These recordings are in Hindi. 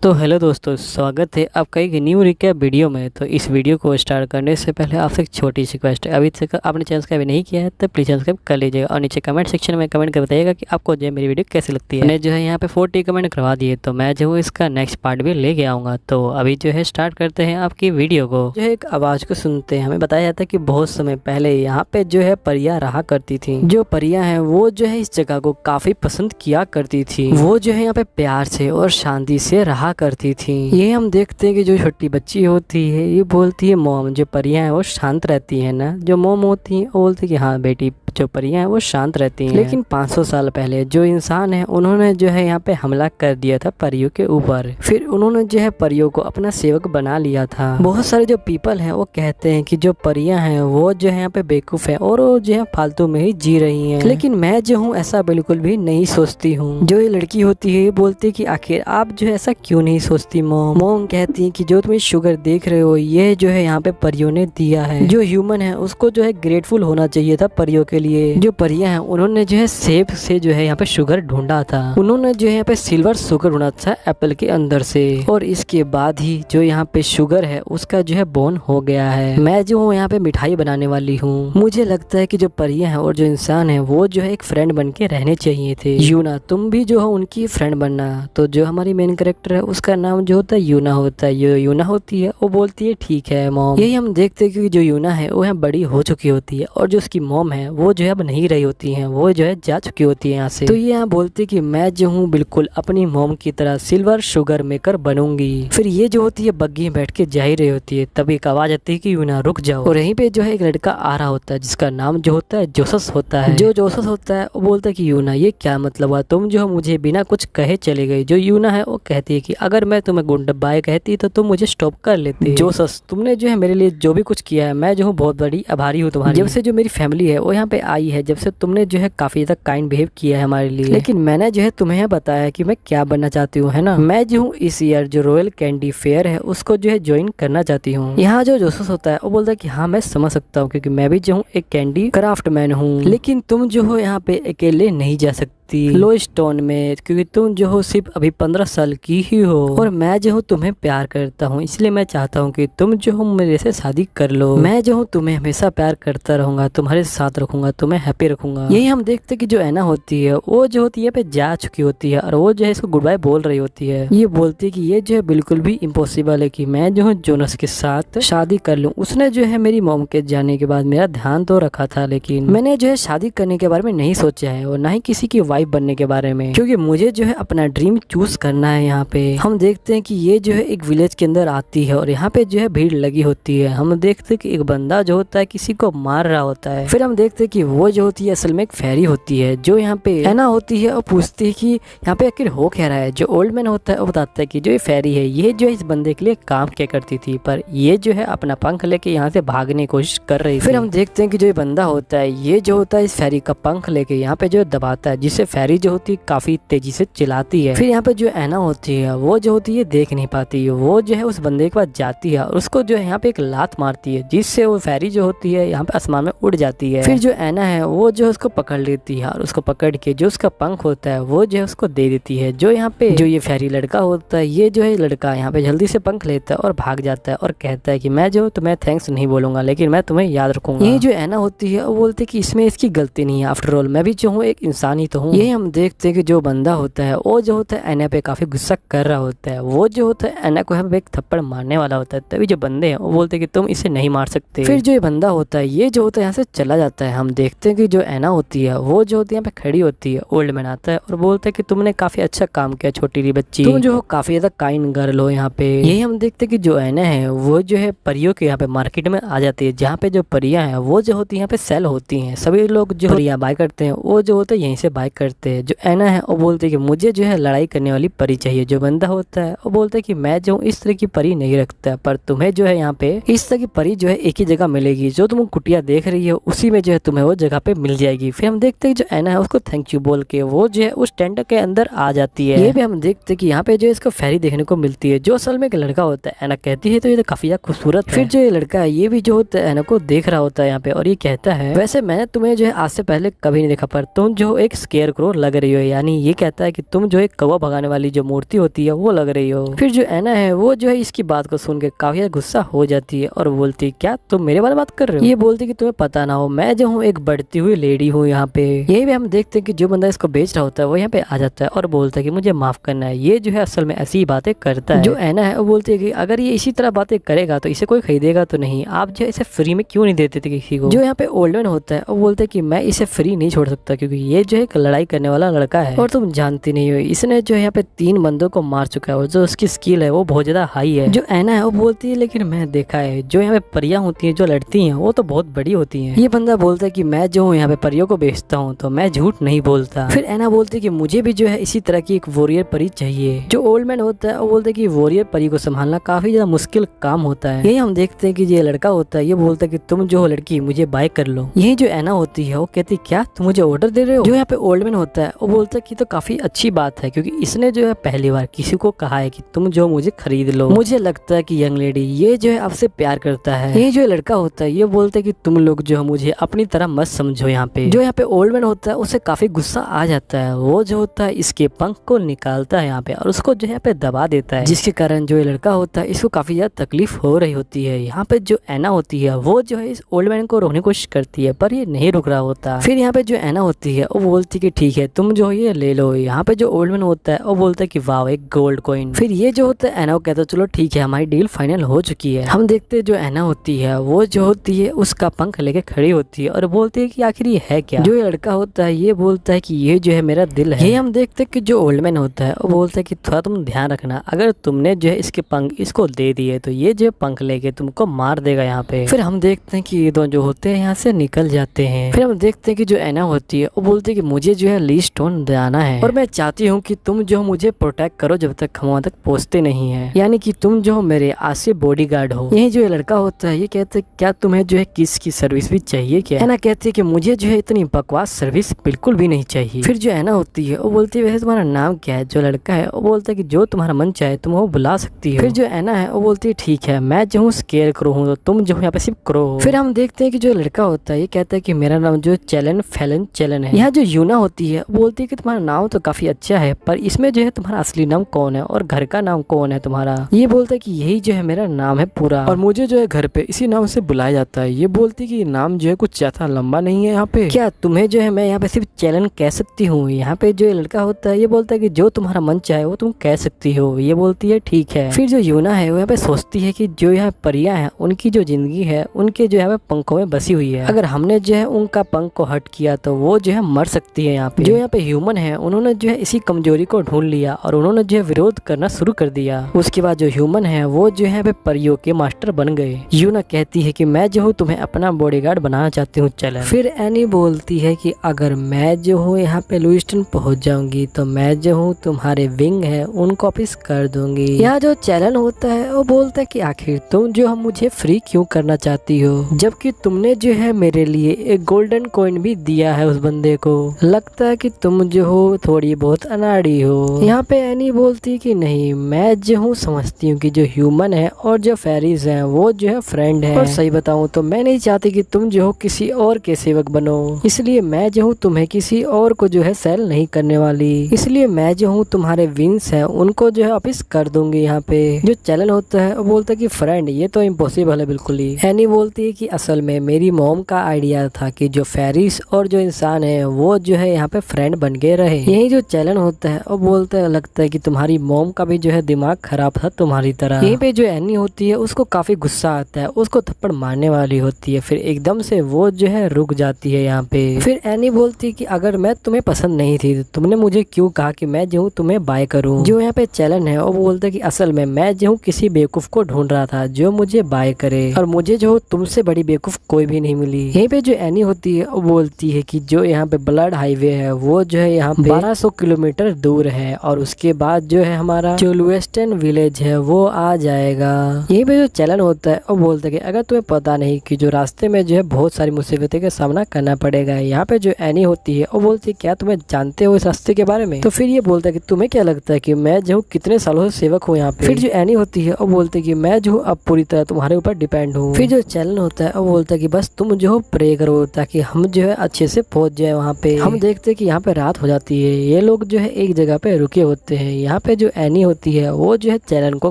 तो हेलो दोस्तों, स्वागत है आपका एक न्यू रिकैप वीडियो में। तो इस वीडियो को स्टार्ट करने से पहले आपसे एक छोटी सी रिक्वेस्ट है। अभी तक आपने चैनल सब्सक्राइब नहीं किया है तो प्लीज़ सब्सक्राइब कर लीजिएगा और नीचे कमेंट सेक्शन में कमेंट कर बताइएगा कि आपको जो है मेरी वीडियो कैसी लगती है। मैंने जो है यहाँ पे 40 कमेंट करवा दिए, तो मैं जो इसका नेक्स्ट पार्ट भी लेके आऊँगा। तो अभी जो है स्टार्ट करते हैं आपकी वीडियो को। जो है एक आवाज़ को सुनते हैं हमें बताया जाता है कि बहुत समय पहले यहाँ पे जो है परियां रहा करती थी। जो परियां हैं वो जो है इस जगह को काफ़ी पसंद किया करती थी। वो जो है यहाँ पे प्यार से और शांति से रहा करती थी। ये हम देखते हैं कि जो छोटी बच्ची होती है ये बोलती है मॉम। जो परियां हैं वो शांत रहती है ना, जो मॉम होती है वो बोलती है कि हाँ बेटी, जो परियां हैं वो शांत रहती हैं। लेकिन 500 साल पहले जो इंसान है उन्होंने जो है यहाँ पे हमला कर दिया था परियों के ऊपर। फिर उन्होंने जो है परियों को अपना सेवक बना लिया था। बहुत सारे जो पीपल हैं वो कहते हैं कि जो परियां हैं वो जो है यहाँ पे बेवकूफ है और वो जो है फालतू में ही जी रही हैं। लेकिन मैं जो हूँ ऐसा बिल्कुल भी नहीं सोचती हूँ। जो ये लड़की होती है ये बोलती है कि आखिर आप जो है ऐसा क्यों नहीं सोचती मॉम। मॉम कहती है कि जो तुम शुगर देख रहे हो ये जो है यहाँ पे परियों ने दिया है। जो ह्यूमन है उसको जो है ग्रेटफुल होना चाहिए था परियों के लिए। जो परियां हैं उन्होंने जो है सेब से जो है यहाँ पे शुगर ढूंढा था। उन्होंने जो है यहाँ पे सिल्वर शुगर ढूंढा था एप्पल के अंदर से, और इसके बाद ही जो यहाँ पे शुगर है उसका जो है बोन हो गया है। मैं जो हूँ यहाँ पे मिठाई बनाने वाली हूँ। मुझे लगता है कि जो परियां हैं और जो इंसान है वो जो है एक फ्रेंड बन के रहने चाहिए थे। यूना, तुम भी जो हो उनकी फ्रेंड बनना। तो जो हमारी मेन कैरेक्टर है उसका नाम जो होता है यूना होता है। जो यूना होती है वो बोलती है ठीक है मॉम। यही हम देखते हैं कि जो यूना है वो यहाँ बड़ी हो चुकी होती है और जो उसकी मॉम है वो जो है अब नहीं रही होती है, वो जो है जा चुकी होती है यहाँ से। तो ये यहाँ बोलती है कि मैं जो हूँ बिल्कुल अपनी मॉम की तरह सिल्वर शुगर मेकर बनूंगी। फिर ये जो होती है बग्गी में बैठ के जा ही रही होती है, तभी एक आवाज आती है कि यूना रुक जाओ। और यहीं पे जो है एक लड़का आ रहा होता है जिसका नाम जो होता है जोसस होता है। जो जोसस होता है वो बोलता है कि यूना ये क्या मतलब हुआ, तुम जो मुझे बिना कुछ कहे चले गई। जो यूना है वो कहती है कि अगर मैं तुम्हें गुड बाय कहती तो तुम मुझे स्टॉप कर लेते। जोसस, तुमने जो है मेरे लिए जो भी कुछ किया है मैं जो हूँ बहुत बड़ी आभारी हूँ तुम्हारी। जब से जो मेरी फैमिली है वो यहाँ पे आई है, जब से तुमने जो है काफी ज्यादा काइंड बिहेव किया है हमारे लिए। लेकिन मैंने जो है तुम्हें बताया कि मैं क्या बनना चाहती हूँ, है ना। मैं जो हूँ इस ईयर जो रॉयल कैंडी फेयर है उसको जो है ज्वाइन करना चाहती हूँ। यहाँ जो जोसस होता है वो बोलता है कि हाँ मैं समझ सकता हूँ क्योंकि मैं भी जो हूँ एक कैंडी क्राफ्ट मैन हूँ। लेकिन तुम जो हो यहाँ पे अकेले नहीं जा सकती लो स्टोन में, क्योंकि तुम जो हो सिर्फ अभी 15 साल की ही हो और मैं जो हूँ तुम्हें प्यार करता हूँ, इसलिए मैं चाहता हूँ कि तुम जो हो मेरे से शादी कर लो। मैं जो हूँ तुम्हें हमेशा प्यार करता रहूंगा, तुम्हारे साथ रखूंगा, तुम्हें हैप्पी रखूंगा। यही हम देखते कि जो एना होती है वो जो होती है पे जा चुकी होती है और वो जो है इसको गुड बाय बोल रही होती है। ये बोलती है कि ये जो है बिल्कुल भी इम्पॉसिबल है कि मैं जो हूँ जोनस के साथ शादी कर लूँ। उसने जो है मेरी मॉम के जाने के बाद मेरा ध्यान तो रखा था, लेकिन मैंने जो है शादी करने के बारे में नहीं सोचा है और ना ही किसी की वाइफ बनने के बारे में, क्योंकि मुझे जो है अपना ड्रीम चूज करना है। यहाँ पे हम देखते हैं कि ये जो है एक विलेज के अंदर आती है और यहाँ पे जो है भीड़ लगी होती है। हम देखते हैं कि एक बंदा जो होता है किसी को मार रहा होता है। फिर हम देखते हैं कि वो जो होती है असल में एक फेरी होती है जो यहाँ पे एना होती है और पूछती है कि यहाँ पे आखिर हो क्या रहा है। जो ओल्ड मैन होता है वो बताता है कि जो ये फेरी है ये जो है इस बंदे के लिए काम क्या करती थी, पर ये जो है अपना पंख लेके यहाँ से भागने की कोशिश कर रही थी। फिर हम देखते हैं कि जो ये बंदा होता है ये जो होता है इस फेरी का पंख लेके यहाँ पे जो दबाता है, जिससे फेरी जो होती है काफी तेजी से चलाती है। फिर यहाँ पे जो एना होती है वो जो होती है देख नहीं पाती है, वो जो है उस बंदे के पास जाती है और उसको जो है यहाँ पे एक लात मारती है, जिससे वो फेरी जो होती है यहाँ पे आसमान में उड़ जाती है। फिर जो एना है वो जो उसको पकड़ लेती है और उसको पकड़ के जो उसका पंख होता है वो जो है उसको दे देती है। जो यहाँ पे जो ये फेरी लड़का होता है ये जो है लड़का यहाँ पे जल्दी से पंख लेता है और भाग जाता है और कहता है कि मैं जो तुम्हें थैंक्स नहीं बोलूंगा लेकिन मैं तुम्हें याद रखूंगा। ये जो एना होती है वो बोलती है कि इसमें इसकी गलती नहीं है, आफ्टर ऑल मैं भी जो हूँ एक इंसान ही तो हूँ। यही हम देखते हैं कि जो बंदा होता है वो जो होता है एना पे काफी गुस्सा कर रहा होता है। वो जो होता है एना को यहाँ पे एक थप्पड़ मारने वाला होता है, तभी जो बंदे हैं वो बोलते हैं कि तुम इसे नहीं मार सकते। फिर जो ये बंदा होता है ये जो होता है यहाँ से चला जाता है। हम देखते हैं कि जो एना होती है वो जो होती है यहाँ पे खड़ी होती है। ओल्ड मैन आता है और बोलता है कि तुमने काफी अच्छा काम किया छोटी सी बच्ची, तुम जो हो काफी ज्यादा काइंड गर्ल हो यहाँ पे। यही हम देखते हैं कि जो एना है वो जो है परियों के यहाँ पे मार्केट में आ जाती है, जहाँ पे जो परियां हैं वो जो होती है यहाँ पे सेल होती हैं। सभी लोग जो परियां बाय करते हैं वो जो होता है यहीं से बाय करते हैं। जो एना है वो बोलते हैं कि मुझे जो है लड़ाई करने वाली परी चाहिए। जो बंदा होता है वो बोलता है कि मैं जो इस तरह की परी नहीं रखता, पर तुम्हें जो है यहाँ पे इस तरह की परी जो है एक ही जगह मिलेगी। जो तुम कुटिया देख रही हो उसी में जो है तुम्हें वो जगह पे मिल जाएगी। फिर हम देखते हैं जो एना है उसको थैंक यू बोल के वो जो है उस टेंट के अंदर आ जाती है। ये भी हम देखते हैं कि यहाँ पे जो इसको फेरी देखने को मिलती है जो असल में एक लड़का होता है। एना कहती है तो ये तो काफी ज्यादा खूबसूरत। फिर जो ये लड़का है ये भी जो होता है एना को देख रहा होता है यहाँ पे और ये कहता है वैसे मैंने तुम्हें जो है आज से पहले कभी नहीं देखा, पर तुम जो एक स्केयर करो लग रही हो, यानी ये कहता है कि तुम जो एक कौवा भगाने वाली जो मूर्ति होती है वो लग रही हो। फिर जो एना है वो जो है इसकी बात को सुन के काफी गुस्सा हो जाती है और बोलती क्या तुम मेरे बारे में बात कर रहे हो। ये बोलती कि तुम्हें पता ना हो, मैं जो हूँ एक बढ़ती हुई लेडी हूँ यहाँ पे। यही भी हम देखते हैं कि जो बंदा इसको बेच रहा होता है वो यहाँ पे आ जाता है और बोलता है कि मुझे माफ करना है। ये जो है असल में ऐसी बातें करता है। जो एना है वो बोलती है कि अगर ये इसी तरह बातें करेगा तो इसे कोई खरीदेगा तो नहीं, आप जो इसे फ्री में क्यों नहीं देते थे किसी को। जो यहाँ पे ओल्ड मैन होता है वो बोलता है कि मैं इसे फ्री नहीं छोड़ सकता क्योंकि ये जो है लड़ाई करने वाला लड़का है और तुम जानती नहीं हो इसने जो है यहाँ पे 3 बंदों को मार चुका है और जो उसकी स्किल है वो बहुत ज्यादा हाई है। जो एना है वो बोलती है लेकिन मैं देखा है जो यहाँ पे परियां होती हैं जो लड़ती हैं वो तो बहुत बड़ी होती हैं। ये बंदा बोलता है कि मैं जो हूँ यहाँ पे परियों को बेचता हूँ तो मैं झूठ नहीं बोलता। फिर एना बोलती है कि मुझे भी जो है इसी तरह की एक वॉरियर परी चाहिए। जो ओल्ड मैन होता है वो बोलता है कि वॉरियर परी को संभालना काफी ज्यादा मुश्किल काम होता है। यही हम देखते हैं कि ये लड़का होता है ये बोलता है कि तुम जो हो लड़की मुझे बाय कर लो। यही जो एना होती है वो कहती क्या तुम मुझे ऑर्डर दे रहे हो। जो यहाँ पे ओल्ड मैन होता है वो बोलता है कि तो काफी अच्छी बात है क्योंकि इसने जो है पहली बार किसी को कहा है कि तुम जो मुझे खरीद लो। मुझे लगता है कि यंग लेडी ये जो है आपसे प्यार करता है। ये जो लड़का होता है ये बोलता है कि तुम लोग जो है मुझे अपनी तरह मत समझो। यहाँ पे जो यहाँ पे ओल्ड मैन होता है उसे काफी गुस्सा आ जाता है। वो जो होता है इसके पंख को निकालता है यहाँ पे और उसको जो यहाँ पे दबा देता है, जिसके कारण जो ये लड़का होता है इसको काफी ज्यादा तकलीफ हो रही होती है। यहाँ पे जो एना होती है वो जो है इस ओल्ड मैन को रोकने की कोशिश करती है पर ये नहीं रुक रहा होता। फिर यहाँ पे जो एना होती है वो बोलती है कि ठीक है तुम जो ये ले लो। यहाँ पे जो ओल्ड मैन होता है वो बोलता है कि वाह एक गोल्ड कॉइन। फिर ये जो होता है एना को कहता है चलो ठीक है हमारी डील फाइनल हो चुकी है। हम देखते हैं जो एना होती है वो जो होती है उसका पंख लेके खड़ी होती है और बोलती है कि आखिर ये है क्या। जो लड़का होता है ये बोलता है कि ये जो है मेरा दिल है। ये हम देखते हैं कि जो ओल्ड मैन होता है वो बोलता है कि थोड़ा तुम ध्यान रखना, अगर तुमने जो है इसके पंख इसको दे दिए तो ये जो पंख लेके तुमको मार देगा यहाँ पे। फिर हम देखते हैं कि ये दोनों जो होते हैं यहाँ से निकल जाते हैं। फिर हम देखते हैं कि जो एना होती है वो बोलती है कि मुझे जो है ली स्टोन जाना है और मैं चाहती हूँ कि तुम जो मुझे प्रोटेक्ट करो जब तक हम वहाँ तक पहुँचते नहीं है, यानी कि तुम जो मेरे आसे बॉडीगार्ड हो। यही जो लड़का होता है ये कहते हैं क्या तुम्हें जो है किस की सर्विस भी चाहिए क्या। एना कहती है कि मुझे जो है इतनी बकवास सर्विस बिल्कुल भी नहीं चाहिए। फिर जो एना होती है वो बोलती है वैसे तुम्हारा नाम क्या है। जो लड़का है वो बोलता है कि जो तुम्हारा मन चाहे तुम वो बुला सकती हो। फिर जो एना है वो बोलती है ठीक है मैं जो हूँ स्केयर करो हूँ तो तुम जो यहाँ पे सिर्फ करो हो। फिर हम देखते हैं कि जो लड़का होता है ये कहता है कि मेरा नाम जो चैलन फैलन चैलन है। यहाँ जो यूना होती है वो बोलती है कि तुम्हारा नाम तो काफी अच्छा है पर इसमें जो है तुम्हारा असली नाम कौन है और घर का नाम कौन है तुम्हारा। ये बोलता है कि यही जो है मेरा नाम है पूरा और मुझे जो है घर पे इसी नाम से बुलाया जाता है। ये बोलती है कि नाम जो है कुछ ज्यादा लंबा नहीं है यहाँ पे, क्या तुम्हें जो है मैं यहाँ पे सिर्फ चैलन कह सकती हूँ। यहाँ पे जो लड़का होता है ये बोलता है कि जो तुम्हारा मन चाहे वो तुम कह सकती हो। ये बोलती है ठीक है। फिर जो यूना है वो यहाँ पे सोचती है कि जो यहाँ परियां हैं उनकी जो जिंदगी है उनके जो है पंखों में बसी हुई है, अगर हमने जो है उनका पंख को हट किया तो वो जो है मर सकती है। यहाँ पे जो यहाँ पे ह्यूमन है उन्होंने जो है इसी कमजोरी को ढूंढ लिया और उन्होंने जो है विरोध करना शुरू कर दिया। उसके बाद जो ह्यूमन है वो जो है परियों के मास्टर बन गए। यूना कहती है कि मैं जो हूँ तुम्हें अपना बॉडीगार्ड बनाना चाहती हूँ चैलन। फिर एनी बोलती है कि अगर मैं जो हूँ यहाँ पे लुइस्टन पहुँच जाऊंगी तो मैं जो हूँ तुम्हारे विंग है उनको ऑफिस कर दूंगी। यहाँ जो चैलन होता है वो बोलता है कि आखिर तुम जो हम मुझे फ्री क्यों करना चाहती हो जबकि तुमने जो है मेरे लिए एक गोल्डन कॉइन भी दिया है उस बंदे को। लगता है कि तुम जो हो थोड़ी बहुत अनाड़ी हो। यहाँ पे एनी बोलती कि नहीं मैं जो हूँ समझती हूँ कि जो ह्यूमन है और जो फेरीज है वो जो है फ्रेंड है और सही बताऊँ तो मैं नहीं चाहती कि तुम जो हो किसी और के सेवक बनो, इसलिए मैं जो हूँ तुम्हें किसी और को जो है सेल नहीं करने वाली। इसलिए मैं जो हूँ तुम्हारे विंग्स है उनको जो है ऑफिस कर दूंगी। यहाँ पे जो चैलन होता है वो बोलता है कि फ्रेंड ये तो इम्पॉसिबल है बिल्कुल ही। एनी बोलती है कि असल में मेरी मॉम का आइडिया था कि जो फेरिस और जो इंसान है वो जो है यहाँ पे फ्रेंड बन के रहे। यही जो चैलन होता है वो बोलता है लगता है कि तुम्हारी मॉम का भी जो है दिमाग खराब था तुम्हारी तरह। यहीं पे जो एनी होती है उसको काफी गुस्सा आता है, उसको थप्पड़ मारने वाली होती है। फिर एकदम से वो जो है रुक जाती है यहाँ पे। फिर एनी बोलती है कि अगर मैं तुम्हें पसंद नहीं थी तो तुमने मुझे क्यों कहा कि मैं जो हूँ तुम्हें बाय करूँ। जो यहाँ पे चैलन है वो बोलता है कि असल में मैं जो हूँ किसी बेवकूफ को ढूंढ रहा था जो मुझे बाय करे और मुझे जो तुमसे बड़ी बेवकूफ कोई भी नहीं मिली। यहीं पे जो एनी होती है वो बोलती है कि जो यहाँ पे ब्लड हाईवे है वो जो है यहाँ पे 1200 किलोमीटर दूर है और उसके बाद जो है हमारा जो लुइस्टन विलेज है वो आ जाएगा। यहीं पे जो चैलन होता है वो बोलता है कि अगर तुम्हें पता नहीं कि जो रास्ते में जो है बहुत सारी मुसीबतें का सामना करना पड़ेगा। यहाँ पे जो एनी होती है वो बोलती है क्या तुम्हें जानते हो इस रास्ते के बारे में। तो फिर ये बोलता है कि तुम्हें क्या लगता है कि मैं जो कितने सालों से सेवक हूँ यहाँ पे। फिर जो एनी होती है वो बोलती है कि मैं जो अब पूरी तरह तुम्हारे ऊपर डिपेंड हूँ। फिर जो चैलन होता है वो बोलता है कि बस तुम जो प्रे करो ताकि हम जो है अच्छे से पहुंच जाए वहाँ पे। हम देखते देखते हैं कि यहाँ पे रात हो जाती है। ये लोग जो है एक जगह पे रुके होते हैं। यहाँ पे जो एनी होती है वो जो है चैलन को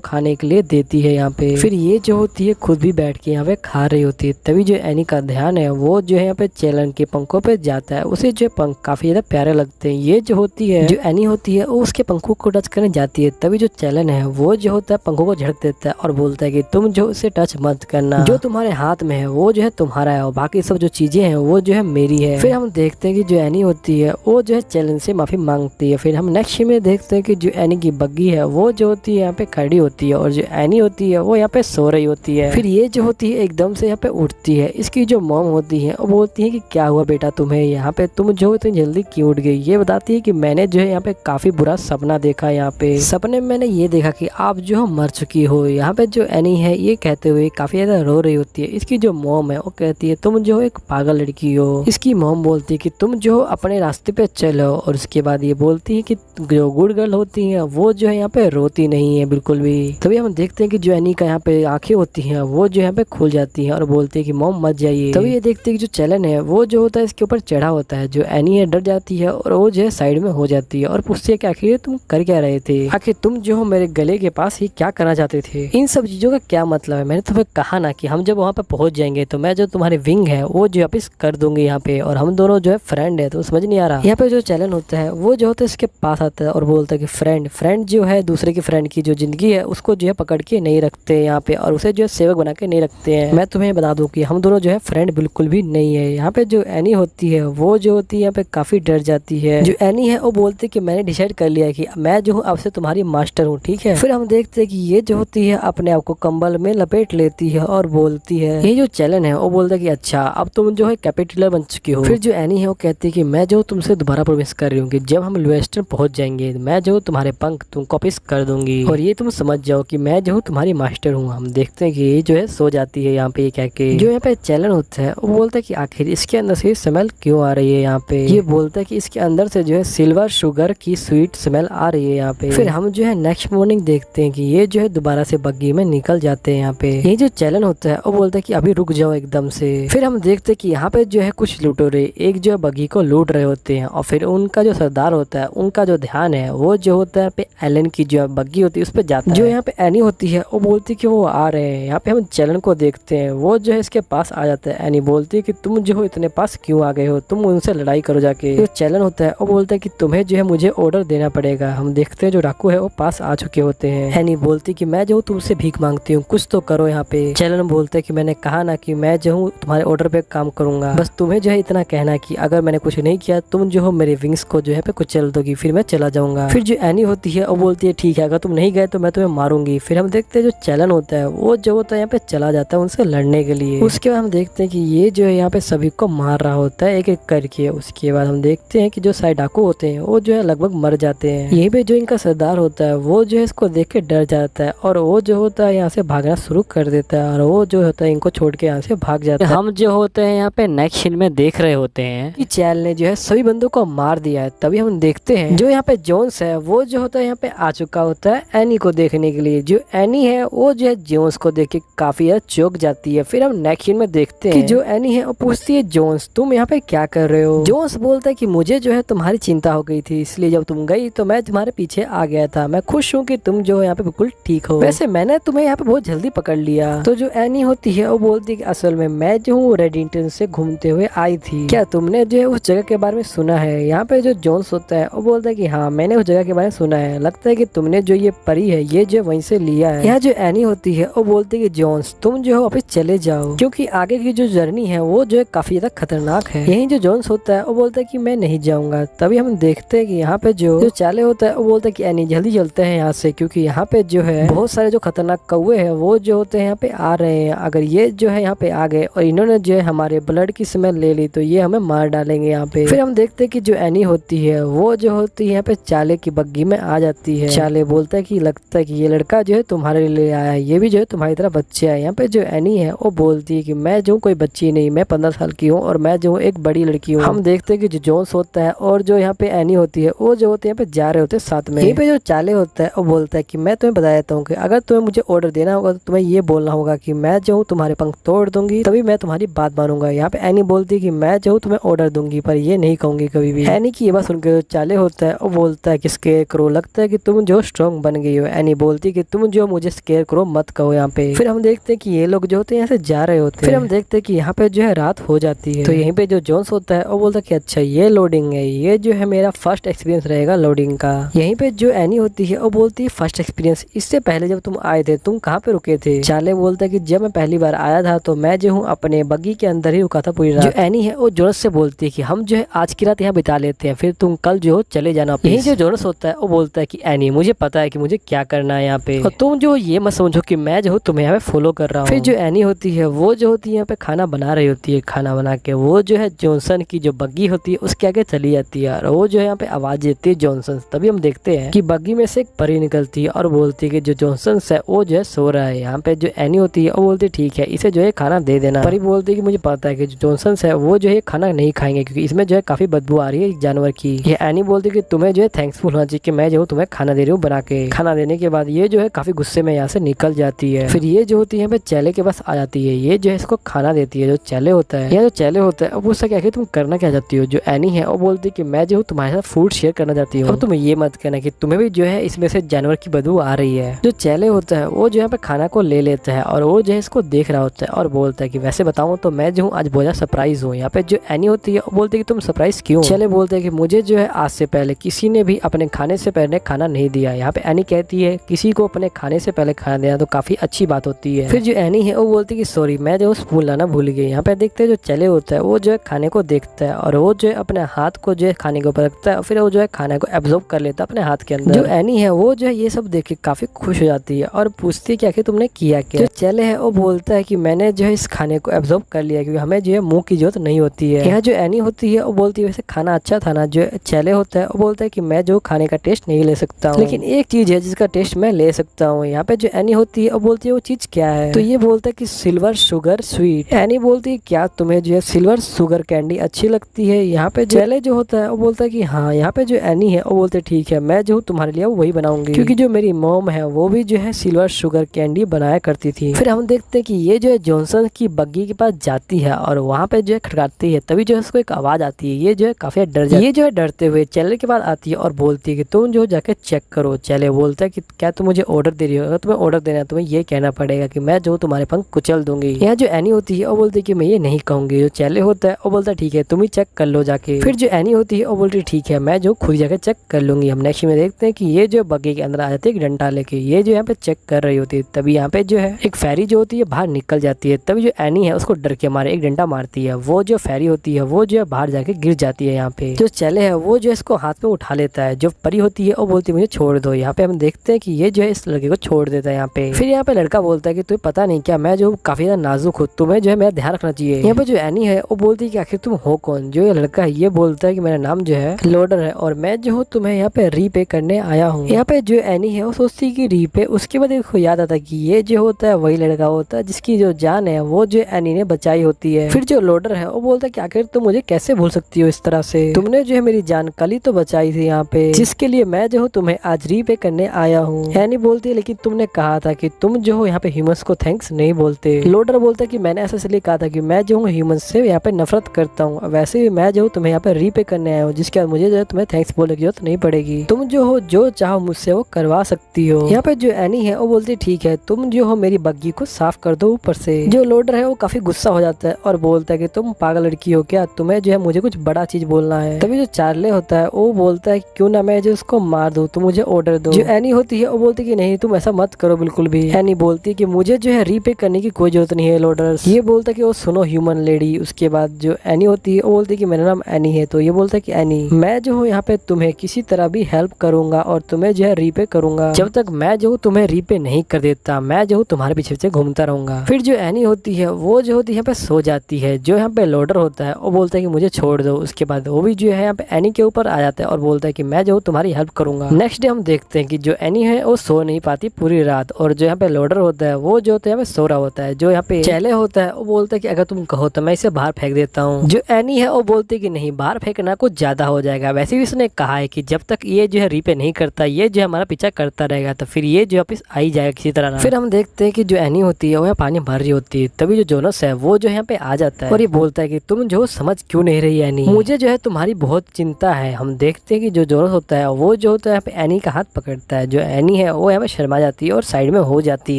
खाने के लिए देती है यहाँ पे। फिर ये जो होती है खुद भी बैठ के यहाँ पे खा रही होती है। तभी जो एनी का ध्यान है वो जो है यहाँ पे चैलन के पंखों पे जाता है। उसे जो पंख काफी ज्यादा प्यारे लगते हैं। ये जो होती है जो एनी होती है वो उसके पंखों को टच करने जाती है। तभी जो चैलन है वो जो होता है पंखों को झड़क देता है और बोलता है कि तुम जो उसे टच मत करना, जो तुम्हारे हाथ में है वो जो है तुम्हारा है और बाकी सब जो चीजें हैं वो जो है मेरी है। फिर हम देखते हैं कि जो एनी होती है वो जो है चैलन से माफी मांगती है। फिर हम नेक्स्ट में देखते हैं कि जो एनी की बग्गी है वो जो होती है यहाँ पे खड़ी होती है और जो एनी होती है वो यहाँ पे सो रही होती है। फिर ये जो होती है एकदम से यहाँ पे उठती है। इसकी जो मॉम होती है वो बोलती है कि क्या हुआ बेटा तुम्हें, यहाँ पे तुम जो इतनी जल्दी क्यों उठ गई। ये बताती है कि मैंने जो है यहाँ पे काफी बुरा सपना देखा। यहाँ पे सपने में मैंने ये देखा कि आप जो हो मर चुकी हो। यहाँ पे जो एनी है ये कहते हुए काफी ज्यादा रो रही होती है। इसकी जो मॉम है वो कहती है तुम जो एक पागल लड़की हो। इसकी मॉम बोलती है कि तुम जो अपने रास्ते पे चलो और उसके बाद ये बोलती है कि जो गुड गर्ल होती है वो जो है यहाँ पे रोती नहीं है बिल्कुल भी। तभी हम देखते हैं कि जो एनी का यहाँ पे आंखें होती हैं वो जो यहाँ पे खुल जाती हैं और बोलती है कि मॉम मत जाइए। तभी ये देखते हैं कि जो चैलन है वो जो होता है इसके ऊपर चढ़ा होता है। जो एनी है डर जाती है और वो जो है साइड में हो जाती है और पूछती है कि आखिर तुम कर क्या रहे थे, आखिर तुम जो हो मेरे गले के पास ही क्या करना चाहते थे। इन सब चीजों का क्या मतलब है। मैंने तुम्हें कहा ना कि हम जब वहाँ पे पहुंच जाएंगे तो मैं जो तुम्हारे विंग है वो जो वापिस कर दूंगी यहाँ पे और हम दोनों जो है फ्रेंड है। तो समझ नहीं आ रहा। यहाँ पे जो चैलन होता है वो जो होता है इसके पास आता है और बोलता है कि फ्रेंड जो है दूसरे की फ्रेंड की जो जिंदगी है उसको जो है पकड़ के नहीं रखते यहाँ पे और उसे जो है सेवक बना के नहीं रखते हैं। मैं तुम्हें बता दूं कि हम दोनों जो है फ्रेंड बिल्कुल भी नहीं है। यहाँ पे जो एनी होती है वो जो होती है यहाँ पे काफी डर जाती है। जो एनी है वो बोलती है कि मैंने डिसाइड कर लिया है कि मैं जो हूँ अब से तुम्हारी मास्टर हूँ, ठीक है। फिर हम देखते हैं कि ये जो होती है अपने आप को कंबल में लपेट लेती है और बोलती है, ये जो चैलन है वो बोलता है कि अच्छा अब तुम जो है कैपिटलर बन चुकी हो। फिर जो एनी है वो कहती है कि मैं जो तुमसे दोबारा प्रॉमिस कर रही हूँ कि जब हम वेस्टर्न पहुंच जाएंगे मैं जो तुम्हारे पंख तुमको वापिस कर दूंगी और ये तुम समझ जाओ कि मैं जो हूँ तुम्हारी मास्टर हूँ। हम देखते हैं कि ये जो है सो जाती है यहाँ पे कह के। जो यहाँ पे चैलन होता है वो बोलता है कि आखिर इसके अंदर से स्मेल क्यों आ रही है यहाँ पे। ये बोलता है कि इसके अंदर से जो है सिल्वर शुगर की स्वीट स्मेल आ रही है यहाँ पे। फिर हम जो है नेक्स्ट मॉर्निंग देखते हैं कि ये जो है दोबारा से बग्गी में निकल जाते हैं यहाँ पे। ये जो चैलन होता है वो बोलता है कि अभी रुक जाओ एकदम से। फिर हम देखते हैं कि यहाँ पे जो है कुछ लुटेरे एक जो है बग्गी को लूट रहे होते हैं और फिर उनका जो सरदार होता है उनका जो ध्यान है वो जो होता है पे एलन की जो बग्गी होती है उस पर जाता है। जो यहाँ पे एनी होती है वो बोलती है कि वो आ रहे हैं। यहाँ पे हम चैलन को देखते हैं वो जो है इसके पास आ जाता है। एनी बोलती है कि तुम जो हो इतने पास क्यों आ गए हो, तुम उनसे लड़ाई करो जाके। जो चैलन होता है वो बोलता है कि तुम्हें जो है मुझे ऑर्डर देना पड़ेगा। हम देखते हैं जो डाकू है वो पास आ चुके होते हैं। एनी बोलती कि मैं जो तुमसे भीख मांगती हूँ कुछ तो करो यहाँ पे। चैलन बोलते है कि मैंने कहा ना कि मैं जो हूँ तुम्हारे ऑर्डर पे काम करूंगा, बस तुम्हें जो है इतना कहना कि अगर मैंने कुछ नहीं किया तुम जो हो मेरे विंग्स को जो है पे कुचल दोगी, फिर मैं चला जाऊंगा। फिर जो एनी होती है वो बोलती है ठीक है अगर तुम नहीं गए तो मैं तुम्हें मारूंगी। फिर हम देखते हैं जो चैलन होता है वो जो होता है यहाँ पे चला जाता है उनसे लड़ने के लिए। उसके बाद हम देखते हैं कि ये जो है यहाँ पे सभी को मार रहा होता है एक एक करके। उसके बाद हम देखते हैं कि जो साइड डाकू होते हैं वो जो है लगभग मर जाते हैं। यहीं पे जो इनका सरदार होता है वो जो है इसको देख के डर जाता है और वो जो होता है यहाँ से भागना शुरू कर देता है और वो जो होता है इनको छोड़ के यहाँ से भाग जाता है। हम जो होते हैं यहाँ पे नेक्स्ट सीन में देख रहे होते हैं कि चैल ने जो है सभी बंदों को मार दिया है। तभी हम देखते हैं जो यहाँ पे जोन्स है वो जो होता है यहाँ पे आ चुका होता है एनी को देखने के लिए। जो एनी है वो जो है जोन्स को देख के काफी ज्यादा चौंक जाती है। फिर हम नेक्स्ट सीन में देखते हैं कि जो एनी है वो पूछती है जोन्स तुम यहाँ पे क्या कर रहे हो। जोन्स बोलता है कि मुझे जो है तुम्हारी चिंता हो गई थी इसलिए जब तुम गई तो मैं तुम्हारे पीछे आ गया था। मैं खुश हूँ कि तुम जो है यहाँ पे बिल्कुल ठीक हो। वैसे मैंने तुम्हें यहाँ पे बहुत जल्दी पकड़ लिया। तो जो एनी होती है वो बोलती है कि असल में मैं जो हूँ रेडिंगटन से घूमते हुए आई थी, क्या तुमने जो है उस जगह के बारे में सुना है। यहाँ पे जो जोन्स होता है वो बोलता है कि हाँ मैंने उस जगह के बारे में सुना है, लगता है कि तुमने जो ये परी है ये जो वहीं से लिया है। यहाँ जो एनी होती है वो बोलती है कि जोन्स तुम जो है वापस चले जाओ क्योंकि आगे की जो जर्नी है वो जो है काफी ज्यादा खतरनाक है। यही जो जोन्स होता है वो बोलता है कि मैं नहीं जाऊंगा। तभी हम देखते हैं कि यहाँ पे जो चाले होता है वो बोलता है कि एनी जल्दी चलते हैं यहाँ से क्योंकि यहाँ पे जो है बहुत सारे जो खतरनाक कौवे हैं वो जो होते हैं यहाँ पे आ रहे हैं। अगर ये जो है यहाँ पे आ गए और इन्होंने जो है हमारे ब्लड की स्मेल ले ली तो ये हमें मार डालेंगे यहाँ पे। फिर हम देखते हैं कि जो एनी होती है वो जो होती है यहाँ पे चाले की बग्गी में आ जाती है। चाले बोलता है कि लगता है कि ये लड़का जो है तुम्हारे लिए आया है, ये भी जो है तुम्हारी तरह बच्चे है। यहाँ पे जो एनी है वो बोलती है कि मैं जो कोई बच्ची नहीं, मैं 15 साल की हूँ और मैं जो एक बड़ी लड़की हूँ। हम देखते हैं कि जो जोन्स होता है और जो यहाँ पे एनी होती है वो जो होते हैं यहाँ पे जा रहे होते हैं साथ में। यहीं पे जो चाले होता है वो बोलता है कि मैं तुम्हें बता देता हूँ कि अगर तुम्हें मुझे ऑर्डर देना होगा तो तुम्हें ये बोलना होगा कि मैं जो तुम्हारे पंख तोड़ दूंगी तभी मैं तुम्हारी बात मानूंगा। यहाँ पे एनी बोलती है कि मैं जो तुम्हें ऑर्डर दूंगी पर ये नहीं नहीं कहूंगी कभी भी। एनी की ये बात सुनकर जो चार्ली होता है वो बोलता है कि स्केयर करो, लगता है कि तुम जो स्ट्रॉन्ग बन गई हो। एनी बोलती है कि तुम जो मुझे स्केयर करो मत कहो यहाँ पे। फिर हम देखते हैं कि ये लोग जो होते हैं यहाँ से जा रहे होते हैं। फिर हम देखते हैं कि यहाँ पे जो है रात हो जाती है। तो यहीं पे जो जोन्स होता है वो बोलता है कि अच्छा ये लोडिंग है, ये जो है मेरा फर्स्ट एक्सपीरियंस रहेगा लोडिंग का। यहीं पे जो एनी होती है वो बोलती है फर्स्ट एक्सपीरियंस, इससे पहले जब तुम आए थे तुम कहाँ पे रुके थे। चार्ली बोलता है कि जब मैं पहली बार आया था तो मैं जो हूँ अपने बग्गी के अंदर ही रुका था पूरी रात। जो एनी है वो जोनस से बोलती है कि हम जो है आज की रात यहाँ बिता लेते हैं, फिर तुम कल जो हो चले जाना। यही जो जोनस होता है वो बोलता है कि एनी मुझे पता है कि मुझे क्या करना है यहाँ पे, और तुम जो ये मत समझो कि मैं जो हूँ तुम्हें यहाँ पे फॉलो कर रहा हूँ। फिर जो एनी होती है वो जो होती है यहाँ पे खाना बना रही होती है। खाना बना के वो जो है जॉनसन की जो बग्गी होती है उसके आगे चली जाती है और वो जो है यहाँ पे आवाज देती है जॉनसन। तभी हम देखते हैं कि बग्गी में से एक परी निकलती है और बोलती है कि जो जॉनसन है वो जो है सो रहा है। यहाँ पे जो एनी होती है वो बोलती है ठीक है इसे जो है खाना दे देना। परी बोलती है कि मुझे पता है कि जो जॉनसन है वो जो है खाना नहीं खाएंगे क्योंकि इसमें जो है काफी बदबू आ रही है जानवर की। ये एनी बोलती है कि तुम्हें जो है थैंक्सफुल होना चाहिए कि मैं जो तुम्हें खाना दे रही हूँ बना के। खाना देने के बाद ये जो है काफी गुस्से में यहाँ से निकल जाती है। फिर ये जो होती है यहाँ पे चैले के पास आ जाती है। ये जो है इसको खाना देती है। जो चैले होता है, जो चैले होता है अब उससे क्या तुम करना क्या चाहती हो। जो एनी है वो बोलती है कि मैं जो हूँ तुम्हारे साथ फूड शेयर करना चाहती हूँ, और तुम ये मत कहना कि तुम्हें भी जो है इसमें से जानवर की बदबू आ रही है। जो चैले होता है वो जो यहाँ पे खाना को ले लेता है और वो जो है इसको देख रहा होता है और बोलता है कि वैसे बताऊं तो मैं जो हूँ आज बहुत सरप्राइज हूँ। यहाँ पे जो एनी होती है वो बोलती है कि तुम सरप्राइज क्यों। चैले बोलते हैं कि मुझे जो है आज से पहले किसी ने भी अपने खाने से पहले खाना नहीं दिया। यहाँ पे एनी कहती है किसी को अपने खाने से पहले खाना देना तो काफी अच्छी बात होती है। फिर जो एनी है वो बोलती है कि सॉरी मैं जो स्पून लाना भूल गई। यहाँ पे देखते हैं जो चैले होता है वो जो है खाने को देखता है और वो जो है अपने हाथ को जो है खाने के ऊपर रखता है और फिर वो जो है खाने को एब्जॉर्ब कर लेता है अपने हाथ के अंदर। जो एनी है वो जो है ये सब देख के काफी खुश हो जाती है और पूछती है कि आखिर तुमने किया क्या। जो चैले है वो बोलता है कि मैंने जो है इस खाने को एब्जॉर्ब कर लिया क्योंकि हमें जो है मुंह की जरूरत नहीं होती है। यहाँ जो एनी होती है वो बोलती है वैसे खाना अच्छा था ना। जो चैले होता है वो बोलता है कि मैं जो खाने का टेस्ट नहीं ले सकता हूँ, लेकिन एक चीज है जिसका टेस्ट मैं ले सकता हूँ। यहाँ पे जो एनी होती है वो बोलती है वो चीज क्या है। तो ये बोलता है कि सिल्वर शुगर स्वीट। एनी बोलती है क्या तुम्हें जो है सिल्वर शुगर कैंडी अच्छी लगती है। यहाँ पे चैले जो होता है वो बोलता है कि हाँ। यहाँ पे जो एनी है वो बोलते ठीक है मैं जो हूँ तुम्हारे लिए वही बनाऊंगी क्योंकि जो मेरी मॉम है वो भी जो है सिल्वर शुगर कैंडी बनाया करती थी। फिर हम देखते हैं कि ये जो है जॉनसन की बग्गी के पास जाती है और वहाँ पे जो है खटखटाती है। तभी जो है उसको एक आवाज आती है। ये जो है काफी डर जाती है। ये जो है डरते हुए चैले के पास आती है और बोलती है कि तुम जो जाके चेक करो। चैले बोलता है कि क्या तुम मुझे ऑर्डर दे रही हो, अगर तुम्हें ऑर्डर देना है तुम्हें ये कहना पड़ेगा कि मैं जो तुम्हारे पंख कुचल दूंगी। यहाँ जो एनी होती है वो बोलती है कि मैं ये नहीं कहूंगी। जो चैले होता है वो बोलता है ठीक है तुम ही चेक कर लो जाके। फिर जो एनी होती है वो बोलती है ठीक है मैं जो खुद जाके चेक कर लूंगी। हम नेक्स्ट में देखते हैं कि ये जो बग्गी के अंदर आ जाती है एक डंडा लेके। ये जो यहाँ पे चेक कर रही होती है। तभी यहाँ पे जो है एक फेरी जो होती है बाहर निकल जाती है। तभी जो एनी है उसको डर के मारे एक डंडा मारती है। वो जो फेरी होती है वो जो है बाहर जाके गिर जाती है। यहाँ पे जो चैले है वो जो इसको हाथ में उठा लेता है। जो परी होती है वो बोलती है मुझे छोड़ दो। यहाँ पे हम देखते हैं कि ये जो है इस लड़के को छोड़ देता है यहाँ पे। फिर यहाँ पे लड़का बोलता है कि तुम्हें पता नहीं क्या मैं जो काफी ज्यादा नाजुक हूँ, तुम्हें जो है मेरा ध्यान रखना चाहिए। यहाँ पे जो एनी है वो बोलती है कि आखिर तुम हो कौन। जो ये लड़का है ये बोलता है कि मेरा नाम जो है लोडर है और मैं जो हूँ तुम्हें यहाँ पे रीपे करने आया हूँ। यहाँ पे जो एनी है वो सोचती है कि रीपे। उसके बाद देखो याद आता है कि ये जो होता है वही लड़का होता है जिसकी जो जान है वो जो एनी ने बचाई होती है। फिर जो लोडर है वो बोलता है कि आखिर तुम मुझे कैसे भूल सकती हो इस तरह से, तुमने जो है मेरी जान कल ही तो बचाई थी यहाँ पे, जिसके लिए मैं जो हूँ तुम्हें आज रीपे करने आया हूँ। एनी बोलती है लेकिन तुमने कहा था कि तुम जो हो यहाँ पे ह्यूमंस को थैंक्स नहीं बोलते। लोडर बोलता है कि मैंने ऐसा इसलिए कहा था कि मैं जो हूँ ह्यूमंस से यहाँ पे नफरत करता हूँ, वैसे भी मैं जो हूँ तुम्हें यहाँ पे रीपे करने आया हूँ जिसके बाद मुझे जो है तुम्हें थैंक्स बोलने की जरूरत नहीं पड़ेगी। तुम जो हो जो चाहो मुझसे वो करवा सकती हो। यहाँ पे जो एनी है वो बोलती ठीक है तुम जो हो मेरी बग्गी को साफ कर दो ऊपर से। जो लोडर है वो काफी गुस्सा हो जाता है और बोलता है कि तुम पागल लड़की हो क्या, तुम्हें जो है मुझे कुछ बड़ा चीज बोलना है। तभी जो चार्ले होता है वो बोलता है क्यों ना मैं जो उसको मार दूं, तुम मुझे ऑर्डर दो। जो एनी होती है वो बोलती है कि नहीं तुम ऐसा मत करो बिल्कुल भी। एनी बोलती है कि मुझे जो है रीपे करने की कोई जरूरत नहीं है लोडर। ये बोलता है कि वो सुनो ह्यूमन लेडी। उसके बाद जो एनी होती है वो बोलती है कि मेरा नाम एनी है। तो ये बोलता है कि एनी मैं जो हूँ यहाँ पे तुम्हें किसी तरह भी हेल्प करूंगा और तुम्हें जो है रीपे करूंगा। जब तक मैं जो हूँ तुम्हें रीपे नहीं कर देता मैं जो हूँ तुम्हारे पीछे पीछे घूमता रहूंगा। फिर जो एनी होती है वो जो होती है यहाँ पे सो जाती है। जो यहाँ पे लोडर होता है वो बोलता है कि मुझे छोड़ दो। उसके बाद वो भी जो है यहाँ पे एनी के ऊपर आ जाता है और बोलता है कि मैं जो हूँ तुम्हारी हेल्प करूंगा। नेक्स्ट डे हम देखते हैं कि जो एनी है वो सो नहीं पाती पूरी रात और जो यहाँ पे लोडर होता है वो जो होता है यहाँ पे सो रहा होता है। जो यहाँ पे चैले होता है वो बोलता है कि अगर तुम कहो तो मैं इसे बाहर फेंक देता हूँ। जो एनी है वो बोलती है कि नहीं बाहर फेंकना कुछ ज्यादा हो जाएगा, वैसे भी इसने कहा है कि जब तक ये जो है रीपे नहीं करता ये जो है हमारा पीछा करता रहेगा तो फिर ये जो वापिस आ ही जाएगा किसी तरह। फिर हम देखते हैं कि जो एनी होती है वो यहाँ पानी भर रही होती है। तभी जो जोनस है वो जो यहाँ पे आ जाता है और ये बोलता है कि तुम जो समझ क्यों नहीं रही एनी, एनी, मुझे जो है तुम्हारी बहुत चिंता है। हम देखते हैं कि जो जोनस होता है वो जो होता है यहाँ पे एनी का हाथ पकड़ता है। जो एनी है वो यहाँ पे शर्मा जाती है और साइड में हो जाती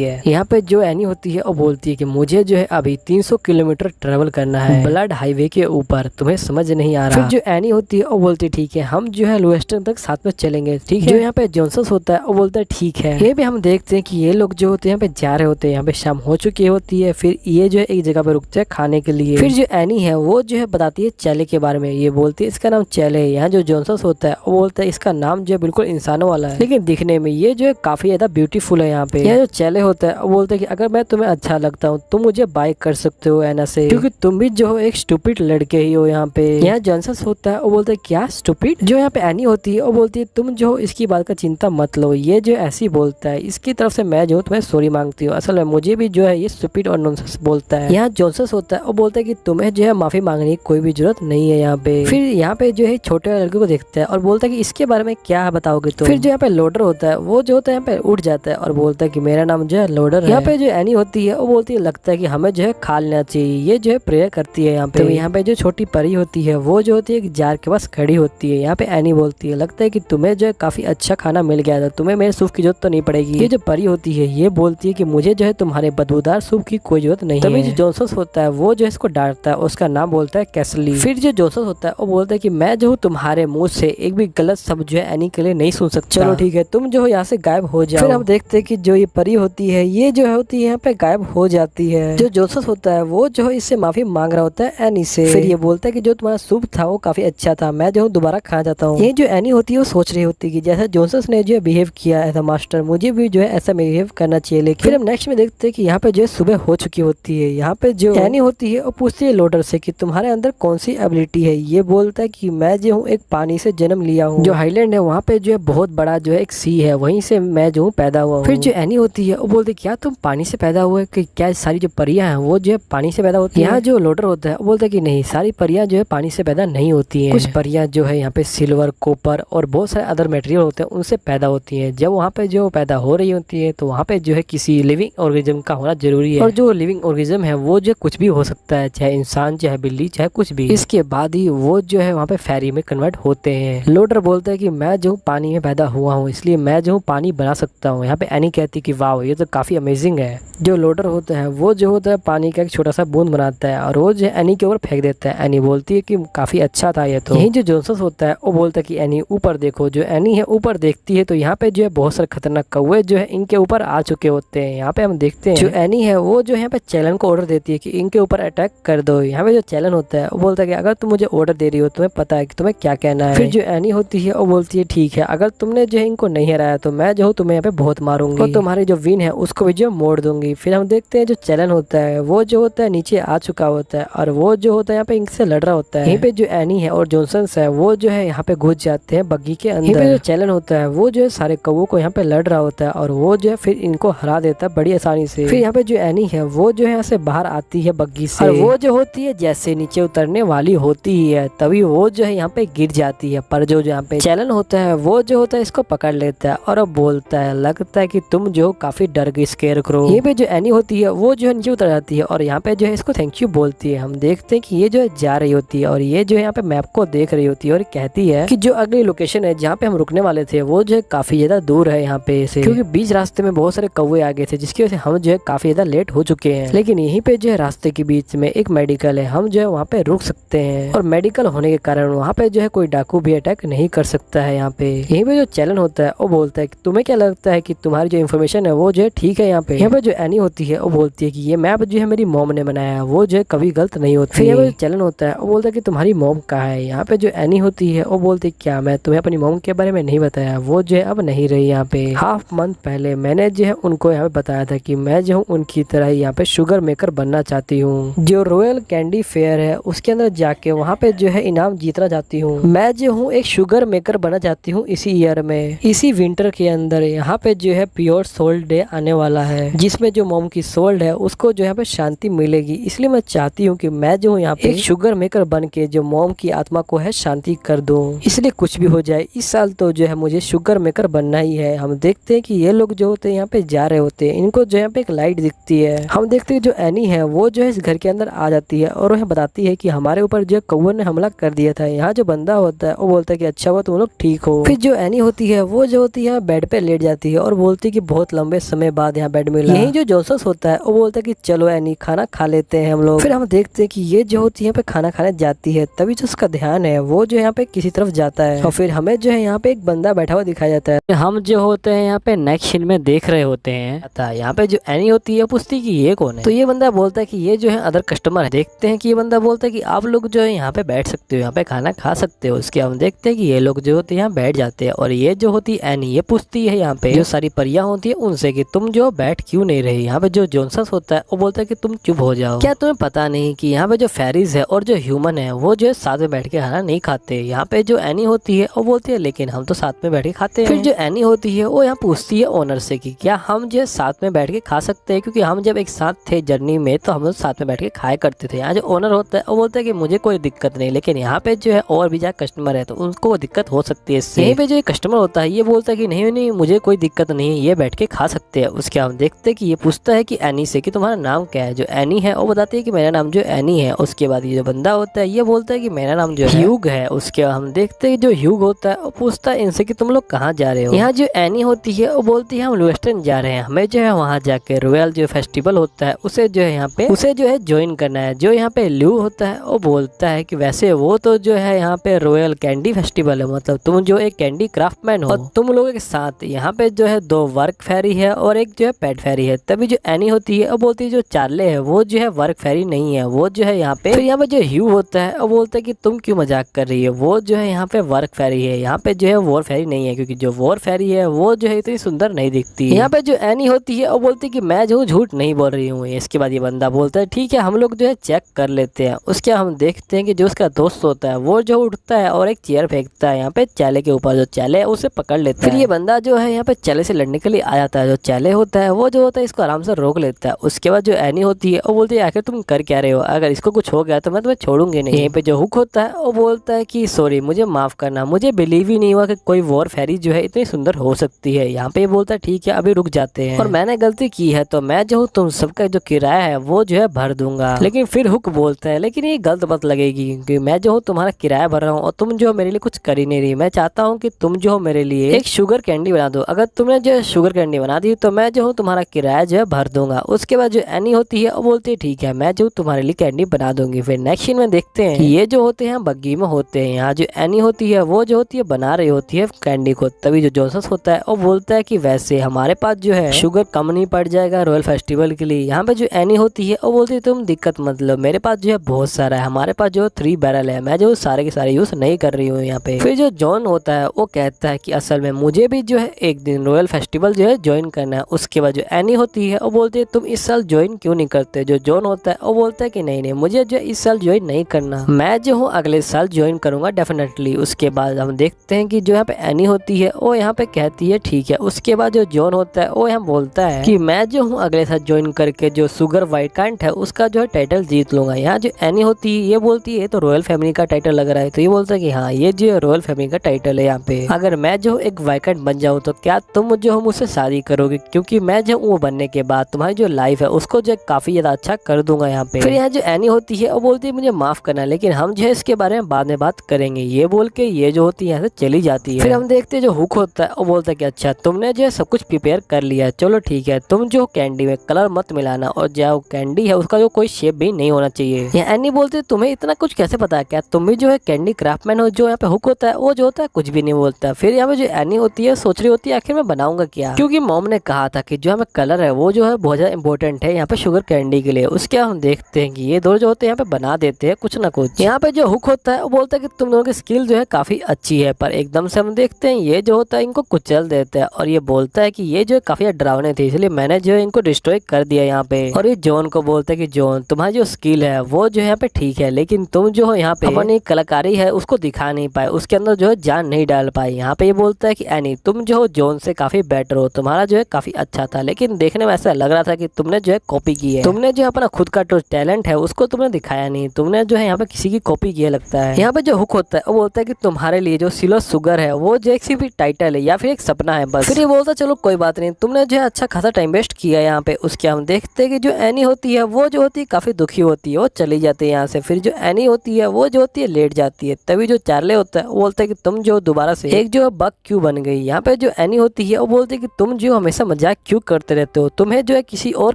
है। यहाँ पे जो एनी होती है वो बोलती है कि मुझे जो है अभी 300 किलोमीटर ट्रेवल करना है ब्लड हाईवे के ऊपर, तुम्हें समझ नहीं आ रहा। फिर जो एनी होती है वो बोलती है ठीक है, हम जो है लुएस्टन तक साथ में चलेंगे, ठीक है। जो यहाँ पे जोनस होता है वो बोलता है ठीक है। ये भी हम देखते हैं कि ये लोग जो होते हैं यहाँ पे जा रहे होते हैं, यहाँ पे शाम हो चुकी होती है। फिर ये जो है एक जगह पे रुकते हैं खाने के लिए। फिर जो एनी है वो जो है बताती है चेले के बारे में। ये बोलती है इसका नाम चेले है। यहाँ जो जोनस होता है वो बोलता है इसका नाम जो है बिल्कुल इंसानों वाला है, लेकिन दिखने में ये जो है काफी ज्यादा ब्यूटीफुल है। यहाँ पे यह जो चेले होता है वो बोलता है कि अगर मैं तुम्हें अच्छा लगता हूँ तुम मुझे बाय कर सकते हो एना से, क्योंकि तुम भी जो हो एक स्टूपिड लड़के ही हो। यहाँ पे यहाँ जोनस होता है वो बोलता है क्या स्टूपिड। जो यहाँ पे एनी होती है वो बोलती है तुम जो इसकी बात का चिंता मत लो, ये जो ऐसी बोलता है इसकी तरफ से मैं जो तुम्हें सॉरी मांगती हूँ, असल में मुझे भी जो है ये स्टूपिड और नॉनसेंस बोलता है। यहाँ जोनस होता है वो बोलता है कि तुम्हें जो है माफी मांगने की कोई भी जरूरत नहीं है यहाँ पे। फिर यहाँ पे जो है छोटे वाले लड़के को देखता है और बोलता है कि इसके बारे में क्या बताओगे तुम। फिर जो यहाँ पे लोडर होता है वो जो होता है यहाँ पे उठ जाता है और बोलता है कि मेरा नाम जो है लोडर है। यहाँ पे जो एनी होती है वो बोलती है लगता है कि हमें जो है खा लेना चाहिए, ये जो है प्रेयर करती है। यहाँ पे तो यहाँ पे जो छोटी परी होती है वो जो होती है एक जार के पास खड़ी होती है। यहाँ पे एनी बोलती है लगता है कि तुम्हें जो है काफी अच्छा खाना मिल गया था, तुम्हें मेरे सूप की जरूरत तो नहीं पड़ेगी। ये जो परी होती है ये बोलती है कि मुझे जो है तुम्हारे बदबूदार सूप की कोई जरूरत नहीं है। तभी जो जोनस होता है वो जो है इसको डांटता है, उसका नाम बोलता है कैसली। फिर जो जोनस होता है वो बोलता है कि मैं जो हूँ तुम्हारे मुंह से एक भी गलत शब्द जो है एनी के लिए नहीं सुन सकता, चलो ठीक है तुम जो हो यहाँ से गायब हो जाओ। फिर हम देखते हैं कि जो ये परी होती है ये जो होती है यहाँ पे गायब हो जाती है। जो जोनस होता है वो जो है इससे माफी मांग रहा होता है एनी से। फिर ये बोलता है कि जो तुम्हारा सूप था वो काफी अच्छा था, मैं जो हूँ दोबारा खाना चाहता हूँ। ये जो एनी होती है वो सोच रही होती है कि जैसा जोनस ने जो है बिहेव किया एज अ मास्टर, मुझे भी जो है ऐसा बिहेव करना चाहिए। लेकिन फिर हम नेक्स्ट में देखते हैं कि यहाँ पे जो है सुबह हो चुकी होती है। यहाँ पे जो एनी होती है वो पूछती है लोडर से कि तुम्हारे अंदर कौन सी एबिलिटी है। ये बोलता है कि मैं जो हूँ एक पानी से जन्म लिया हूँ, जो हाईलैंड है वहाँ पे जो है बहुत बड़ा जो है एक सी है, वहीं से मैं जो हूँ पैदा हुआ हूँ। फिर जो एनी होती है वो बोलती है क्या तुम पानी से पैदा हुए, कि क्या सारी जो परियां हैं वो जो है पानी से पैदा होती है। यहाँ जो लोडर होता है वो बोलता है कि नहीं, सारी परियां जो है पानी से पैदा नहीं होती हैं। कुछ परियां जो है यहाँ पे सिल्वर, कॉपर और बहुत सारे अदर मटेरियल होते हैं उनसे पैदा होती हैं। जब वहाँ पे जो पैदा हो रही होती है तो वहाँ पे जो है किसी लिविंग ऑर्गेनिज्म का होना जरूरी है, और जो लिविंग ऑर्गेनिज्म है वो जो कुछ भी हो सकता है, चाहे इंसान चाहे बिल्ली चाहे कुछ भी। इसके बाद ही वो जो है वहाँ पे फेरी में कन्वर्ट होते हैं। लोडर बोलता है कि मैं जो पानी में पैदा हुआ हूँ इसलिए मैं जो पानी बना सकता हूँ। यहाँ पे एनी कहती है कि वाह ये तो काफी अमेजिंग है। जो लोडर होता है वो जो होता है पानी का एक छोटा सा बूंद बनाता है और वो जो है एनी के ऊपर फेंक देता है। एनी बोलती है कि काफी अच्छा था ये तो। यही जो जोनस होता है वो बोलता है कि एनी ऊपर देखो। जो एनी है ऊपर देखती है तो यहाँ पे जो है बहुत सारे खतरनाक कौवे जो है इनके ऊपर आ चुके होते हैं। यहाँ पे हम देखते हैं जो एनी है वो जो यहाँ पे चैलन को ऑर्डर देती है कि इनके ऊपर अटैक कर दो। यहाँ पे जो चैलन होता है वो बोलता है कि अगर तुम मुझे ऑर्डर दे रही हो तुम्हें पता है कि तुम्हें क्या कहना है। फिर जो एनी होती है वो बोलती है ठीक है, अगर तुमने जो है इनको नहीं हराया तो मैं जो हूँ तुम्हें यहाँ पे बहुत मारूंगी और तुम्हारी जो विन है उसको भी जो मोड़ दूंगी। फिर हम देखते हैं जो चैलन होता है वो जो होता है नीचे आ चुका होता है और वो जो होता है यहाँ पे इनसे लड़ रहा होता है। यहीं पे जो एनी है और जोनसन है वो जो है यहाँ पे घुस जाते हैं बग्गी के अंदर। यहीं पे जो चैलन होता है वो जो है सारे कौवों को यहाँ पे लड़ रहा होता है और वो जो है फिर इनको हरा देता है बड़ी आसानी से। फिर यहाँ पे जो एनी है वो जो है यहाँ से बाहर आती है बग्गी से और वो जो होती है जैसे नीचे उतरने वाली होती ही है तभी वो जो है यहाँ पे गिर जाती है। पर जो यहाँ पे चैलन होता है वो जो होता है इसको पकड़ लेता है और अब बोलता है लगता है कि तुम जो काफी डर गई स्केयर करो। ये पे जो एनी होती है वो जो है नीचे उतर जाती है और यहाँ पे जो है इसको थैंक यू बोलती है। हम देखते हैं कि ये जो है जा रही होती है और ये जो है यहाँ पे मैप को देख रही होती है और कहती है कि जो अगली लोकेशन है जहाँ पे हम रुकने वाले थे वो जो है काफी ज्यादा दूर है यहाँ पे से, क्योंकि बीच रास्ते में बहुत सारे कौवे आ गए थे जिसकी वजह से हम जो है काफी ज्यादा लेट हो चुके हैं। लेकिन यहीं पे जो है रास्ते के बीच में एक मेडिकल है, हम जो है वहाँ पे रुक सकते हैं और मेडिकल होने के कारण वहाँ पे जो है कोई डाकू भी अटैक नहीं कर सकता है। यहाँ पे यहीं पे जो चैलन होता है वो बोलता है कि तुम्हें क्या लगता है कि तुम्हारी जो इन्फॉर्मेशन है वो जो है ठीक है। यहाँ पे जो एनी होती है वो बोलती है कि ये मैप जो है मेरी मॉम ने बनाया, वो जो है कभी गलत नहीं होती। फिर यहाँ पे जो चैलन होता है वो बोलता है कि तुम्हारी मॉम कहाँ है। यहाँ पे जो एनी होती है वो बोलती है क्या मैं तुम्हें अपनी मॉम के बारे में नहीं बताया, वो जो है अब नहीं रही यहाँ पे। हाफ मंथ पहले मैंने जो है उनको यहाँ पे बताया था कि मैं जो हूँ उनकी तरह यहाँ पे शुगर मेकर बनना चाहती हूँ, जो रॉयल कैंडी फेयर है उसके अंदर जाके वहाँ पे जो है इनाम जीतना चाहती हूँ। मैं जो हूँ एक शुगर मेकर बनना चाहती हूँ इसी ईयर में, इसी विंटर के अंदर। यहाँ पे जो है प्योर सोल डे आने वाला है जिसमें जो मॉम की सोल है उसको जो यहाँ पे शांति मिलेगी। इसलिए मैं चाहती हूँ कि मैं जो हूँ यहाँ पे एक शुगर मेकर बन के जो मॉम की आत्मा को है शांति कर दूं। इसलिए कुछ भी हो जाए इस साल तो जो है मुझे शुगर मेकर बनना ही है। हम देखते हैं कि ये लोग जो होते हैं यहाँ पे जा रहे होते हैं, इनको जो यहाँ पे एक लाइट दिखती है। हम देखते हैं जो एनी है वो जो है इस घर के अंदर आ जाती है और वह बताती है कि हमारे ऊपर जो कौवे ने हमला कर दिया था। यहाँ जो बंदा होता है वो बोलता है कि अच्छा हुआ तुम लोग ठीक हो। फिर जो एनी होती है वो जो होती है बेड पे लेट जाती है और बोलती है कि बहुत लंबे समय बाद यहाँ बेड मिला। यही जो जोसेफ होता है वो बोलता है कि चलो एनी खाना खा लेते हैं हम लोग। फिर हम देखते हैं कि ये जो होती है यहाँ पे खाना खाने जाती है, तभी जो उसका ध्यान है वो जो यहाँ पे किसी तरफ जाता है और फिर हमें जो है यहाँ पे एक बंदा बैठा हुआ दिखाया जाता है। हम जो होते हैं यहाँ पे नेक्स्ट सीन में देख रहे होते हैं, यहाँ पे जो एनी होती है पूछती है कि ये कौन है, तो ये बंदा बोलता है कि ये जो है अदर कस्टमर है। देखते हैं कि ये बंदा बोलता है कि आप लोग जो है यहाँ पे बैठ सकते हो, यहाँ पे खाना खा सकते हो। उसके हम देखते हैं कि ये लोग जो होते हैं यहाँ बैठ जाते हैं और ये जो होती है एनी ये पूछती है यहाँ पे जो सारी परियां होती है उनसे कि तुम जो बैठ क्यों नहीं रही। यहाँ पे जो जोनसस होता है वो बोलता है कि तुम चुप हो जाओ, क्या तुम्हें पता नहीं कि यहाँ पे जो फेरीज है और जो ह्यूमन है वो जो है साथ में बैठ के खाना नहीं खाते। यहाँ पे जो एनी होती है वो बोलती है लेकिन हम तो साथ में बैठ के खाते हैं। फिर जो एनी होती है वो यहाँ पूछती है ओनर से कि क्या हम जो है साथ में बैठ के खा सकते हैं, क्योंकि हम जब एक साथ थे जर्नी में तो हम लोग साथ में बैठ के खाया करते थे। यहाँ जो ओनर होता है वो बोलता है कि मुझे कोई दिक्कत नहीं, लेकिन यहाँ पे जो है और भी ज्यादा कस्टमर है तो उनको दिक्कत हो सकती है इससे। यहीं पे जो कस्टमर होता है ये बोलता है कि नहीं नहीं मुझे कोई दिक्कत नहीं है, ये बैठ के खा सकते हैं। उसके हम देखते हैं कि ये पूछता है कि एनी से कि तुम्हारा नाम क्या है। जो एनी है वो बताती है कि मेरा नाम जो एनी है। उसके बाद ये जो बंदा होता है ये बोलता है कि मेरा नाम जो ह्यूग है। उसके बाद हम देखते हैं जो ह्यूग होता है वो पूछता है इनसे कि तुम लोग कहाँ जा रहे हो। यहाँ जो एनी होती है वो बोलती है हम लुवेस्टन जा रहे हैं, हमें जो है वहाँ जाके रॉयल जो फेस्टिवल होता है उसे जो है यहाँ पे उसे जो है ज्वाइन करना है। जो यहाँ पे ल्यू होता है वो बोलता है कि वैसे वो तो जो है यहाँ पे रॉयल कैंडी फेस्टिवल है, मतलब तुम जो एक कैंडी क्राफ्टमैन हो और तुम लोगों के साथ यहाँ पे जो है 2 वर्क फेरी है और एक जो है पेट फेरी है। तभी जो एनी होती है वो बोलती है जो चार्ले है वो जो है वर्क फेरी नहीं है, वो जो है यहाँ पे। फिर यहाँ पे जो ह्यू होता है वो बोलता है कि तुम क्यों मजाक कर रही है, वो जो है यहाँ पे वर्क फेरी है, यहाँ पे जो है वॉर फेरी नहीं है, क्योंकि जो वॉर फेरी है वो जो है इतनी सुंदर नहीं दिखती। यहाँ पे जो एनी होती है वो बोलती है कि मैं जो झूठ नहीं बोल रही हूँ। इसके बाद ये बंदा बोलता है ठीक है हम लोग जो है चेक कर लेते हैं। उसके हम देखते हैं कि जो उसका दोस्त होता है वो जो उठता है और एक चेयर फेंकता है यहाँ पे चैले के ऊपर, जो चैले है उसे पकड़ लेता है। फिर ये बंदा जो है यहाँ पे चैले से लड़ने के लिए आ जाता है। जो चैले होता है वो जो होता है इसको आराम से रोक लेता है। उसके बाद जो एनी होती है वो बोलती है आखिर तुम कर क्या रहे हो, अगर इसको कुछ हो गया तो मैं तुम्हें छोड़ूंगी नहीं। यहीं पे जो हुक होता है वो बोलता है कि सॉरी मुझे माफ करना, मुझे बिलीव ही नहीं हुआ कि कोई वॉर फेरी जो है इतनी सुंदर हो सकती है। यहाँ पे बोलता है ठीक है अभी रुक जाते हैं और मैंने गलती की है तो मैं जो हूँ तुम सबका जो किराया है वो जो है भर दूंगा। लेकिन फिर हुक बोलता है लेकिन ये गलत बात लगेगी क्योंकि मैं जो हूँ तुम्हारा किराया भर रहा हूँ और तुम जो मेरे लिए कुछ कर ही नहीं रही। मैं चाहता हूँ कि तुम जो हो मेरे लिए एक शुगर कैंडी बना दो, अगर तुमने जो है शुगर कैंडी बना दी तो मैं जो हूँ तुम्हारा किराया जो है भर दूंगा। उसके बाद जो एनी होती है वो बोलती है ठीक है मैं जो तुम्हारे लिए कैंडी बना दूंगी। फिर नेक्स्ट सीन में देखते हैं कि ये जो होते हैं बग्गी में होते हैं। यहाँ जो एनी होती है वो जो होती है बना रही होती है कैंडी को। तभी जो जोसेफ होता है वो बोलता है कि वैसे हमारे पास जो है शुगर कम नहीं पड़ जाएगा रॉयल फेस्टिवल के लिए। यहाँ पे जो एनी होती है वो बोलती है तुम दिक्कत मतलब मेरे पास जो है बहुत सारा है, हमारे पास जो 3 बैरल है, मैं जो सारे के सारे यूज नहीं कर रही हूँ यहाँ पे। फिर जो जॉन होता है वो कहता है कि असल में मुझे भी जो है एक दिन रॉयल फेस्टिवल जो है ज्वाइन करना है। उसके बाद जो एनी होती है वो बोलती है तुम इस साल ज्वाइन क्यों नहीं करते। जो जॉन होता है वो बोलता है कि नहीं नहीं मुझे जो इस साल ज्वाइन नहीं करना, मैं जो हूँ अगले साल ज्वाइन करूंगा डेफिनेटली। उसके बाद हम देखते हैं कि जो यहाँ पे एनी होती है वो यहाँ पे कहती है ठीक है। उसके बाद जो जॉन होता है वो यहाँ बोलता है कि मैं जो हूँ अगले साल ज्वाइन करके जो शुगर वाइट कांट है उसका जो है टाइटल जीत लूंगा। यहाँ जो एनी होती है ये बोलती है तो रॉयल फैमिली का टाइटल लग रहा है, तो ये बोलता है कि हाँ ये जो रॉयल फैमिली का टाइटल है। यहाँ पे अगर मैं जो एक वाइकेंट बन जाऊँ तो क्या तुम जो हो मुझसे शादी करोगे, क्योंकि मैं जो वो बनने के बाद तुम्हारी जो लाइफ है उसको जो काफी ज्यादा अच्छा कर दूंगा यहाँ पे। फिर यहाँ जो एनी होती है वो बोलती है मुझे माफ करना लेकिन हम जो है इसके बारे में बाद में बात करेंगे। ये बोल के ये जो होती है यहाँ से चली जाती है। फिर हम देखते हैं जो हुक होता है वो बोलता है कि अच्छा तुमने जो है सब कुछ प्रिपेयर कर लिया, चलो ठीक है तुम जो कैंडी में कलर मत मिलाना और जो कैंडी है उसका जो कोई शेप भी नहीं होना चाहिए। यहाँ एनी बोलते तुम्हें इतना कुछ कैसे पता है, क्या तुम भी जो है कैंडी क्राफ्टमैन हो। जो यहाँ पे हुक होता है वो जो होता है कुछ भी नहीं बोलता। फिर यहाँ पे जो एनी होती है सोच रही होती है आखिर मैं बनाऊंगा क्या, क्योंकि मॉम ने कहा था कि जो हमें कलर है वो जो है बहुत ज्यादा इंपॉर्टेंट है यहाँ पे शुगर कैंडी के लिए। उसके हम देखते हैं कि ये दो जो होते हैं यहाँ पे बना देते हैं कुछ ना कुछ। यहाँ पे जो हुक होता है वो बोलता है कि तुम दोनों की स्किल जो है काफी अच्छी है, पर एकदम से हम देखते हैं ये जो होता है इनको कुचल देता है और ये बोलता है कि ये जो है काफी डरावने थे इसलिए मैंने जो है इनको डिस्ट्रॉय कर दिया यहाँ पे। और ये जॉन को बोलता है कि जॉन तुम्हारी जो स्किल है वो जो है यहाँ पे ठीक है, लेकिन तुम जो हो यहाँ पे अपनी कलाकारी है उसको दिखा नहीं पाए, उसके अंदर जो है जान नहीं डाल पाई। यहाँ पे ये बोलता है कि एनी तुम जो हो जॉन से काफी बेटर हो, तुम्हारा जो है काफी अच्छा था, लेकिन देखने में ऐसा लग रहा था कि तुमने जो है कॉपी की है, तुमने जो अपना खुद का जो टैलेंट है उसको तुमने दिखाया नहीं, तुमने जो है यहाँ पे किसी की कॉपी किया लगता है। यहाँ पे जो हुक होता है वो बोलता है कि तुम्हारे लिए जो सिल्वर शुगर है वो जो एक सिर्फ टाइटल है या फिर एक सपना है बस। फिर ये बोलता है चलो कोई बात नहीं, तुमने जो है अच्छा खासा टाइम वेस्ट किया यहाँ पे। उसके हम देखते हैं कि जो एनी होती है वो जो होती है काफी दुखी होती है, वो चली जाती है यहाँ से। फिर जो एनी होती है वो जो होती है लेट जाती है। तभी जो चार्ले होता है वो बोलता है कि तुम जो दोबारा से एक जो बग क्यों बन गई। यहाँ पे जो एनी होती है वो बोलती है कि तुम जो हमेशा मजाक क्यों करते रहते हो, तुम्हें जो है किसी और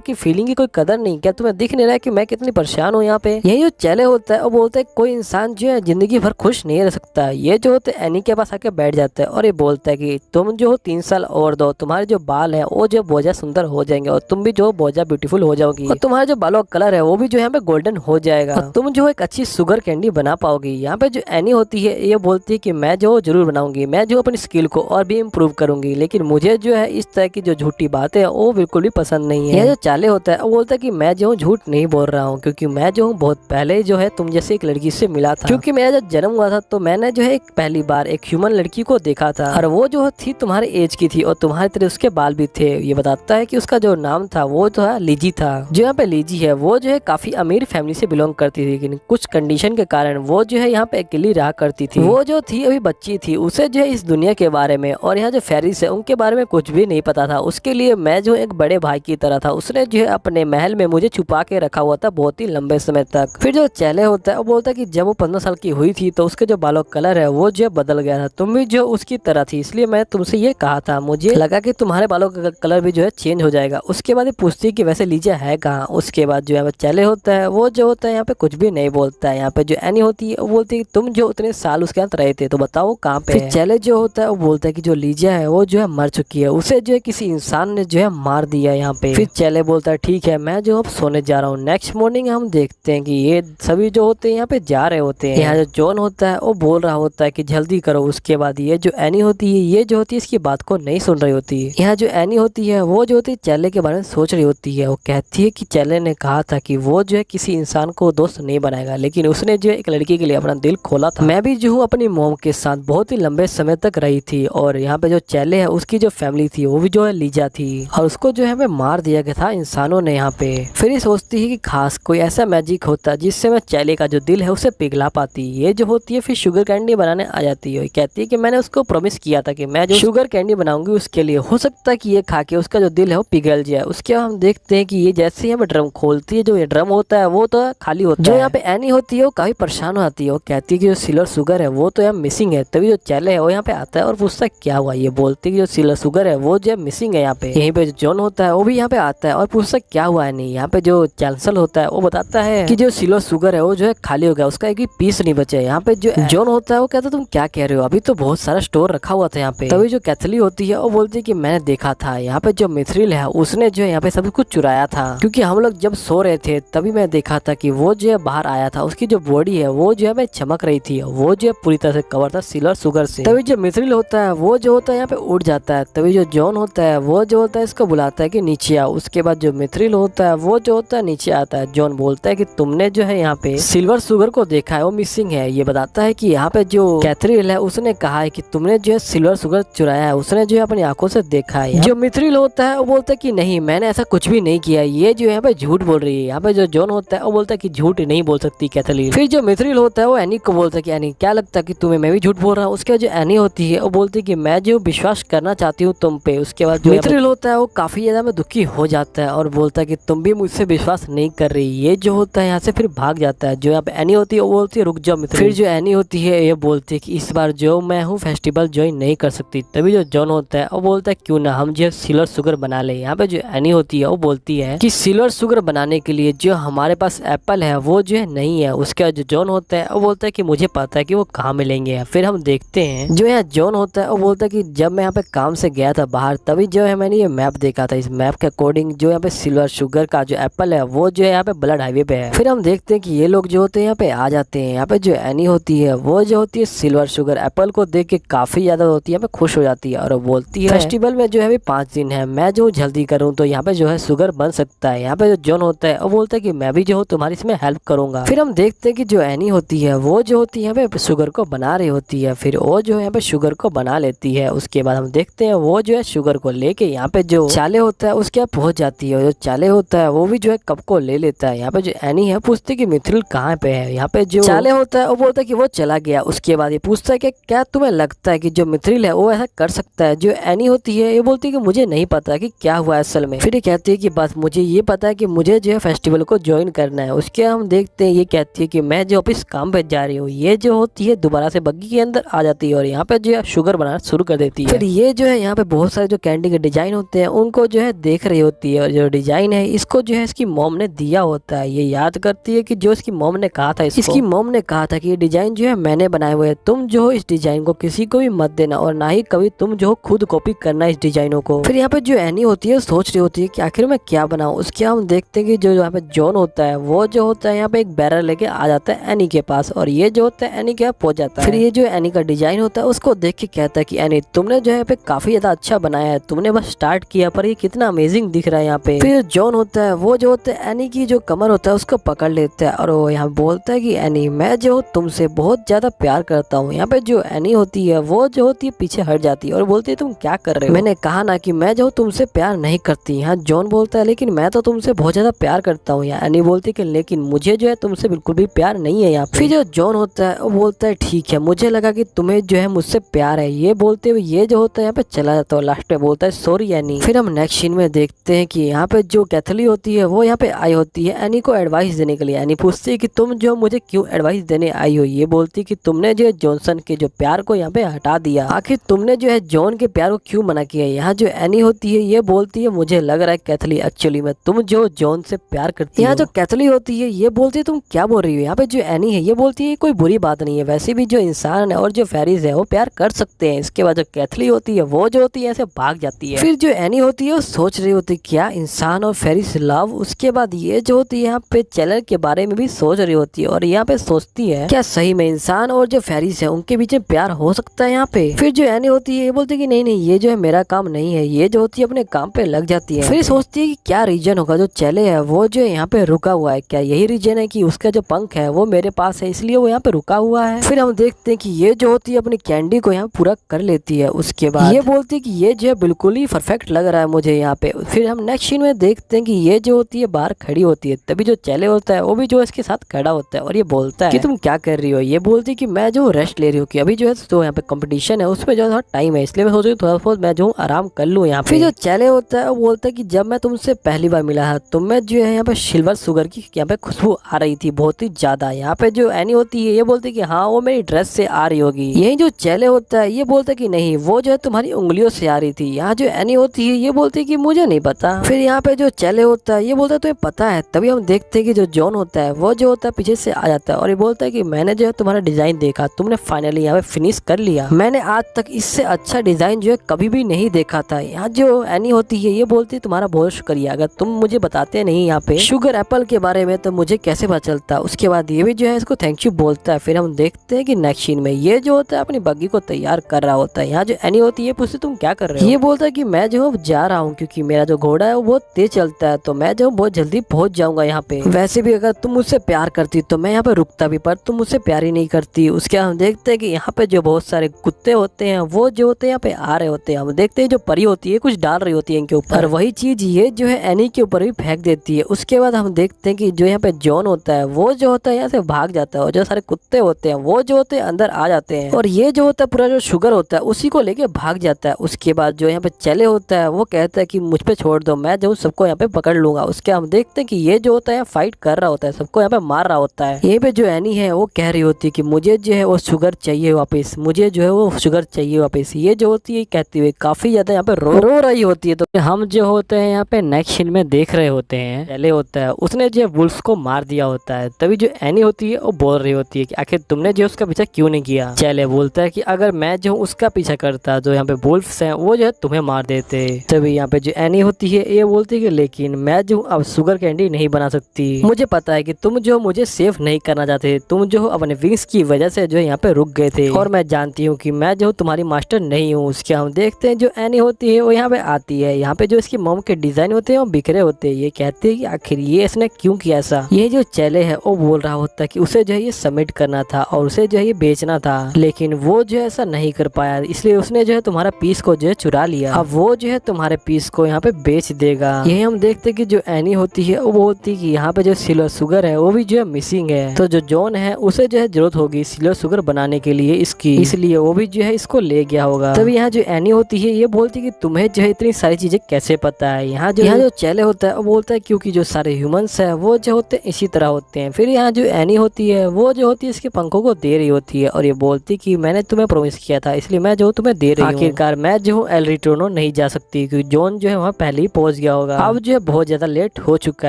की फीलिंग की कोई कदर नहीं, क्या तुम्हें दिख नहीं रहा है कि मैं कितनी परेशान हूँ यहाँ पे। यही जो चैले होता है वो बोलता है कोई इंसान जो है जिंदगी भर खुश नहीं रह सकता। ये जो होता है एनी के पास आके बैठ जाता है और ये बोलता है कि तुम जो हो 3 साल और दो, तुम्हारे जो बाल है वो जो बोझा सुंदर हो जाएंगे और तुम भी जो बोझा ब्यूटीफुल हो जाओगी और तुम्हारे जो बालों का कलर है वो भी जो यहाँ पे गोल्डन हो जाएगा और तुम जो एक अच्छी शुगर कैंडी बना पाओगी। यहाँ पे जो एनी होती है ये बोलती है कि मैं जो जरूर बनाऊंगी, मैं जो अपनी स्किल को और भी इम्प्रूव करूंगी, लेकिन मुझे जो है इस तरह की जो झूठी बातें हैं वो बिल्कुल भी पसंद नहीं है। यह जो चाले होता है वो बोलता है कि मैं जो झूठ नहीं बोल रहा हूँ, क्योंकि मैं जो हूँ बहुत पहले जो है तुम जैसे एक लड़की से मिला था। क्योंकि मेरा जब जन्म हुआ था तो मैंने जो है एक पहली बार एक ह्यूमन लड़की को देखा था और वो जो थी तुम्हारे एज की थी और तुम्हारे तरह उसके बाल भी थे। ये बताता है कि उसका जो नाम था वो जो है लीजी था। जो यहाँ पे लीजी है वो जो है काफी अमीर फैमिली से बिलोंग करती थी, लेकिन कुछ कंडीशन के कारण वो जो है यहाँ पे अकेली रहा करती थी। वो जो थी अभी बच्ची थी, उसे जो है इस दुनिया के बारे में और यहाँ जो फेरीज है उनके बारे में कुछ भी नहीं पता था। उसके लिए मैं जो एक बड़े भाई की तरह था, उसने जो है अपने महल में मुझे छुपा के रखा हुआ था बहुत ही लंबे समय तक। फिर जो चैले होता है वो बोलता है कि जब वो 15 साल की हुई थी तो उसके जो बालों का कलर है वो जो बदल गया था, तुम भी जो उसकी तरह थी, इसलिए मैं तुमसे ये कहा था, मुझे लगा कि तुम्हारे बालों का कलर भी जो है चेंज हो जाएगा। उसके बाद पूछती है कि वैसे लीजा है कहाँ। उसके बाद जो है चैले होता है वो जो होता है यहाँ पे कुछ भी नहीं बोलता है। यहाँ पे जो एनी होती है वो बोलती है तुम जो उतने साल उसके साथ रहे थे तो बताओ कहाँ पे। फिर चैले जो होता है वो बोलता है कि जो लीजा है वो जो है मर चुकी है, उसे जो है किसी इंसान ने जो है मार दिया यहाँ पे। फिर चैले बोलता है ठीक है मैं जो अब सोने जा रहा हूँ। नेक्स्ट मॉर्निंग हम देखते हैं कि ये सभी जो होते हैं यहाँ पे जा रहे होते हैं। यहाँ जो जॉन होता है वो बोल रहा होता है कि जल्दी करो। उसके बाद ये जो एनी होती है ये जो होती है इसकी बात को नहीं सुन रही होती है। यहाँ जो एनी होती है वो जो होती है चैले के बारे में सोच रही होती है। वो कहती है कि चैले ने कहा था कि वो जो है किसी इंसान को दोस्त नहीं बनाएगा, लेकिन उसने जो है एक लड़की के लिए अपना दिल खोला था। मैं भी जो हूँ अपनी मॉम के साथ बहुत ही लंबे समय तक रही थी और यहाँ पे जो चैले है उसकी जो फैमिली थी वो भी जो है लीजा थी और उसको जो है मार दिया गया था इंसानों ने यहाँ पे। फिर ये सोचती है कि खास कोई ऐसा मैजिक होता जिससे मैं चैले का जो दिल है उसे पिघला पाती। ये जो होती है फिर शुगर कैंडी बनाने आ जाती है। कहती है कि मैंने उसको प्रॉमिस किया था कि मैं जो शुगर कैंडी बनाऊंगी उसके लिए, हो सकता है कि ये खा के उसका जो दिल है वो पिघल जाए। उसके बाद हम देखते हैं कि ये जैसे ही हमें ड्रम खोलती है, जो ये ड्रम होता है वो तो खाली होता है। जो यहाँ पे एनी होती है वो काफी परेशान हो जाती है। वो कहती है कि जो सिल्वर शुगर है वो तो यहाँ मिसिंग है। तभी जो चैले है वो यहाँ पे आता है और पूछता है क्या हुआ। ये बोलती है कि जो सिल्वर शुगर है वो जो मिसिंग है यहाँ पे। यहीं पे जो जॉन होता है वो भी यहाँ पे आता है और पूछता है क्या हुआ है। नहीं, यहाँ पे जो चांसलर होता है वो बताता है कि जो सिल्वर शुगर है वो जो है खाली हो गया, उसका एक भी पीस नहीं बचा है। यहाँ पे जो जॉन होता है वो कहता है तुम क्या कह रहे हो, अभी तो बहुत सारा स्टोर रखा हुआ था यहाँ पे। तभी जो कैथली होती है वो बोलती है कि मैंने देखा था यहाँ पे जो मिथ्रिल है उसने जो है यहाँ पे सब कुछ चुराया था, क्योंकि हम लोग जब सो रहे थे तभी मैं देखा था कि वो जो है बाहर आया था। उसकी जो बॉडी है वो जो है चमक रही थी, वो जो है पूरी तरह से कवर था सिल्वर शुगर से। तभी जो मिथ्रिल होता है वो जो होता है यहाँ पे उड़ जाता है। तभी जो जॉन होता है वो जो होता है इसको बुलाता है कि नीचे आओ। उसके बाद जो मिथ्रिल होता है वो जो होता है नीचे आता है। जॉन बोलता है कि तुमने जो है यहाँ पे सिल्वर शुगर को देखा है, वो मिसिंग है। ये बताता है कि यहाँ पे जो कैथरीन है उसने कहा है कि तुमने जो है सिल्वर शुगर चुराया है, उसने जो है अपनी आंखों से देखा है। जो मिथ्रिल होता है वो बोलता है कि नहीं मैंने ऐसा कुछ भी नहीं किया, ये जो यहाँ पे झूठ बोल रही है। यहाँ पे जो जॉन होता है वो बोलता है कि झूठ नहीं बोल सकती कैथरीन। फिर जो मिथ्रिल होता है वो एनी को बोलता है कि एनी क्या लगता है कि तुम्हें मैं भी झूठ बोल रहा हूँ। उसके बाद जो एनी होती है वो बोलती है कि मैं जो विश्वास करना चाहती हूँ तुम पे। उसके बाद जो मिथ्रिल होता है वो काफी ज्यादा में दुखी हो जाता है और बोलता है कि तुम भी मुझसे विश्वास नहीं कर रही। ये जो होता है यहाँ से फिर भाग जाता है। जो यहाँ पे एनी होती है वो बोलती है रुक जाओ मिथ्रिल। फिर जो एनी होती है ये बोलती है कि इस बार जो मैं हूँ फेस्टिवल ज्वाइन नहीं कर सकती। तभी जो जॉन होता है वो बोलता है क्यों ना हम जो सिल्वर शुगर बना ले। यहाँ पे जो एनी होती है वो बोलती है कि सिल्वर शुगर बनाने के लिए जो हमारे पास एप्पल है वो जो है नहीं है। उसके बाद जो जॉन होता है वो बोलता है कि मुझे पता है कि वो कहाँ मिलेंगे। फिर हम देखते हैं जो यहाँ जॉन होता है वो बोलता है कि जब मैं यहाँ पे काम से गया था बाहर तभी जो है मैंने ये मैप देखा था। इस मैप के अकॉर्डिंग जो यहाँ पे सिल्वर शुगर का जो एप्पल है वो जो है यहाँ पे ब्लड हाईवे पे है। फिर हम देखते हैं कि ये लोग जो होते हैं यहाँ पे आ जाते हैं। यहाँ पे जो एनी होती है वो जो होती है सिल्वर शुगर एप्पल को देख के काफी ज्यादा होती है यहाँ पे खुश हो जाती है और वो बोलती है फेस्टिवल में जो है 5 दिन है, मैं जो जल्दी करूँ तो यहाँ पे जो है शुगर बन सकता है। यहाँ पे जो जॉन होता है वो बोलता है कि मैं भी जो हूँ तुम्हारी इसमें हेल्प करूंगा। फिर हम देखते हैं कि जो एनी होती है वो जो होती है यहाँ पे शुगर को बना रही होती है। फिर वो जो है यहाँ पे शुगर को बना लेती है। उसके बाद हम देखते हैं वो जो है शुगर को लेके यहाँ पे जो चाले होता है उसके यहाँ पहुंच जाती है। जो चाले होता है वो भी जो है कप को ले लेता है। यहाँ पे जो एनी है पूछती है कि मिथ्रिल कहाँ पे है। यहाँ पे जो चाले होता है वो बोलता है कि वो चला गया। उसके बाद ये पूछता है कि क्या तुम्हें लगता है कि जो मिथ्रिल है वो ऐसा कर सकता है। जो एनी होती है ये बोलती है कि मुझे नहीं पता कि क्या हुआ असल में। फिर ये कहती है कि बस मुझे ये पता है कि मुझे जो है फेस्टिवल को ज्वाइन करना है। उसके हम देखते हैं ये कहती है कि मैं जो ऑफिस काम पे जा रही हूँ, ये जो होती है दोबारा से बग्गी के अंदर आ जाती है और यहाँ पे जो है शुगर बनाना शुरू कर देती है। फिर ये जो है यहाँ पे बहुत सारे जो कैंडी के डिजाइन होते हैं उनको जो है देख रही होती है और जो डिजाइन है इसको जो है इसकी मॉम ने दिया होता है। ये याद करती है कि जो इसकी मॉम ने कहा था, इसकी मॉम ने कहा था कि ये डिजाइन जो है मैंने बनाए हुए हैं, तुम जो इस डिजाइन को किसी को भी मत देना और ना ही कभी तुम जो खुद कॉपी करना इस डिजाइनों को। फिर यहाँ पे जो एनी होती है सोच रही होती है कि आखिर मैं क्या बनाऊं। उसके हम देखते हैं कि जो यहाँ पे जॉन होता है वो जो होता है यहाँ पे एक बैरल लेके आ जाता है एनी के पास और ये जो होता है एनी के पास पहुंच जाता है। फिर ये जो एनी का डिजाइन होता है उसको देख के कहता है कि एनी तुमने जो है पे काफी ज्यादा अच्छा बनाया है, तुमने बस स्टार्ट किया पर ये कितना अमेजिंग दिख रहा है यहाँ पे। फिर जॉन होता है वो जो होता है एनी की जो कमर होता है उसको पकड़ लेता है और वो यहाँ बोलता है कि एनी मैं जो तुमसे बहुत ज्यादा प्यार करता हूँ। यहाँ पे जो एनी होती है वो जो होती है पीछे हट जाती है और बोलती है तुम क्या कर रहे हो, मैंने कहा ना कि मैं जो तुमसे प्यार नहीं करती। यहाँ जॉन बोलता है लेकिन मैं तो तुमसे बहुत ज्यादा प्यार करता हूँ। यहाँ एनी बोलती है कि लेकिन मुझे जो है तुमसे बिल्कुल भी प्यार नहीं है। यहाँ फिर जो जॉन होता है वो बोलता है ठीक है, मुझे लगा कि तुम्हें जो है मुझसे प्यार है। ये बोलते हुए ये जो होता है यहाँ पे चला जाता है, लास्ट में बोलता है सॉरी एनी। फिर हम नेक्स्ट सीन में देखते हैं कि यहाँ पे जो कैथली होती है वो यहाँ पे आई होती है एनी को एडवाइस देने के लिए। एनी पूछती है कि तुम जो मुझे क्यों एडवाइस देने आई हो। ये बोलती है कि तुमने जो है जॉनसन के जो प्यार को यहाँ पे हटा दिया, आखिर तुमने जो है जॉन के प्यार को क्यों मना किया। यहाँ जो एनी होती है ये बोलती है मुझे लग रहा है कैथली एक्चुअली में तुम जो जॉन से प्यार करती हो। यहाँ जो कैथली होती है ये बोलती है तुम क्या बोल रही हो। यहाँ पे जो एनी है ये बोलती है कोई बुरी बात नहीं है, वैसे भी जो इंसान है और जो फेरीज है वो प्यार कर सकते हैं। इसके बाद जो कैथली होती है वो जो होती है ऐसे भाग जाती है। फिर जो एनी होती है वो सोच रही होती है क्या इंसान और फेरीज लव। उसके बाद ये जो होती है यहाँ पे चैलर के बारे में भी सोच रही होती है और यहाँ पे सोचती है क्या सही में इंसान और जो फेरीज है उनके बीच में प्यार हो सकता है यहाँ पे। फिर जो एनी होती है ये बोलती है कि नहीं नहीं ये जो है मेरा काम नहीं है। ये जो होती है अपने काम पे लग जाती है। फिर सोचती है कि क्या रीजन होगा जो चैले है वो जो यहाँ पे रुका हुआ है, क्या यही रीजन है कि उसका जो पंख है वो मेरे पास है इसलिए वो यहाँ पे रुका हुआ है। फिर हम देखते हैं कि ये जो होती है अपनी कैंडी को यहाँ पूरा कर लेती है। उसके बाद ये बोलती है कि ये जो है बिल्कुल ही परफेक्ट लग रहा है मुझे यहाँ पे। फिर हम नेक्स्ट सीन में देखते हैं कि ये जो होती है बाहर खड़ी होती है, तभी जो चैले होता है वो भी जो इसके साथ खड़ा होता है और ये बोलता है कि तुम क्या कर रही हो। ये बोलती है कि मैं जो रेस्ट ले रही हूँ कि अभी जो है तो यहाँ पे कंपटीशन है उसमें जो है टाइम है इसलिए मैं सोच रही हूँ थोड़ा बहुत मैं जो आराम कर लूँ यहाँ पे। फिर जो चैले होता है वो बोलता है कि जब मैं तुमसे पहली बार मिला है तो मैं जो है यहाँ पे सिल्वर शुगर की यहाँ पे खुशबू आ रही थी बहुत ही ज्यादा। यहाँ पे जो एनी होती है ये बोलती है कि हाँ वो मेरी ड्रेस से आ रही होगी। यही जो चैले होता है ये बोलता है कि नहीं वो जो है तुम्हारी उंगलियों से आ रही थी। यहाँ जो एनी होती है ये बोलती है कि मुझे नहीं पता। फिर यहाँ पे जो चैले होता है ये बोलता है तुम्हें पता है। तभी हम देखते हैं कि जो जॉन होता है वो जो होता है पीछे से आ जाता है और ये बोलता है कि मैंने जो है तुम्हारा डिजाइन देखा, तुमने फाइनली यहाँ पे फिनिश कर लिया। मैंने आज तक इससे अच्छा डिजाइन जो है कभी भी नहीं देखा था। यहाँ जो एनी होती है ये बोलती है तुम्हारा बहुत शुक्रिया, अगर तुम मुझे बताते नहीं यहाँ पे शुगर एप्पल के बारे में तो मुझे कैसे पता चलता। उसके बाद ये भी जो है इसको थैंक यू बोलता है। फिर हम देखते हैं कि नेक्स्ट सीन में ये जो होता है अपनी बग्गी को तैयार कर रहा होता है। यहाँ जो एनी होती है पूछती तुम क्या कर रहे हो। ये बोलता है कि मैं जो जा रहा हूँ क्योंकि मेरा जो घोड़ा है वो बहुत तेज चलता है तो मैं जो बहुत जल्दी पहुंच जाऊंगा यहाँ पे। वैसे भी अगर तुम मुझसे प्यार करती तो मैं यहाँ पे रुकता भी, पर तुम मुझसे प्यार ही नहीं करती। उसके हम देखते हैं कि यहाँ पे जो बहुत सारे कुत्ते होते हैं वो जो होते हैं यहाँ पे आ रहे होते हैं। हम देखते हैं जो परी होती है कुछ डाल रही होती है इनके ऊपर, वही चीज ये जो है एनी के ऊपर भी फेंक देती है। उसके बाद हम देखते हैं कि जो यहाँ पे जॉन होता है वो जो होता है यहाँ से भाग जाता है और जो सारे कुत्ते होते हैं वो जो होते हैं अंदर आ जाते हैं और ये जो होता है पूरा जो शुगर होता है उसी को लेके भाग जाता है। उसके बाद जो यहाँ पे चैले होता है वो कहता है कि मुझ पे छोड़ दो, मैं जो सबको यहाँ पे पकड़ लूंगा। उसके हम देखते हैं कि ये जो होता है फाइट कर रहा होता है, सबको यहाँ पे मार रहा होता है। यहीं पे जो एनी है वो कह रही होती है कि मुझे जो है वो शुगर चाहिए वापस, मुझे जो है वो शुगर चाहिए वापस। ये जो होती है कहती हुई काफी ज्यादा यहाँ पे रो रही होती है। तो हम जो होते हैं यहाँ पे नेक्स्ट सीन में देख रहे होते हैं चैले होता है उसने जो वुल्फ को मार दिया होता है। तभी जो एनी होती है वो बोल रही होती है कि आखिर तुमने जो उसका पीछा क्यों नहीं किया। चैले बोलता है कि अगर मैं जो उसका पीछा करता जो यहाँ पे वुल्फ्स हैं वो जो है तुम्हें मार देते। तभी यहाँ पे जो एनी होती है ये बोलती है कि लेकिन मैं जो अब शुगर कैंडी नहीं बना सकती, मुझे पता है कि तुम जो मुझे सेफ नहीं करना चाहते, तुम जो अपने विंग्स की वजह से जो यहाँ पे रुक गए थे और मैं जानती हूँ कि मैं जो तुम्हारी मास्टर नहीं हूँ। उसके हम देखते हैं जो एनी होती है वो यहाँ पे आती है। यहाँ पे जो इसकी मोम के डिजाइन होते हैं वो बिखरे होते हैं। ये कहते हैं कि आखिर ये इसने क्यों किया ऐसा। ये जो चैले है वो बोल रहा होता है कि उसे जो है ये सबमिट करना था और उसे जो है ये बेचना था, लेकिन वो जो है ऐसा नहीं कर पाया इसलिए उसने जो है तुम्हारा पीस को जो है चुरा लिया। अब वो जो है तुम्हारे पीस को यहाँ पे बेच देगा। यही हम देखते हैं कि जो एनी होती है वो बोलती है कि यहाँ पे जो सिल्वर शुगर है वो भी जो है मिसिंग है, तो जो जॉन है उसे जो है जरूरत होगी सिल्वर शुगर बनाने के लिए इसकी, इसलिए वो भी जो है इसको ले गया होगा। तभी यहाँ जो एनी होती है ये बोलती है कि तुम्हें जो है इतनी सारी चीजें कैसे पता है। यहाँ जो चैले होता है वो बोलता है क्योंकि जो सारे ह्यूमंस है वो जो होते हैं इसी तरह होते हैं। फिर फिर यहाँ जो एनी होती है वो जो होती है इसके पंखों को दे रही होती है और ये बोलती कि मैंने तुम्हें प्रॉमिस किया था इसलिए मैं जो तुम्हें दे रही हूँ। आखिरकार मैं जो हूँ एल रिटर्नो नहीं जा सकती क्योंकि जॉन जो है वहाँ पहले ही पहुंच गया होगा। अब जो है बहुत ज्यादा लेट हो चुका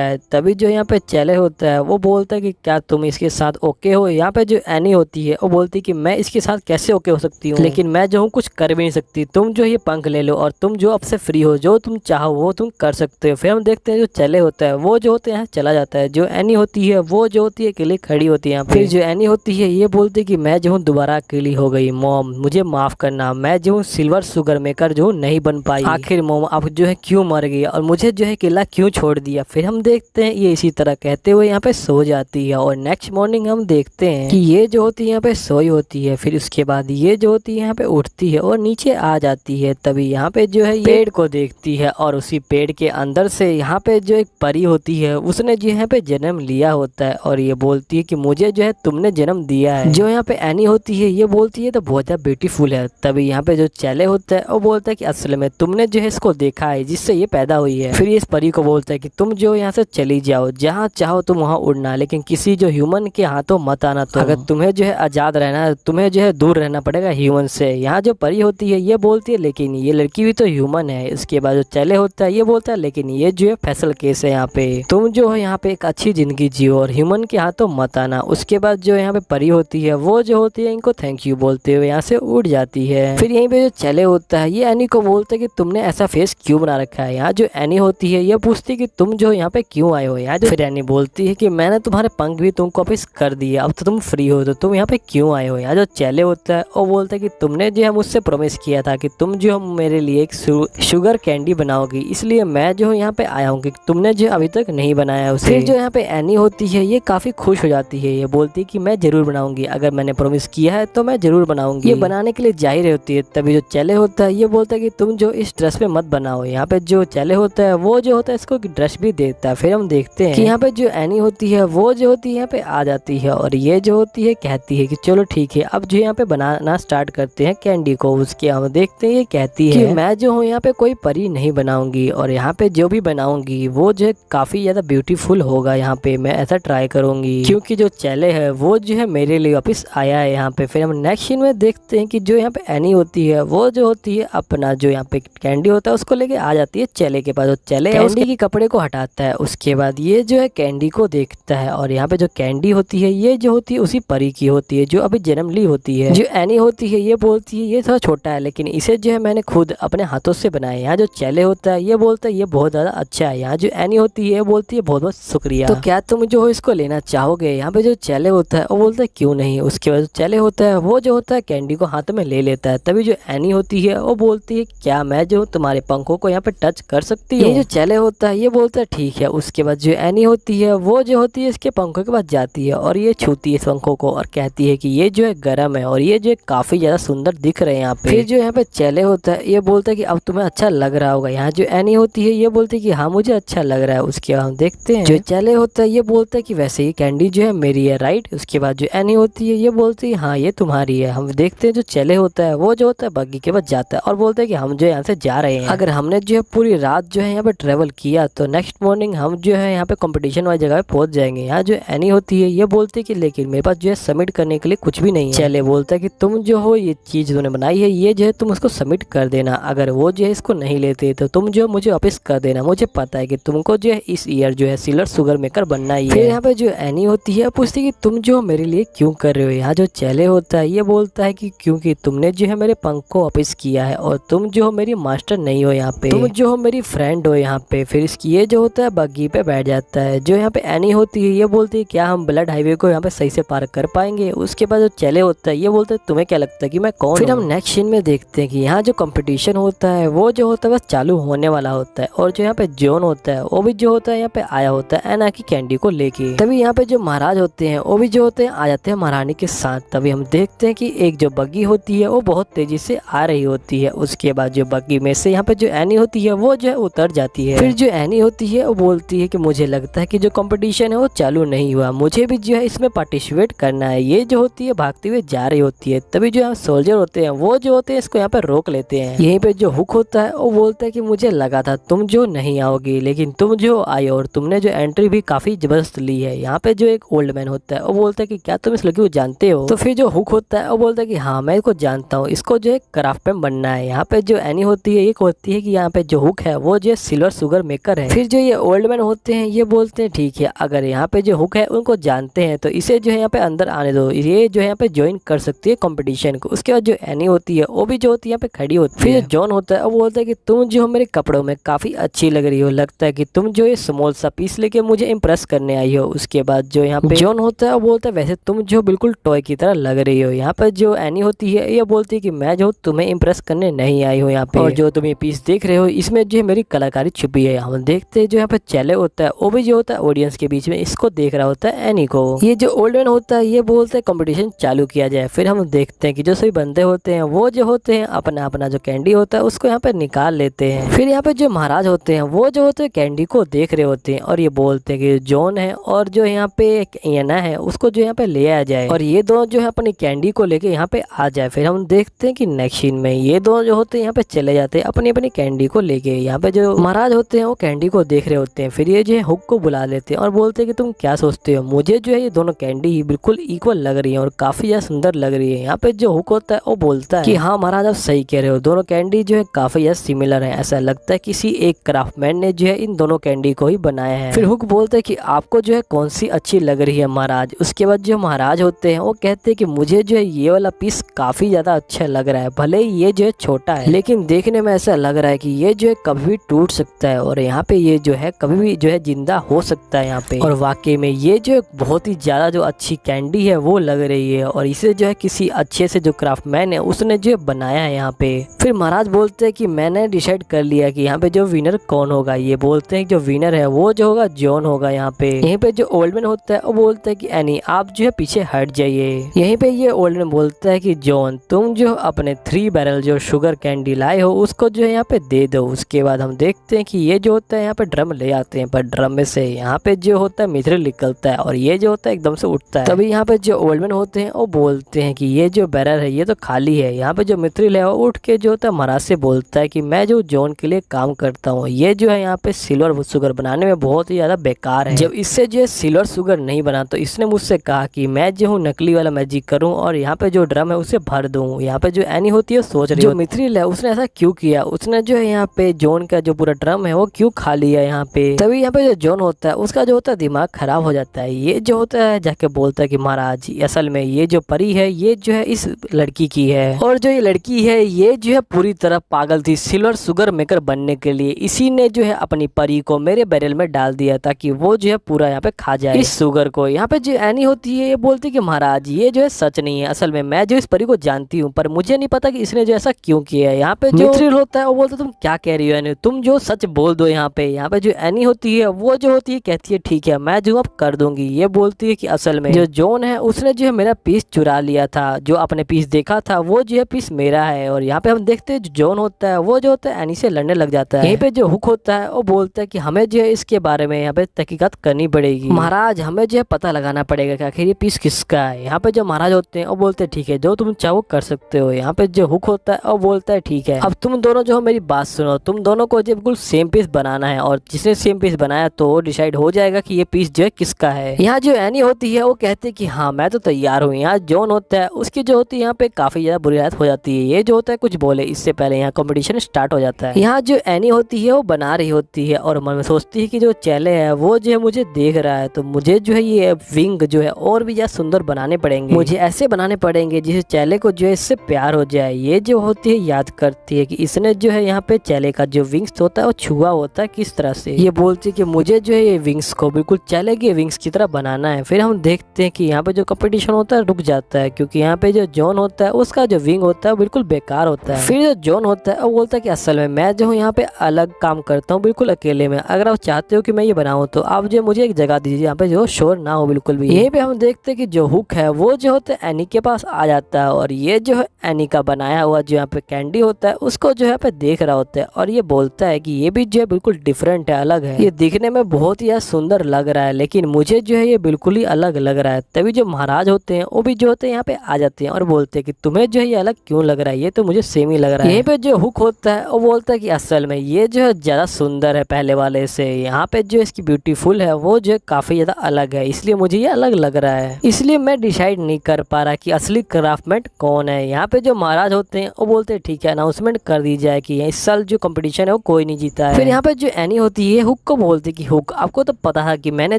है। तभी जो यहाँ पे चैले होता है वो बोलता है कि क्या तुम इसके साथ ओके हो। यहाँ पे जो एनी होती है वो बोलती है कि मैं इसके साथ कैसे ओके हो सकती हूँ, लेकिन मैं जो हूँ कुछ कर भी नहीं सकती। तुम जो ये पंख ले लो और तुम जो अब से फ्री हो, जो तुम चाहो वो तुम कर सकते हो। फिर हम देखते हैं जो चैले होता है वो जो होते हैं चला जाता है। जो एनी होती है वो जो होती है अकेली खड़ी होती है यहाँ पे। फिर जो एनी होती है ये बोलती है कि मैं जो हूँ दोबारा अकेली हो गई, मॉम मुझे माफ करना, मैं जो हूँ सिल्वर शुगर मेकर जो नहीं बन पाई। आखिर मॉम आप जो है क्यों मर गई और मुझे जो है अकेला क्यों छोड़ दिया। फिर हम देखते हैं ये इसी तरह कहते हुए यहाँ पे सो जाती है और नेक्स्ट मॉर्निंग हम देखते हैं कि ये जो होती है यहाँ पे सोई होती है। फिर उसके बाद ये जो होती है यहाँ पे उठती है और नीचे आ जाती है। तभी यहाँ पे जो है पेड़ को देखती है और उसी पेड़ के अंदर से यहाँ पे जो एक परी होती है उसने जो यहाँ पे जन्म लिया होता है और ये बोलती है कि मुझे जो है तुमने जन्म दिया है। जो यहाँ पे एनी होती है ये बोलती है तो बहुत ज्यादा ब्यूटीफुल है। तभी यहाँ पे जो चैले होता है वो बोलता है कि असल में तुमने जो है इसको देखा है जिससे ये पैदा हुई है। फिर इस परी को बोलता है कि तुम जो यहाँ से चली जाओ, जहाँ चाहो तुम वहाँ उड़ना, लेकिन किसी जो ह्यूमन के हाथों मत आना। तो अगर तुम्हें जो है आजाद रहना है तुम्हें जो है दूर रहना पड़ेगा ह्यूमन से। यहाँ जो परी होती है ये बोलती है लेकिन ये लड़की भी तो ह्यूमन है। इसके बाद जो चैले होता है ये बोलता है लेकिन ये जो है फैसल केस है, यहाँ पे तुम जो है यहाँ पे एक अच्छी जिंदगी जियो और ह्यूमन के हाथों मत आना। उसके बाद जो यहाँ पे परी होती है वो जो होती है इनको थैंक यू बोलते हुए यहाँ से उड़ जाती है। फिर यहीं पे जो चैले होता है ये एनी को बोलता है कि तुमने ऐसा फेस क्यों बना रखा है। यहाँ जो एनी होती है ये पूछती है कि तुम जो यहाँ पे क्यों आए हो। यहाँ जो फिर एनी बोलती है कि मैंने तुम्हारे पंख भी तुमको वापस कर दिए, अब तो तुम फ्री हो, तो तुम यहाँ पे क्यों आए हो। यहाँ जो चैले होता है वो बोलता है कि तुमने जो है मुझसे प्रॉमिस किया था कि तुम जो मेरे लिए एक शुगर कैंडी बनाओगी, इसलिए मैं जो यहाँ पे आया हूँ कि तुमने जो अभी तक नहीं बनाया उसे। फिर जो यहाँ पे एनी होती है ये काफी खुश हो जाती है। ये बोलती है कि मैं जरूर बनाऊंगी, अगर मैंने प्रॉमिस किया है तो मैं जरूर बनाऊंगी। ये बनाने के लिए जाहिर होती है। तभी जो चैले होता है ये बोलता है कि तुम जो इस ड्रेस पे मत बनाओ। यहाँ पे जो चैले होता है वो जो होता है इसको ड्रेस भी देता है। फिर हम देखते हैं कि यहाँ पे जो एनी होती है वो जो होती है यहाँ पे आ जाती है और ये जो होती है कहती है कि चलो ठीक है अब जो यहाँ पे बनाना स्टार्ट करते हैं कैंडी को। उसके हम देखते हैं ये कहती है कि मैं जो हूँ यहाँ पे कोई परी नहीं बनाऊंगी और यहाँ पे जो भी बनाऊंगी वो जो है काफी ज्यादा ब्यूटीफुल होगा। यहाँ पे मैं ऐसा ट्राई करूंगी क्योंकि जो चैले है वो जो है मेरे लिए वापस आया है यहाँ पे। फिर हम नेक्स्ट सीन में देखते हैं कि जो यहाँ पे एनी होती है वो जो होती है अपना जो यहाँ पे कैंडी होता है उसको लेके आ जाती है चैले के पास। चैले कैंडी के कपड़े को हटाता है। उसके बाद ये जो है कैंडी को देखता है और यहाँ पे जो कैंडी होती है ये जो होती है उसी परी की होती है जो अभी जन्म ली होती है। जो एनी होती है ये बोलती है ये थोड़ा छोटा है लेकिन इसे जो है मैंने खुद अपने हाथों से बनाया। यहाँ जो चैले होता है ये बोलता है ये बहुत ज्यादा अच्छा है। यहाँ जो एनी होती है बोलती है बहुत बहुत शुक्रिया, तो क्या तुम जो हो इसको लेना चाहोगे। यहाँ पे जो चैले होता है वो बोलता है क्यों नहीं। उसके बाद चैले होता है वो जो होता है कैंडी को हाथ में ले लेता है। तभी जो एनी होती है वो बोलती है क्या मैं जो तुम्हारे पंखों को यहाँ पे टच कर सकती हूँ। ये जो चैले होता है ये बोलता है ठीक है। उसके बाद जो एनी होती है वो जो होती है इसके पंखों के पास जाती है और ये छूती है इस पंखों को और कहती है कि ये जो है गर्म है और ये जो है काफी ज्यादा सुंदर दिख रहे हैं यहाँ पे। फिर जो यहाँ पे चैले होता है ये बोलता है कि अब तुम्हें अच्छा लग रहा होगा। यहाँ जो एनी होती है ये बोलती है कि हाँ मुझे अच्छा लग रहा है। उसके बाद हम देखते हैं जो चैले होता है ये बोलता है कि वैसे ही कैंडी जो है मेरी है राइट। उसके बाद जो एनी होती है ये बोलती है हाँ ये तुम्हारी है। हम देखते हैं जो चैले होता है वो जो होता है बग्गी के पास जाता है और बोलता है कि हम जो यहाँ से जा रहे हैं। अगर हमने जो है पूरी रात जो है यहाँ पे ट्रेवल किया तो नेक्स्ट मॉर्निंग हम जो है यहाँ पे कंपटीशन वाली जगह पे पहुंच जाएंगे। यहाँ जो एनी होती है ये बोलती है कि लेकिन मेरे पास जो है सबमिट करने के लिए कुछ भी नहीं है। चैले बोलता है कि तुम जो हो ये चीज तुमने बनाई है ये जो है तुम उसको सबमिट कर देना, अगर वो जो है इसको नहीं लेते तो तुम जो मुझे वापस कर देना। मुझे पता है कि तुमको जो है इस ईयर जो है सिल्वर शुगर मेकर बनना ही है। फिर यहाँ पे जो एनी होती है पूछती है कि तुम जो मेरे लिए क्यों कर रहे हो। यहाँ जो चैले होता है ये बोलता है कि क्योंकि तुमने जो है मेरे पंख को वापस किया है और तुम जो हो मेरी मास्टर नहीं हो यहाँ पे, तुम जो हो मेरी फ्रेंड हो यहाँ पे। फिर इसकी ये जो होता है बग्गी पे बैठ जाता है। जो यहाँ पे एनी होती है ये बोलती है क्या हम ब्लड हाईवे को यहाँ पे सही से पार कर पाएंगे। उसके बाद जो चैले होता है ये बोलता है तुम्हें क्या लगता है कि मैं कौन। फिर हम नेक्स्ट सीन में देखते हैं कि यहाँ जो कंपटीशन होता है वो जो होता है बस चालू होने वाला होता है और जो यहाँ पे जॉन होता है वो भी जो होता है यहाँ पे आया होता है एना की कैंडी को लेके। तभी यहाँ पे जो महाराज होते हैं वो भी जो होते हैं आ जाते हैं महारानी के साथ। तभी हम देखते हैं कि एक जो बग्गी होती है वो बहुत तेजी से आ रही होती है। उसके बाद जो बग्गी में से यहाँ पे जो एनी होती है वो जो है उतर जाती है। फिर जो एनी होती है वो बोलती है कि मुझे लगता है कि जो कंपटीशन है वो चालू नहीं हुआ, मुझे भी जो है इसमें पार्टिसिपेट करना है। ये जो होती है भागती हुई जा रही होती है। तभी जो यहाँ सोल्जर होते हैं वो जो होते हैं इसको यहाँ पे रोक लेते हैं। यहीं पे जो हुक होता है वो बोलता है कि मुझे लगा था तुम जो नहीं आओगी लेकिन तुम जो आई और तुमने जो एंट्री भी काफी जबरदस्त ली है। यहाँ पे जो एक ओल्ड मैन होता है वो बोलता है कि क्या तुम इस लड़की को जानते हो। तो फिर जो हुक होता है वो बोलता है कि हाँ मैं इसको जानता हूँ, इसको जो है क्राफ्टमैन बनना है। यहाँ पे जो एनी होती है ये होती है कि यहाँ पे जो हुक है वो जो सिल्वर शुगर मेकर है। फिर जो ये ओल्ड मैन होते हैं ये बोलते हैं ठीक है, अगर यहाँ पे जो हुक है उनको जानते हैं तो इसे जो है यहाँ पे अंदर आने दो, ये जो है यहाँ पे ज्वाइन कर सकती है कंपटीशन को। उसके बाद जो एनी होती है वो भी जो होती है यहाँ पे खड़ी होती है। फिर जो जॉन होता है वो बोलता है कि तुम जो मेरे कपड़ों में काफी अच्छी लग रही हो, लगता है कि तुम जो ये स्मॉल सा पीस लेके मुझे इम्प्रेस करने आई हो। उसके बाद जो यहाँ पे जॉन होता है वो बोलता है वैसे तुम जो बिल्कुल टॉय की तरह लग रही हो। यहाँ पर जो एनी होती है ये बोलती है कि मैं जो तुम्हें इम्प्रेस करने नहीं आई हूँ यहाँ पे, और जो तुम ये पीस देख रहे हो इसमें जो है मेरी कलाकारी छुपी है। हम देखते हैं जो यहाँ पे चैले होता है वो भी जो होता है ऑडियंस के बीच में इसको देख रहा होता है एनी को। ये जो ओल्ड मैन होता है ये बोलते हैं कंपटीशन चालू किया जाए। फिर हम देखते हैं कि जो सभी बंदे होते हैं वो जो होते हैं अपना अपना जो कैंडी होता है उसको यहाँ पे निकाल लेते हैं। फिर यहाँ पे जो महाराज होते हैं वो जो होते हैं कैंडी को देख रहे होते हैं और ये बोलते हैं कि जॉन है और जो यहाँ पे एना है उसको जो यहाँ पे ले आ जाए और ये दोनों जो है अपनी कैंडी को लेके यहाँ पे आ जाए। फिर हम देखते हैं कि नेक्स्ट सीन में ये दोनों जो होते हैं यहाँ पे चले जाते हैं अपनी अपनी कैंडी को लेके। यहाँ पे जो महाराज होते हैं वो कैंडी को देख रहे होते हैं। फिर ये जो है हुक को बुला लेते हैं और बोलते हैं कि तुम क्या सोचते हो, मुझे जो है ये दोनों कैंडी बिल्कुल इक्वल लग रही है और काफी ज्यादा सुंदर लग रही है। यहाँ पे जो हुक होता है वो बोलता है कि हाँ महाराज आप सही कह रहे हो, दोनों कैंडी जो है काफी ज्यादा सिमिलर है, ऐसा लगता है किसी एक क्राफ्टमैन ने जो है इन दोनों कैंडी को ही बनाया है। फिर हुक बोलता है कि आपको जो है कौन सी अच्छी लग रही है महाराज। उसके बाद जो महाराज होते हैं वो कहते हैं कि मुझे जो है ये वाला पीस काफी ज्यादा अच्छा लग रहा है, भले ही ये जो है छोटा है लेकिन देखने में ऐसा लग रहा है कि ये जो है कभी भी टूट सकता है और यहाँ पे ये जो है कभी भी जो है जिंदा हो सकता है यहाँ पे। और वाकई में ये जो है बहुत ही ज्यादा जो अच्छी कैंडी है वो लग रही है और इसे जो है किसी अच्छे से जो क्राफ्टमैन है उसने जो बनाया है यहाँ पे। फिर महाराज बोलते हैं कि मैंने डिसाइड कर लिया कि यहाँ पे जो विनर कौन होगा। ये बोलते हैं कि जो विनर है वो जो होगा जॉन होगा यहाँ पे। यहीं पे जो ओल्ड मैन होता है वो बोलता है कि एनी आप जो है पीछे हट जाइए। यहीं पे ये ओल्ड मैन बोलता है कि जॉन तुम जो अपने 3 बैरल जो शुगर कैंडी लाए हो उसको जो है यहाँ पे दे दो। उसके बाद हम देखते हैं कि ये जो होता है यहाँ पे ड्रम ले आते हैं पर ड्रम में से यहाँ पे जो होता है मिथ्रिल निकलता है और ये जो होता है एकदम से उठता है। तभी यहाँ पे जो ओल्ड मैन होते हैं वो बोलते हैं कि ये जो बैरल है ये तो खाली है। यहाँ पे जो मिथ्रिल है वो उठ के जो होता है महाराज से बोलता है कि मैं जो जॉन के लिए काम करता हूँ ये जो है यहाँ पे सिल्वर शुगर बनाने में बहुत ही ज्यादा बेकार है। जब इससे जो है सिल्वर शुगर नहीं बना तो इसने मुझसे कहा कि मैं जो हूँ नकली वाला मैजिक करूँ और यहाँ पे जो ड्रम है उसे भर दूँ। यहाँ पे जो एनी होती है सोच रही है जो मिथ्रिल है उसने ऐसा क्यों किया, उसने जो है यहाँ पे जॉन का जो पूरा ड्रम है वो क्यों खा लिया यहाँ पे। तभी यहाँ पे जो जॉन होता है उसका जो होता है दिमाग खराब हो जाता है। ये जो होता है जाके बोलता है कि महाराज असल में ये जो परी है ये जो है इस लड़की की है और जो ये लड़की है ये जो है पूरी तरह पागल थी सिल्वर शुगर मेकर बनने के लिए। इसी ने जो है अपनी परी को मेरे बैरल में डाल दिया ताकि वो जो है पूरा यहाँ पे खा जाए इस शुगर को। यहाँ पे जो एनी होती है ये बोलती है कि महाराज ये जो है सच नहीं है, असल में मैं जो इस परी को जानती हूँ पर मुझे नहीं पता कि इसने जो ऐसा क्यों किया है। यहाँ पे जो मिथ्रिल होता है वो बोलता है तुम क्या कह रही हो एनी, तुम जो सच बोल दो। यहाँ पे जो एनी होती है वो जो होती है कहती है ठीक है मैं जो अब कर दूंगी। ये बोलती है कि असल में जो जॉन है उसने जो है मेरा पीस चुरा लिया था, जो आपने पीस देखा था वो जो है पीस मेरा है। और यहाँ पे हम देखते हैं जो जॉन होता है वो जो होता है एनी से लड़ने लग जाता है। यहीं पे जो हुक होता है वो बोलता है कि हमें जो है इसके बारे में यहाँ पे तहकीकात करनी पड़ेगी महाराज, हमें जो है पता लगाना पड़ेगा कि आखिर ये पीस किसका है। यहाँ पे जो महाराज होते हैं वो बोलते हैं ठीक है जो तुम चाहो कर सकते हो। यहाँ पे जो हुक होता है वो बोलता है ठीक है अब तुम दोनों जो मेरी बात सुनो, तुम दोनों को जो बिल्कुल सेम पीस बनाना है और जिसने सेम पीस बनाया तो वो डिसाइड हो जाएगा कि ये पीस जो है किसका है। यहाँ जो एनी होती है वो कहती है कि हाँ मैं तो तैयार हूँ। यहाँ जॉन होता है उसकी जो होती है यहाँ पे काफी ज्यादा बुरी हालत हो जाती है। ये जो होता है कुछ बोले इससे पहले यहाँ कंपटीशन स्टार्ट हो जाता है। यहाँ जो एनी होती है वो बना रही होती है और मन में सोचती है कि जो चैले है वो जो है मुझे देख रहा है तो मुझे जो है ये विंग जो है और भी ज्यादा सुंदर बनाने पड़ेंगे, मुझे ऐसे बनाने पड़ेंगे जिसे चैले को जो है इससे प्यार हो जाए। ये जो होती है याद करती है कि इसने जो है यहाँ पे चैले का जो विंग्स होता है वो छुआ होता है किस तरह से। ये बोलती है कि मुझे जो है ये विंग्स को बिल्कुल चैले के विंग्स की तरह बनाना है। फिर हम देखते हैं कि यहाँ पे जो कंपटीशन होता है रुक जाता है क्योंकि यहाँ पे जो जॉन होता है उसका जो विंग होता है बिल्कुल बेकार होता है। फिर जो जॉन होता है वो बोलता है कि असल में मैं जो हूँ यहाँ पे अलग काम करता हूँ बिल्कुल अकेले में, अगर आप चाहते हो कि मैं ये बनाऊँ तो आप जो मुझे एक जगह दीजिए यहाँ पे जो शोर ना हो बिल्कुल भी। यहीं पे हम देखते हैं कि जो हुक है वो जो होता है एनी के पास आ जाता है और ये जो है एनी का बनाया हुआ जो यहाँ पे कैंडी होता है उसको जो है पे देख रहा होता है और ये बोलता है कि ये भी जो है बिल्कुल डिफरेंट है, अलग है, ये दिखने में बहुत ही सुंदर लग रहा है लेकिन मुझे जो है ये बिल्कुल ही अलग लग रहा है। तभी जो महाराज होते हैं वो भी जो होते हैं यहाँ पे आ जाते हैं और बोलते हैं कि तुम्हें जो है ये अलग क्यों लग रहा है, ये तो मुझे सेम ही लग रहा है। यहीं पे जो हुक होता है वो बोलता है कि असल में ये जो है ज्यादा सुंदर है पहले वाले से, यहाँ पे जो इसकी ब्यूटीफुल है वो जो काफी काफी ज्यादा अलग है, इसलिए मुझे ये अलग लग रहा है। इसलिए मैं डिसाइड नहीं कर पा रहा कि असली क्राफ्टमैन कौन है। यहाँ पे जो महाराज होते हैं वो बोलते हैं ठीक है अनाउंसमेंट कर दी जाए कि इस साल जो कंपटीशन है वो कोई नहीं जीता है। फिर यहाँ पे जो एनी होती है हुक को बोलते कि हुक आपको तो पता है कि मैंने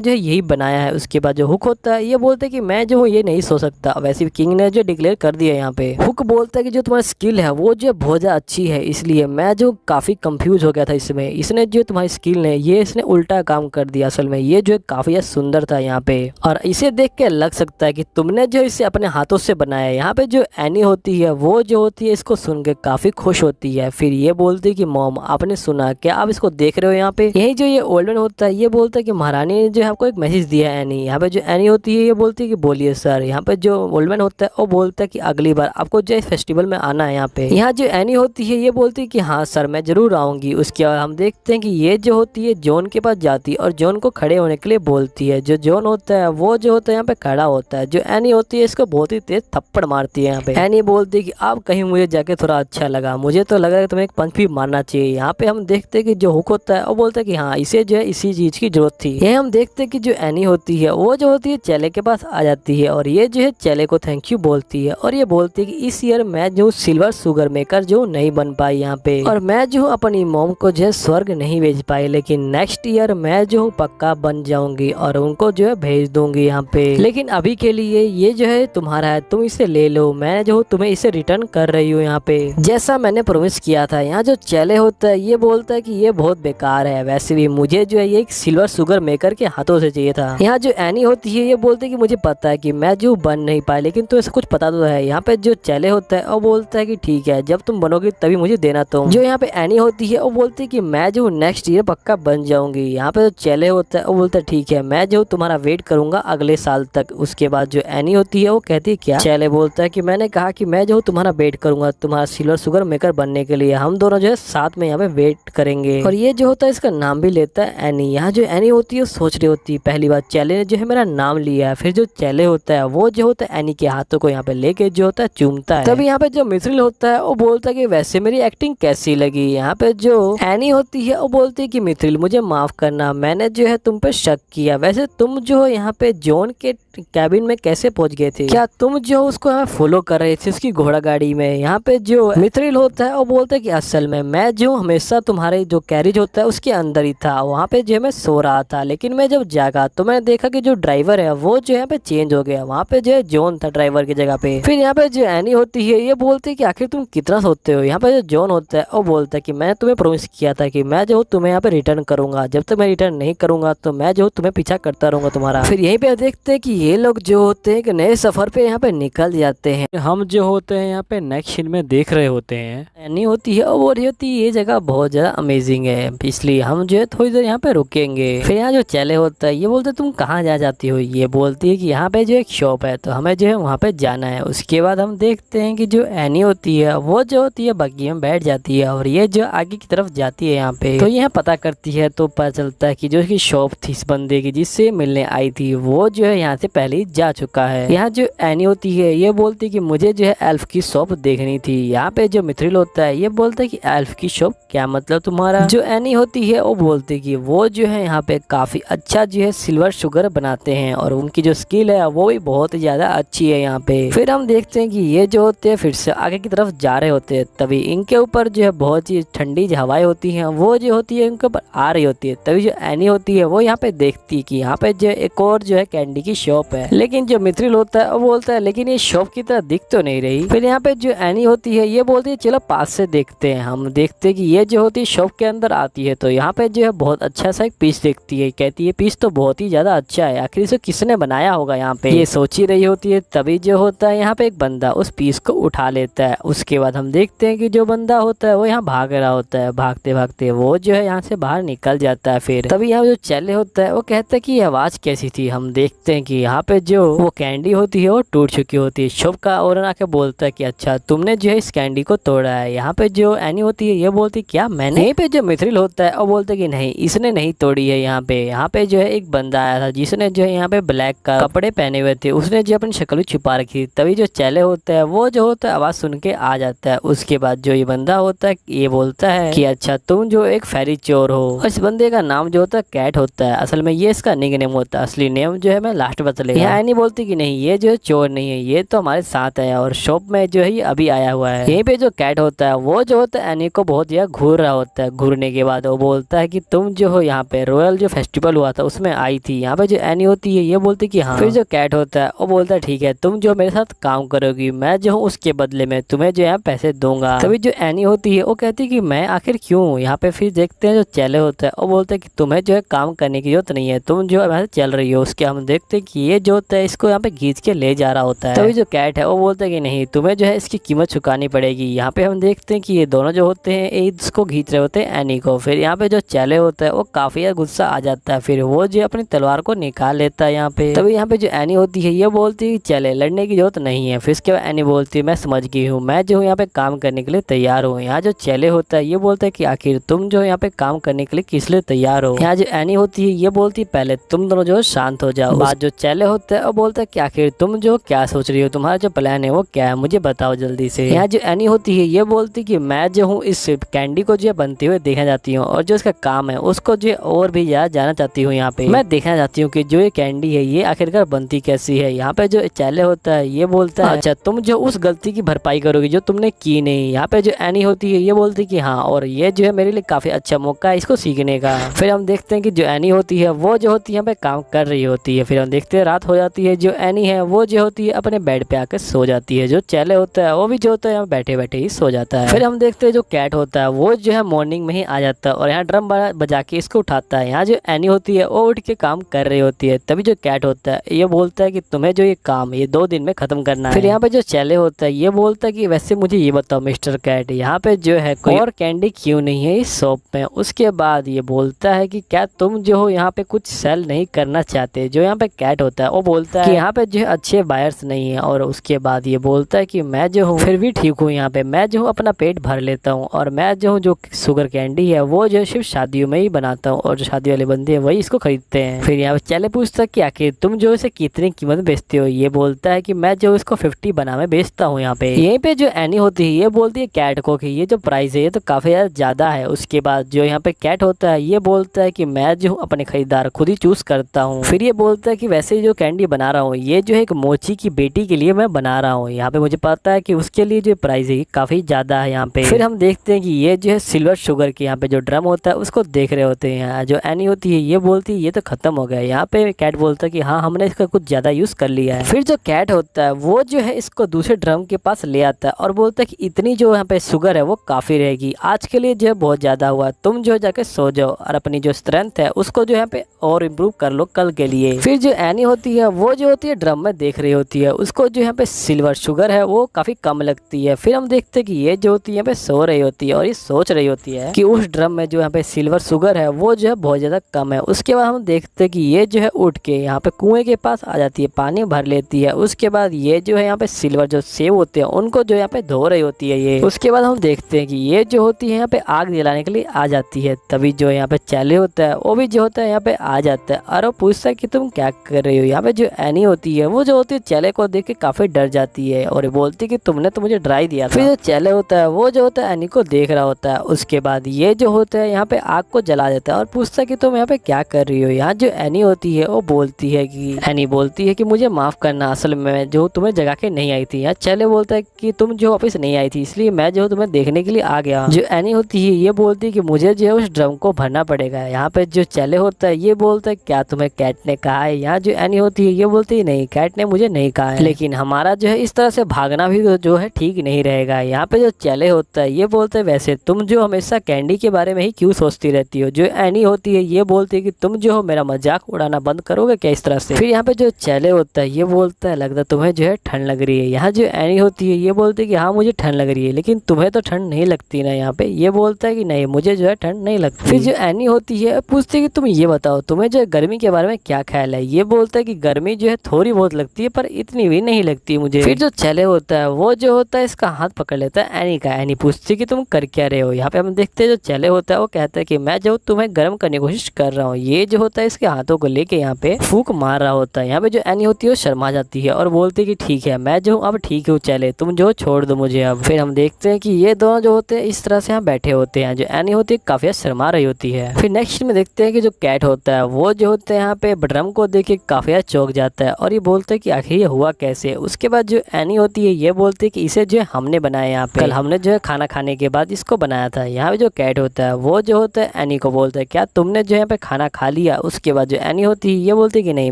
जो है यही बनाया है। उसके बाद जो हुक होता है ये बोलते कि मैं जो हूँ ये नहीं सो सकता। वैसे किंग ने जो डिक्लेयर कर दिया यहाँ पे। हुक बोलता है कि जो तुम्हारी स्किल है वो जो बहुत ज्यादा अच्छी है, इसलिए मैं जो काफी कंफ्यूज हो गया था इसमें। इसने जो तुम्हारी स्किल ने ये इसने उल्टा काम कर दिया। असल में ये जो है काफी ज्यादा सुंदर था यहाँ पे, और इसे देख के लग सकता है कि तुमने जो इसे अपने हाथों से बनाया है। यहाँ पे जो एनी होती है वो जो होती है इसको सुन के काफी खुश होती है। फिर ये बोलती है कि मॉम आपने सुना क्या, आप इसको देख रहे हो यहाँ पे। यही जो ये ओल्ड मैन होता है ये बोलता है कि महारानी ने जो है आपको एक मैसेज दिया है एनी। यहाँ पे जो एनी होती है ये बोलती है कि बोलिए सर। यहाँ पे जो ओल्ड मैन होता है वो बोलता है कि अगली बार आपको जो इस फेस्टिवल में आना है यहाँ पे। यहाँ जो एनी होती है ये बोलती है कि हाँ सर मैं जरूर आऊंगी। उसके बाद हम देखते हैं कि ये जो होती है जॉन के पास जाती है और जॉन को खड़े होने के लिए बोलती है। जो जॉन होता है वो जो होता है यहाँ पे खड़ा होता है। जो एनी होती है इसको बहुत ही तेज थप्पड़ मारती है यहाँ पे। एनी बोलती है कि आप कहीं मुझे जाके थोड़ा अच्छा लगा, मुझे तो लगा कि तुम्हें एक पंच भी मारना चाहिए। यहाँ पे हम देखते हैं कि जो हुक होता है वो बोलता है कि हाँ इसे जो है इसी चीज की जरूरत थी। ये हम देखते हैं कि जो एनी होती है वो जो होती है चेले के पास आ जाती है और ये जो है चेले को थैंक यू बोलती है और ये बोलती है कि इस ईयर मैं जो सिल्वर शुगर मेकर जो नहीं बन पाई यहाँ पे, और मैं जो अपनी मॉम को जो है स्वर्ग नहीं भेज पाई, लेकिन नेक्स्ट ईयर मैं जो पक्का बन जाऊंगी और उनको जो है भेज दूंगी यहाँ पे। लेकिन अभी के लिए ये जो है तुम्हारा है, तुम इसे ले लो, मैं जो तुम्हें इसे रिटर्न कर रही हूँ यहाँ पे जैसा मैंने प्रॉमिस किया था। यहाँ जो चेले होता है ये बोलता है कि ये बहुत बेकार है, वैसे भी मुझे जो है ये एक सिल्वर शुगर मेकर के हाथों से चाहिए था। यहाँ जो एनी होती है ये बोलती है कि मुझे पता है कि मैं जो बन नहीं पाई, लेकिन तो ऐसा कुछ पता तो है। यहाँ पे जो चेले होता है वो बोलता है कि ठीक है जब तुम बनोगी तभी मुझे देना तुम। जो यहाँ पे एनी होती है वो बोलती है कि मैं जो नेक्स्ट ईयर पक्का बन जाऊंगी। यहाँ पे जो चेले होता है वो बोलता है ठीक है मैं जो तुम्हारा वेट करूंगा अगले साल तक। उसके बाद जो एनी होती है वो कहती है क्या। चेले बोलता है कि मैंने कहा कि मैं जो तुम्हारा वेट करूंगा तुम्हारा सिल्वर शुगर मेकर बनने के लिए, हम दोनों जो है साथ में यहाँ पे वेट करेंगे। और ये जो होता है इसका नाम भी लेता है एनी। यहाँ जो एनी होती है सोच रही होती है पहली बार चेले ने जो है मेरा नाम लिया है। फिर जो चेले होता है वो जो होता है एनी के हाथों को यहाँ पे लेके जो होता है चूमता है। तभी यहाँ पे जो मिथ्रिल होता है वो बोलता है कि वैसे मेरी एक्टिंग कैसी लगी। यहाँ पे जो एनी होती है वो बोलती है कि मिथ्रिल मुझे माफ करना, मैंने जो है तुम पे शक किया। वैसे तुम जो यहाँ पे जॉन के कैबिन में कैसे पहुंच गए थे, क्या तुम जो उसको हमें फॉलो कर रहे थे उसकी घोड़ा गाड़ी में। यहाँ पे जो मिथ्रिल होता है वो बोलता है कि असल में मैं जो हमेशा तुम्हारे जो कैरिज होता है उसके अंदर ही था, वहाँ पे जो मैं सो रहा था, लेकिन मैं जब जागा तो मैंने देखा कि जो ड्राइवर है वो जो यहाँ पे चेंज हो गया, वहाँ पे जो है जॉन था ड्राइवर की जगह पे। फिर यहाँ पे जो एनी होती है ये बोलती है कि आखिर तुम कितना सोते हो। यहाँ पे जो जॉन होता है वो बोलता है कि मैंने तुम्हें प्रॉमिस किया था कि मैं जो तुम्हें यहाँ पे रिटर्न करूंगा, जब तक मैं रिटर्न नहीं करूंगा तो मैं जो तुम्हें पीछा करता रहूंगा तुम्हारा। फिर यहीं पे देखते हैं कि ये लोग जो होते हैं कि नए सफर पे यहाँ पे निकल जाते हैं। हम जो होते हैं यहाँ पे नेक्स्ट सीन में देख रहे होते हैं एनी होती है और वो रही होती है ये जगह बहुत ज्यादा अमेजिंग है, इसलिए हम जो है थोड़ी देर यहाँ पे रुकेंगे। फिर यहाँ जो चेले होता है ये बोलते तुम कहाँ जा जाती हो। ये बोलती है कि यहाँ पे जो एक शॉप है तो हमें जो है वहाँ पे जाना है। उसके बाद हम देखते हैं कि जो एनी होती है वो जो होती है बग्गी में बैठ जाती है और ये जो आगे की तरफ जाती है यहाँ पे। तो यह पता करती है तो पता चलता है कि जो इसकी शॉप थी इस बंदे की जिससे मिलने आई थी वो जो है यहाँ से पहले ही जा चुका है। यहाँ जो एनी होती है ये बोलती है कि मुझे जो है एल्फ की शॉप देखनी थी। यहाँ पे जो मिथ्रिल होता है ये बोलता है कि एल्फ की शॉप क्या मतलब तुम्हारा। जो एनी होती है वो बोलती है कि वो जो है यहाँ पे काफी अच्छा जो है सिल्वर शुगर बनाते हैं और उनकी जो स्किल है वो भी बहुत ही ज्यादा अच्छी है यहाँ पे। फिर हम देखते हैं कि ये जो होते हैं फिर से आगे की तरफ जा रहे होते हैं, तभी इनके ऊपर जो है बहुत ही ठंडी हवाएं होती हैं वो जो होती है इनके ऊपर आ रही होती है। तभी जो एनी होती है वो यहाँ पे देखती है कि यहाँ पे जो एक और जो है कैंडी की शॉप है, लेकिन जो मिथ्रिल होता है वो बोलता है लेकिन ये शॉप की तरह दिख तो नहीं रही। फिर यहाँ पे जो एनी होती है ये बोलती है चलो पास से देखते हैं। हम देखते हैं कि ये जो होती है शॉप के अंदर आती है तो यहाँ पे जो है बहुत अच्छा सा एक पीस देखती है, कहती है पीस तो बहुत ही ज्यादा अच्छा है, आखिर इसे किसने बनाया होगा। यहाँ पे ये सोच ही रही होती है, तभी जो होता है यहाँ पे एक बंदा उस पीस को उठा लेता है। उसके बाद हम देखते हैं कि जो बंदा होता है वो यहाँ भाग रहा होता है, भागते भागते वो जो है यहाँ से बाहर निकल जाता है। फिर तभी यहाँ जो चेले होता है वो कहता है कि ये आवाज कैसी थी। हम देखते हैं कि यहाँ पे जो वो कैंडी होती है वो टूट चुकी होती है। शॉप का ओनर आके बोलता है कि अच्छा तुमने जो है इस कैंडी को तोड़ा है। यहाँ पे जो एनी होती है ये बोलती क्या मैंने। यहीं पे जो मिथ्रिल होता है वो बोलता है कि नहीं इसने नहीं तोड़ी है। यहाँ पे जो है एक बंदा आया था जिसने जो है यहाँ पे ब्लैक का कपड़े पहने हुए थे, उसने जो अपनी शक्ल छुपा रखी। तभी जो चेले होता है वो जो होता है आवाज सुन के आ जाता है। उसके बाद जो ये बंदा होता है ये बोलता है कि अच्छा तुम जो एक फेरी चोर हो। इस बंदे का नाम जो होता है कैट होता है, असल में ये इसका इसका निक नेम होता है, असली नेम जो है मैं लास्ट बता लेगा। यहाँ एनी बोलती कि नहीं ये जो है चोर नहीं है, ये तो हमारे साथ है और शॉप में जो है ये अभी आया हुआ है। यहीं पे जो कैट होता है वो जो होता है एनी को बहुत ज्यादा घूर रहा होता है। घूरने के बाद वो बोलता है कि तुम जो हो यहाँ पे रॉयल जो फेस्टिवल हुआ था उसमें आई थी। यहाँ पे जो एनी होती है ये बोलती कि हाँ। फिर जो कैट होता है वो बोलता है ठीक है तुम जो मेरे साथ काम करोगी, मैं जो हूँ उसके बदले में तुम्हें जो है पैसे दूंगा। तभी जो एनी होती है वो कहती है कि मैं आखिर क्यों यहाँ पे। फिर देखते हैं जो चैले होता है वो बोलता है कि तुम्हें जो है काम करने की जरूरत नहीं है, तुम जो है चल रही हो। उसके हम देखते हैं कि ये जो होता है इसको यहाँ पे खींच के ले जा रहा होता है। तभी जो कैट है वो बोलता है कि नहीं तुम्हें जो है इसकी कीमत चुकानी पड़ेगी। यहाँ पे हम देखते हैं कि ये दोनों जो होते हैं इसको खींच रहे होते हैं एनी को। फिर यहाँ पे जो चैले होता है वो काफी गुस्सा आ जाता है, फिर वो जो अपनी तलवार को निकाल लेता है यहाँ पे। तभी यहाँ पे जो एनी होती है ये बोलती है चले लड़ने की जरूरत नहीं है। फिर इसके बाद एनी बोलती है मैं समझ गई हूँ, मैं जो हूँ यहाँ पे काम करने के लिए तैयार हूँ। यहाँ जो चैले होता है ये बोलता है कि आखिर तुम जो यहाँ पे काम करने के लिए किस लिए तैयार हो। यहाँ जो एनी होती है ये बोलती है पहले तुम दोनों जो शांत हो जाओ। बाद जो चैले होता है वो बोलता है कि आखिर तुम जो क्या सोच रही हो, तुम्हारा जो प्लान है वो क्या है, मुझे बताओ जल्दी से। यहाँ जो एनी होती है ये बोलती कि मैं जो हूँ इस कैंडी को जो बनते हुए देखना चाहती हूँ और जो इसका काम है उसको जो और भी ज्यादा जाना चाहती हूँ। यहाँ पे मैं देखना चाहती हूँ कि जो ये कैंडी है ये आखिरकार बनती कैसी है। यहाँ पे जो चैले होता है ये बोलता है अच्छा तुम जो उस गलती की भरपाई करोगी जो तुमने की नहीं। यहाँ पे जो एनी होती है ये बोलती कि हाँ और ये जो है मेरे लिए काफी अच्छा मौका है इसको सीखने का। फिर हम देखते हैं कि जो एनी होती है वो जो होती है यहाँ पे काम कर रही होती है। फिर हम देखते हैं रात हो जाती है, जो एनी है वो जो होती है अपने बेड पे आकर सो जाती है। जो चैले होता है वो भी जो होता है यहाँ बैठे बैठे ही सो जाता है। फिर हम देखते हैं जो कैट होता है वो जो है मॉर्निंग में ही आ जाता है और यहाँ ड्रम बजा के इसको उठाता है। यहाँ जो एनी होती है वो उठ के काम कर रही होती है। तभी जो कैट होता है ये बोलता है कि तुम्हें जो ये काम ये 2 दिन में खत्म करना है। फिर यहाँ पे जो चैले होता है ये बोलता है कि वैसे मुझे ये बताओ मिस्टर कैट यहाँ पे जो है कोई और कैंडी क्यों नहीं है इस शॉप में। उसके बाद ये बोलता है कि क्या तुम जो हो यहाँ पे कुछ सेल नहीं करना चाहते। जो यहाँ पे कैट होता है वो बोलता है कि यहाँ पे जो है अच्छे बायर्स नहीं है और उसके बाद ये बोलता है कि मैं जो हूँ फिर भी ठीक हूँ, यहाँ पे मैं जो हूँ अपना पेट भर लेता हूँ और मैं जो हूँ जो शुगर कैंडी है वो जो सिर्फ शादियों में ही बनाता हूँ और जो शादी वाले बंदे हैं वही इसको खरीदते हैं। फिर यहाँ पे चैले पूछता है कि आखिर तुम जो इसे कितनी कीमत बेचते हो। ये बोलता है कि मैं जो इसको 50 बना में बेचता हूँ। यहाँ पे यहीं पे जो एनी होती है ये बोलती है कैट को कि ये जो प्राइस है ये तो काफी ज्यादा है। उसके बाद जो यहाँ पे कैट होता है ये बोलता है कि मैं जो हूँ अपने खरीदार खुद ही चूज करता हूँ। फिर ये बोलता है कि वैसे जो कैंडी बना रहा हूँ ये जो है एक मोची की बेटी के लिए मैं बना रहा हूँ। यहाँ पे मुझे पता है कि उसके लिए जो प्राइस है काफी ज्यादा है यहाँ पे। फिर हम देखते हैं कि ये जो है सिल्वर शुगर के यहाँ पे जो ड्रम होता है उसको देख रहे होते हैं। जो एनी होती है ये बोलती है ये तो खत्म हो गया। यहाँ पे कैट बोलता है कि हाँ हमने इसका कुछ ज्यादा यूज कर लिया है। फिर जो कैट होता है वो जो है इसको दूसरे ड्रम के पास ले आता है और बोलता है कि इतनी जो यहाँ पे शुगर है वो काफी रहेगी, आज के लिए जो है बहुत ज्यादा हुआ, तुम जो जाके सो जाओ और अपनी जो स्ट्रेंथ है उसको जो यहाँ पे और इम्प्रूव कर लो कल के लिए। फिर जो एनी होती है वो जो होती है ड्रम में देख रही होती है, उसको जो यहाँ पे सिल्वर शुगर है वो काफी कम लगती है। फिर हम देखते हैं कि ये जो होती है यहाँ पे सो रही होती है और ये सोच रही होती है कि उस ड्रम में जो यहाँ पे सिल्वर शुगर है वो जो है बहुत ज्यादा कम है। उसके बाद हम देखते हैं कि ये जो है उठ के यहाँ पे कुएं के पास आ जाती है, पानी भर लेती है। उसके बाद ये जो है यहाँ पे सिल्वर जो सेब होते हैं उनको जो यहाँ पे धो रही होती है ये। उसके बाद हम देखते हैं कि ये जो होती है यहाँ पे आग जलाने के लिए आ जाती है। तभी जो यहाँ पे चैले होता है वो भी जो होता है यहाँ पे आ जाता है और वो पूछता है कि तुम क्या कर रही हो। यहाँ पे जो एनी होती है वो जो होती है चैले को देख के काफी डर जाती है और बोलती है कि तुमने तो मुझे डरा ही दिया था। फिर जो चैले होता है वो जो होता है एनी को देख रहा होता है। उसके बाद ये जो होता है यहाँ पे आग को जला देता है और पूछता है कि तुम यहाँ पे क्या कर रही हो। यहाँ जो एनी होती है वो बोलती है कि मुझे माफ करना, असल में जो तुम्हें जगा के नहीं आई थी। यहाँ चैले बोलता है कि तुम जो ऑफिस नहीं आई थी इसलिए मैं जो तुम्हें देखने के लिए आ गया। जो एनी होती है ये बोलती है कि मुझे जो है उस ड्रम को भरना पड़ेगा। यहाँ पे जो चैले होता है ये बोलता है क्या तुम्हें कैट ने कहा है। यहाँ जो एनी होती है ये बोलती है नहीं कैट ने मुझे नहीं कहा है, लेकिन हमारा जो है इस तरह से भागना भी जो है ठीक नहीं रहेगा। यहाँ पे जो चैले होता है ये बोलते है वैसे तुम जो हमेशा कैंडी के बारे में ही क्यों सोचती रहती हो। जो एनी होती है ये बोलती है कि तुम जो हो मेरा मजाक उड़ाना बंद करोगे क्या इस तरह से। फिर यहाँ पे जो चैले होता है ये बोलता है लगता तुम्हें जो है ठंड लग रही है। यहाँ जो एनी होती है ये बोलती है कि हाँ मुझे ठंड लग रही है, लेकिन तुम्हें तो ठंड नहीं लगती ना। यहाँ पे ये बोलता है कि नहीं मुझे जो है ठंड नहीं लगती। फिर जो एनी होती है पूछती है कि तुम ये बताओ तुम्हें जो है गर्मी के बारे में क्या ख्याल है। ये बोलता है कि गर्मी जो है थोड़ी बहुत लगती है पर इतनी भी नहीं लगती मुझे। फिर जो चैले होता है वो जो होता है इसका हाथ पकड़ लेता है एनी का। एनी पूछती है कि तुम कर क्या रहे हो। यहाँ पे हम देखते हैं जो चैले होता है वो कहता है कि मैं जो तुम्हें गर्म करने की कोशिश कर रहा हूँ। ये जो होता है इसके हाथों को लेके यहाँ पे फूंक मार रहा होता है। यहाँ पे जो एनी होती है वो शर्मा जाती है और बोलती है कि ठीक है मैं जो अब ठीक हूँ चैले, तुम जो छोड़ दो मुझे अब। फिर हम देखते हैं कि ये दोनों जो होते हैं इस तरह से यहाँ बैठे होते हैं। जो एनी होती है काफी शर्मा रही होती है। फिर नेक्स्ट में देखते हैं कि जो कैट होता है वो जो होता है यहाँ पे ड्रम को देख के काफी ज्यादा चौंक जाता है और ये बोलता है कि आखिर ये हुआ कैसे। उसके बाद जो एनी होती है ये बोलती है कि इसे जो है हमने बनाया, यहाँ पे कल हमने जो है खाना खाने के बाद इसको बनाया था। यहाँ पे जो कैट होता है वो जो होता है एनी को बोलता है क्या तुमने जो यहाँ पे खाना खा लिया। उसके बाद जो एनी होती है ये बोलती है कि नहीं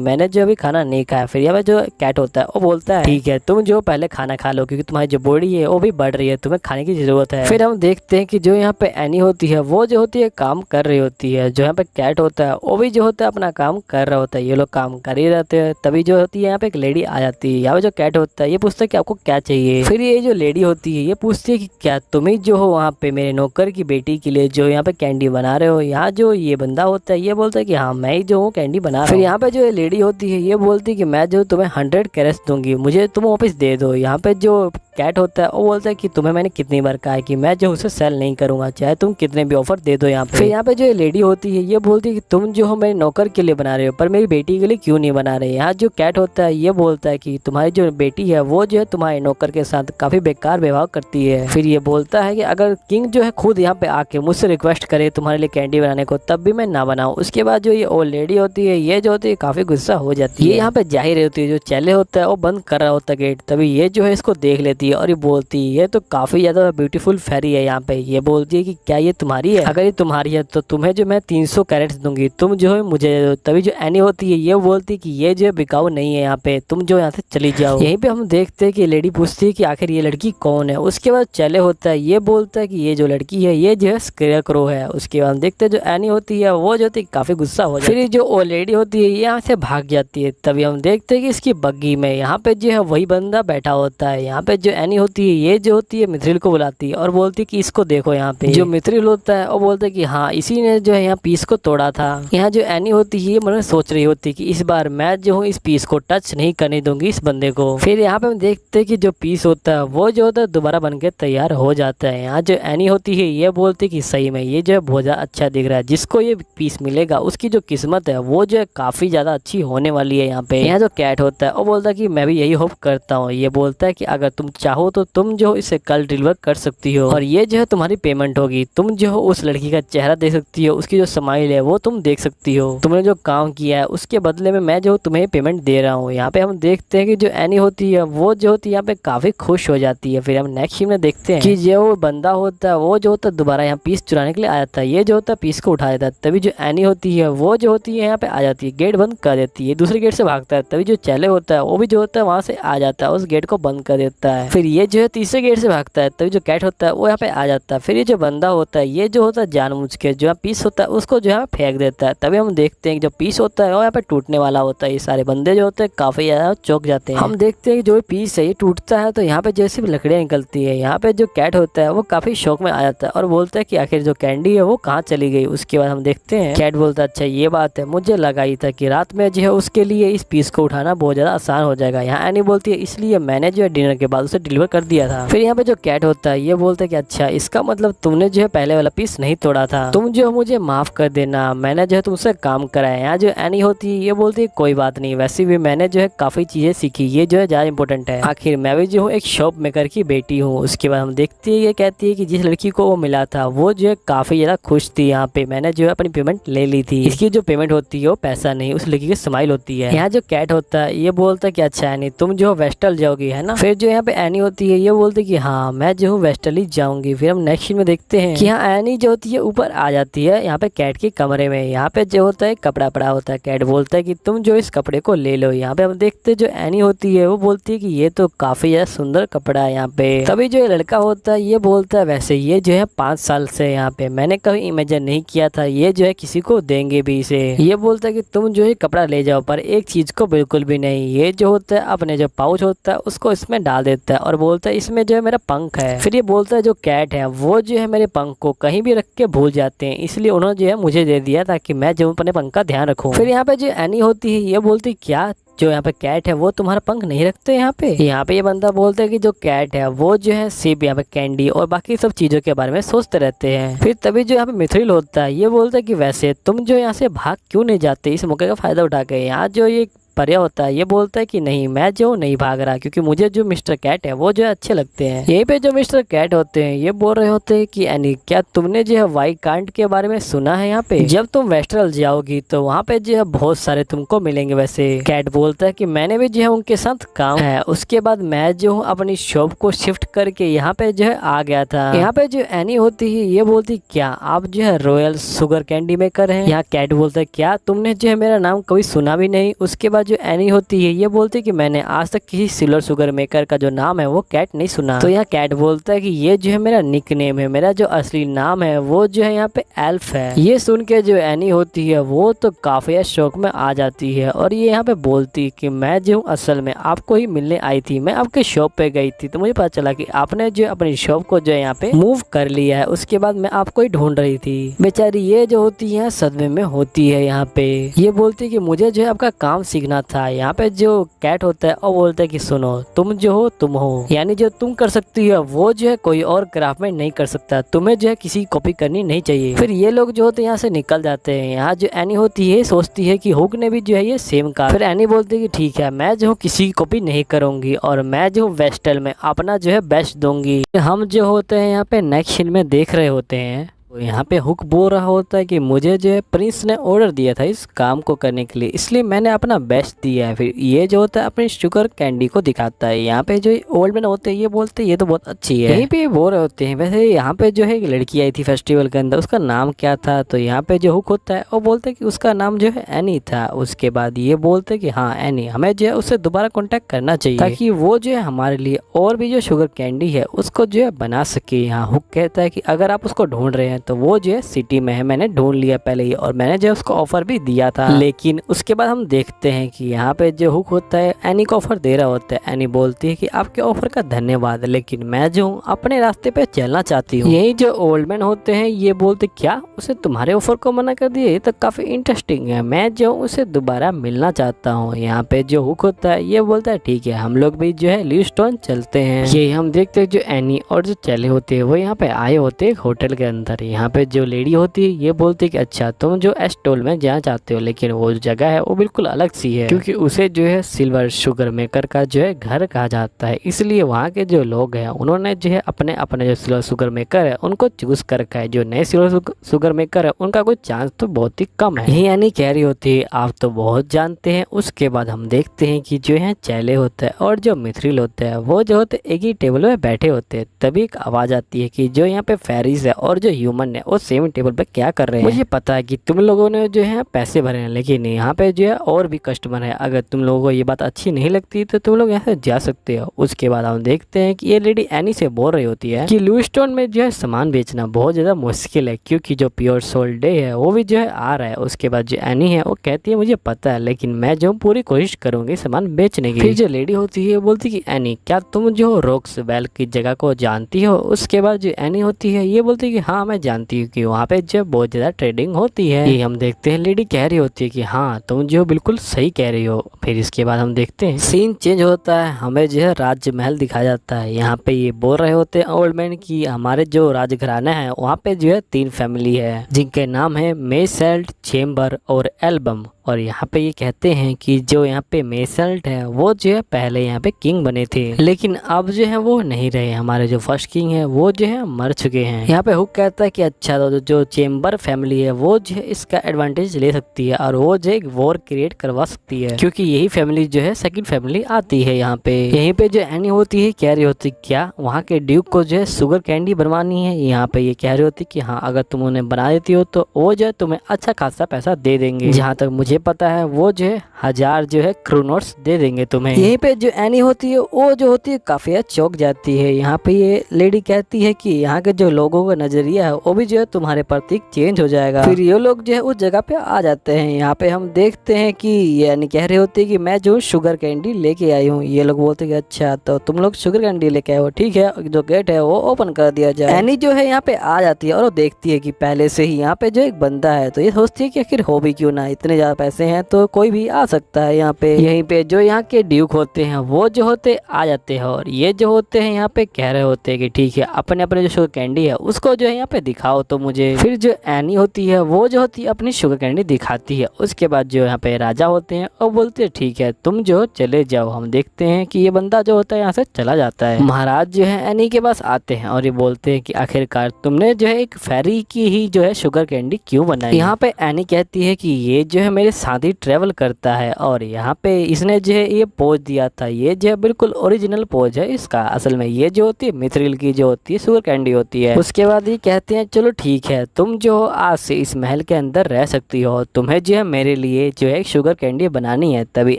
मैंने जो अभी खाना नहीं खाया। फिर यहाँ पे जो कैट होता है वो बोलता है ठीक है तुम जो पहले खाना खा लो क्योंकि तुम्हारी जो बॉडी है वो भी बढ़ रही है, तुम्हें खाने की जरूरत है। फिर हम देखते हैं कि जो यहाँ पे एनी होती है वो जो होती है काम कर रही होती है, जो यहाँ पे कैट होता है वो भी जो होता है अपना काम कर रहा होता है। ये लोग काम कर ही रहते हैं तभी जो होती है यहाँ पे एक लेडी आ जाती है। यहाँ पे जो कैट होता है ये पूछता है कि आपको क्या चाहिए। फिर ये जो लेडी होती है ये पूछती है कि क्या तुम ही जो हो वहाँ पे मेरे नौकर की बेटी के लिए जो यहाँ पे कैंडी बना रहे हो। यहाँ जो ये बंदा होता है ये बोलता है कि हाँ मैं ही जो हूँ कैंडी बना रहा हूँ। फिर यहाँ पे जो लेडी होती है ये बोलती है कि मैं जो तुम्हें 100 कैरेट्स दूंगी, मुझे तुम वापस दे दो। यहाँ पे जो कैट होता है वो बोलता है कि तुम्हें मैंने कितनी बार कहा है कि मैं जो उसे सेल नहीं करूंगा, चाहे तुम कितने भी ऑफर दे दो यहाँ पे। फिर यहाँ पे जो लेडी होती है ये बोलती है कि तुम जो हो मेरे नौकर के लिए बना रहे हो पर मेरी बेटी के लिए क्यों नहीं बना रहे। यहाँ जो कैट होता है ये बोलता है कि तुम्हारी जो बेटी है वो जो है तुम्हारे नौकर के साथ काफी बेकार व्यवहार करती है। फिर ये बोलता है कि अगर किंग जो है खुद यहाँ पे आके मुझसे रिक्वेस्ट करे तुम्हारे लिए कैंडी बनाने को तब भी मैं ना बनाऊँ। उसके बाद जो ये ओल्ड लेडी होती है ये जो होती है काफी गुस्सा हो जाती है। ये यहाँ पे जाहिर होती है, जो चैले होता है वो बंद कर रहा होता है गेट, तभी ये जो है इसको देख लेती है और ये बोलती है ये तो काफी ज्यादा ब्यूटीफुल फेरी है। यहाँ पे ये बोलती है कि क्या ये तुम्हारी है, अगर ये तुम्हारी है तो तुम्हें जो मैं 300 कैरेट्स दूंगी, तुम जो है मुझे दे दो। तभी जो एनी होती है ये बोलती है कि ये जो है बिकाऊ नहीं है, यहाँ पे तुम जो यहाँ से चली जाओ। यहीं पे हम देखते हैं कि लेडी पूछती है कि आखिर ये लड़की कौन है। उसके बाद चले होता है ये बोलता है कि ये जो लड़की है ये जो है स्केयरक्रो है। उसके बाद हम देखते हैं जो एनी होती है वो जो होती है काफी गुस्सा हो जाती है। फिर जो ओ लेडी होती है ये यहाँ से भाग जाती है। तभी हम देखते हैं कि इसकी बग्गी में यहाँ पे जो है वही बंदा बैठा होता है। यहाँ पे जो एनी होती है ये जो होती है मिथ्रिल को बुलाती है और बोलती है कि इसको देखो। यहाँ पे जो मिथ्रिल होता है वो बोलता है कि हाँ इसी ने जो है यहाँ पीस को तोड़ा था। यहाँ जो एनी होती है ये मन में सोच रही होती है कि इस बार मैं जो हूँ इस पीस को टच नहीं करने दूंगी इस बंदे को। फिर यहाँ पे हम देखते हैं कि जो पीस होता है वो जो होता है दोबारा बन के तैयार हो जाता है। यहाँ जो एनी होती है ये बोलती है कि सही में ये जो है बहुत ज्यादा अच्छा दिख रहा है, जिसको ये पीस मिलेगा उसकी जो किस्मत है वो जो है काफी ज्यादा अच्छी होने वाली है। यहाँ पे यहाँ जो कैट होता है वो बोलता है कि मैं भी यही होप करता हूँ। ये बोलता है कि अगर तुम चाहो तो तुम जो इसे कल डिलीवर कर सकती हो और ये जो है तुम्हारी पेमेंट होगी। तुम जो हो उस लड़की का चेहरा देख सकती हो, उसकी जो स्माइल है वो तुम देख सकती हो, तुमने जो काम किया है उसके बदले में मैं जो तुम्हें पेमेंट दे रहा हूँ। यहाँ पे हम देखते हैं कि जो एनी होती है वो जो होती है यहाँ पे काफी खुश हो जाती है। फिर हम नेक्स्ट सीन में देखते हैं कि जो बंदा होता है वो जो होता है दोबारा यहाँ पीस चुराने के लिए आ जाता है। ये जो होता है पीस को उठा देता है। तभी जो एनी होती है वो जो होती है यहाँ पे आ जाती है, गेट बंद कर देती है, दूसरे गेट से भागता है। तभी जो चैले होता है वो भी जो होता है वहां से आ जाता है, उस गेट को बंद कर देता है। फिर ये जो है तीसरे गेट से भागता है। तभी जो कैट होता है वो यहाँ पे आ जाता है। फिर ये जो बंदा होता है ये जो होता है जानबूझ के जो पीस होता है उसको जो है फेंक देता है। तभी हम देखते हैं कि जो पीस होता है वो यहाँ पे टूटने वाला होता है। ये सारे बंदे जो होते हैं काफी ज्यादा चौंक जाते हैं। हम देखते हैं कि जो पीस है ये टूटता है तो यहाँ पे जैसे भी लकड़ियाँ निकलती है। यहाँ पे जो कैट होता है वो काफी शौक में आ जाता है और बोलता है कि आखिर जो कैंडी है वो कहाँ चली गई। उसके बाद हम देखते हैं कैट बोलता है अच्छा ये बात है, मुझे लगा ही था कि रात में जो है उसके लिए इस पीस को उठाना बहुत ज्यादा आसान हो जाएगा। यहाँ एनी बोलती है इसलिए मैंने जो है डिनर के बाद उसे डिलीवर कर दिया था। फिर यहाँ पे जो कैट होता है ये बोलता है कि अच्छा इसका मतलब तुमने जो है पहले वाला पीस नहीं तोड़ा था, तुम जो मुझे माफ कर देना, मैंने जो है तुमसे काम कराया। यहाँ जो एनी होती है ये बोलती है कोई बात नहीं, वैसे भी मैंने जो है काफी चीजें सीखी, ये जो है ज्यादा इंपॉर्टेंट है, आखिर मैं भी जो हूँ एक शॉप मेकर की बेटी हूँ। उसके बाद हम देखते हैं ये कहती है कि जिस लड़की को वो मिला था वो जो है काफी ज्यादा खुश थी। यहाँ पे मैंने जो है अपनी पेमेंट ले ली थी, इसकी जो पेमेंट होती है वो पैसा नहीं उस लड़की की स्माइल होती है। यहाँ जो कैट होता है ये बोलता है कि अच्छा एनी तुम जो वेस्टल जाओगी है ना। फिर जो यहाँ पे एनी होती है ये बोलती है कि हाँ मैं जो हूँ वेस्टल ही जाऊंगी। फिर हम नेक्स्ट सीन में देखते हैं कि यहाँ एनी जो होती है ऊपर आ जाती है यहाँ पे कैट के कमरे में। यहाँ पे जो होता है कपड़ा पड़ा होता है, कैट बोलता है कि तुम जो इस कपड़े को ले लो। यहाँ पे हम देखते हैं जो एनी होती है वो बोलती है कि ये तो काफी ज्यादा सुंदर कपड़ा है यहाँ पे। तभी जो लड़का होता है ये बोलता है वैसे ये जो है 5 साल से यहाँ पे मैंने कभी इमेजिन नहीं किया था ये जो है किसी को देंगे भी इसे। ये बोलता है कि तुम जो है कपड़ा ले जाओ पर एक चीज को बिल्कुल भी नहीं। ये जो होता है अपने जो पाउच होता है उसको इसमें डाल देता है और बोलता है इसमें जो है मेरा पंख है। फिर ये बोलता है जो कैट है वो जो है मेरे पंख को कहीं भी रख के भूल जाते हैं, इसलिए उन्होंने जो है मुझे दे दिया ताकि मैं जो अपने पंख का ध्यान रखूं। फिर यहाँ पे जो एनी होती है ये बोलती क्या जो यहाँ पे कैट है वो तुम्हारा पंख नहीं रखते यहाँ पे। ये बंदा बोलता है कि जो कैट है वो जो है सिर्फ यहाँ पे कैंडी और बाकी सब चीजों के बारे में सोचते रहते हैं। फिर तभी जो यहाँ पे मिथ्रिल होता है ये बोलता है कि वैसे तुम जो यहाँ से भाग क्यों नहीं जाते इस मौके का फायदा उठा के। यहाँ जो ये पर्या होता है ये बोलता है कि नहीं मैं जो नहीं भाग रहा, क्योंकि मुझे जो मिस्टर कैट है वो जो है अच्छे लगते हैं। यहीं पे जो मिस्टर कैट होते हैं ये बोल रहे होते हैं कि एनी क्या तुमने जो है वाई कांड के बारे में सुना है? यहाँ पे जब तुम वेस्टरल जाओगी तो वहाँ पे जो है बहुत सारे तुमको मिलेंगे। वैसे कैट बोलता है कि मैंने भी जो है उनके साथ काम है, उसके बाद मैं जो हूँ अपनी शॉप को शिफ्ट करके यहाँ पे जो है आ गया था। यहाँ पे जो एनी होती है ये बोलती क्या आप जो है रॉयल शुगर कैंडी मेकर हैं? यहाँ कैट बोलता है क्या तुमने जो है मेरा नाम कभी सुना भी नहीं? उसके बाद जो एनी होती है ये बोलती है कि मैंने आज तक किसी सिल्वर शुगर मेकर का जो नाम है वो कैट नहीं सुना। तो यहाँ कैट बोलता है कि ये जो है मेरा निकनेम है, मेरा जो असली नाम है वो जो है यहाँ पे एल्फ है। ये सुन के जो एनी होती है वो तो काफी शौक में आ जाती है और ये यहाँ पे बोलती कि मैं जो असल में आपको ही मिलने आई थी, मैं आपके शॉप पे गई थी तो मुझे पता चला कि आपने जो अपनी शॉप को जो है यहाँ पे मूव कर लिया है, उसके बाद मैं आपको ही ढूंढ रही थी। बेचारी ये जो होती है सदमे में होती है। यहाँ पे ये बोलती कि मुझे जो है आपका काम सीखना था। यहाँ पे जो कैट होता है वो बोलता है कि सुनो तुम जो हो तुम हो, यानी जो तुम कर सकती हो वो जो है कोई और क्राफ्टमैन नहीं कर सकता, तुम्हें जो है किसी कॉपी करनी नहीं चाहिए। फिर ये लोग जो होते हैं यहाँ से निकल जाते हैं। यहाँ जो एनी होती है सोचती है कि हुक ने भी जो है ये सेम कहा। फिर एनी बोलती है कि ठीक है मैं जो हूँ किसी की कॉपी नहीं करूंगी और मैं जो हूँ वेस्टल में अपना जो है बेस्ट दूंगी। हम जो होते हैं यहाँ पे नेक्स्ट सीन में देख रहे होते हैं तो यहाँ पे हुक बोल रहा होता है कि मुझे जो है प्रिंस ने ऑर्डर दिया था इस काम को करने के लिए, इसलिए मैंने अपना बेस्ट दिया है। फिर ये जो होता है अपनी शुगर कैंडी को दिखाता है। यहाँ पे जो ओल्ड मैन होते हैं ये बोलते हैं ये तो बहुत अच्छी है। यहीं पे बोल रहे होते हैं वैसे यहाँ पे जो है एक लड़की आई थी फेस्टिवल के अंदर, उसका नाम क्या था? तो यहाँ पे जो हुक होता है वो बोलते है कि उसका नाम जो है एनी था। उसके बाद ये बोलते कि हाँ एनी हमें जो है उससे दोबारा कॉन्टेक्ट करना चाहिए ताकि वो जो है हमारे लिए और भी जो शुगर कैंडी है उसको जो है बना सके। यहाँ हुक कहता है कि अगर आप उसको ढूंढ रहे हैं तो वो जो है सिटी में है, मैंने ढूंढ लिया पहले ही और मैंने जो उसको ऑफर भी दिया था। लेकिन उसके बाद हम देखते हैं कि यहाँ पे जो हुक होता है एनी को ऑफर दे रहा होता है। एनी बोलती है कि आपके ऑफर का धन्यवाद, लेकिन मैं जो हूँ अपने रास्ते पे चलना चाहती हूँ। यही जो ओल्ड मैन होते हैं ये बोलते क्या उसे तुम्हारे ऑफर को मना कर दिया? ये तो काफी इंटरेस्टिंग है, मैं जो उसे दोबारा मिलना चाहता हूँ। यहाँ पे जो हुक होता है ये बोलता है ठीक है हम लोग भी जो है ल्यूस्टोन चलते हैं। ये हम देखते हैं जो एनी और जो चले होते हैं वो यहाँ पे आए होते हैं होटल के अंदर। यहाँ पे जो लेडी होती है ये बोलती है कि अच्छा तुम जो एस्टोल में जाना चाहते हो, लेकिन वो जो जगह है वो बिल्कुल अलग सी है क्योंकि उसे जो है सिल्वर शुगर मेकर का जो है घर कहा जाता है, इसलिए वहाँ के जो लोग हैं उन्होंने जो है अपने अपने जो सिल्वर शुगर मेकर है उनको चूज कर रखा है। जो नए सिल्वर शुगर मेकर है उनका कोई चांस तो बहुत ही कम है। यही यानी कह रही होती है आप तो बहुत जानते हैं। उसके बाद हम देखते हैं कि जो है चैले होता है और जो मिथ्रिल होता है वो जो होते एक ही टेबल में बैठे होते हैं। तभी एक आवाज आती है कि जो यहाँ पे फेरीज है और जो ह्यूमन है वो सेम टेबल पे क्या कर रहे हैं? मुझे पता है कि तुम लोगों ने जो है पैसे भरे हैं, लेकिन यहाँ पे जो है और भी कस्टमर है, अगर तुम लोगों को ये बात अच्छी नहीं लगती तो तुम लोग यहाँ से जा सकते हो। उसके बाद हम देखते हैं कि ये लेडी एनी से बोल रही होती है कि ल्यूस्टोन में जो है सामान बेचना बहुत ज्यादा मुश्किल है क्योंकि जो प्योर सोल डे है वो भी जो है आ रहा है। उसके बाद जो एनी है वो कहती है मुझे पता है लेकिन मैं जो पूरी कोशिश करूंगी सामान बेचने की। फिर जो लेडी होती है बोलती कि एनी क्या तुम जो रॉक्स वेल की जगह को जानती हो? उसके बाद जो एनी होती है ये बोलती है कि हाँ मैं जानती हूँ कि वहाँ पे जो बहुत ज्यादा ट्रेडिंग होती है। ये हम देखते हैं लेडी कह रही होती है कि हाँ तुम जो बिल्कुल सही कह रही हो। फिर इसके बाद हम देखते हैं सीन चेंज होता है, हमें जो है राजमहल दिखाया जाता है। यहाँ पे ये बोल रहे होते हैं ओल्ड मैन की हमारे जो राजघराना है वहाँ पे जो है 3 फैमिली है जिनके नाम है मेसेल्ट, चेम्बर और एल्बम। और यहाँ पे ये कहते हैं कि जो यहाँ पे मेसेल्ट है वो जो है पहले यहाँ पे किंग बने थे, लेकिन अब जो है वो नहीं रहे। हमारे जो फर्स्ट किंग है वो जो है मर चुके हैं। यहाँ पे हुक कहता है कि अच्छा तो जो चेम्बर फैमिली है वो जो है इसका एडवांटेज ले सकती है और वो जो एक वॉर क्रिएट करवा सकती है क्योंकि यही फैमिली जो है सेकंड फैमिली आती है यहाँ पे। यहीं पे जो एनी होती है कह रही होती क्या वहाँ के ड्यूक को जो है शुगर कैंडी बनवानी है? यहाँ पे ये कह रही होती कि हाँ अगर तुम उन्हें बना देती हो तो वो जो है तुम्हें अच्छा खासा पैसा दे देंगे। जहाँ तक मुझे पता है वो जो है 1000 जो है क्रोनोट्स दे देंगे तुम्हें। यहीं पे जो एनी होती है वो जो होती है काफी चौंक जाती है। यहाँ पे ये लेडी कहती है कि यहाँ के जो लोगों का नजरिया है वो भी जो है तुम्हारे प्रति चेंज हो जाएगा। फिर ये लोग जो है उस जगह पे आ जाते हैं। यहाँ पे हम देखते हैं कि ये एनी कह रही होती है कि मैं जो शुगर कैंडी लेके आई हूँ। ये लोग बोलते हैं अच्छा तो तुम लोग शुगर कैंडी लेके आए हो, ठीक है जो गेट है वो ओपन कर दिया जाए। एनी जो है यहाँ पे आ जाती है और वो देखती है कि पहले से ही यहाँ पे जो एक बंदा है, तो ये सोचती है कि आखिर हो भी क्यों ना, इतने ज्यादा पैसे हैं तो कोई भी आ सकता है यहाँ पे। यहीं पे जो यहाँ के ड्यूक होते हैं वो जो होते आ जाते हैं और ये जो होते हैं यहाँ पे कह रहे होते हैं कि ठीक है अपने अपने जो शुगर कैंडी है उसको जो है यहाँ पे दिखाओ तो मुझे। फिर जो एनी होती है वो जो होती है अपनी शुगर कैंडी दिखाती है। उसके बाद जो यहाँ पे राजा होते हैं और बोलते हैं ठीक है तुम जो चले जाओ। हम देखते हैं कि ये बंदा जो होता है यहाँ से चला जाता है। महाराज जो है एनी के पास आते हैं और ये बोलते हैं कि आखिरकार तुमने जो है एक फेरी की ही जो है शुगर कैंडी क्यों बनाई। यहाँ पे एनी कहती है कि ये जो है मेरे साथ ही ट्रेवल करता है और यहाँ पे इसने जो है ये पोज दिया था, ये जो है बिल्कुल ओरिजिनल पोज है इसका। असल में ये जो होती है मिथ्रिल की जो होती है शुगर कैंडी होती है। उसके बाद ये कहते हैं चलो ठीक है तुम जो हो आज से इस महल के अंदर रह सकती हो, तुम्हें जो है मेरे लिए जो है शुगर कैंडी बनानी है। तभी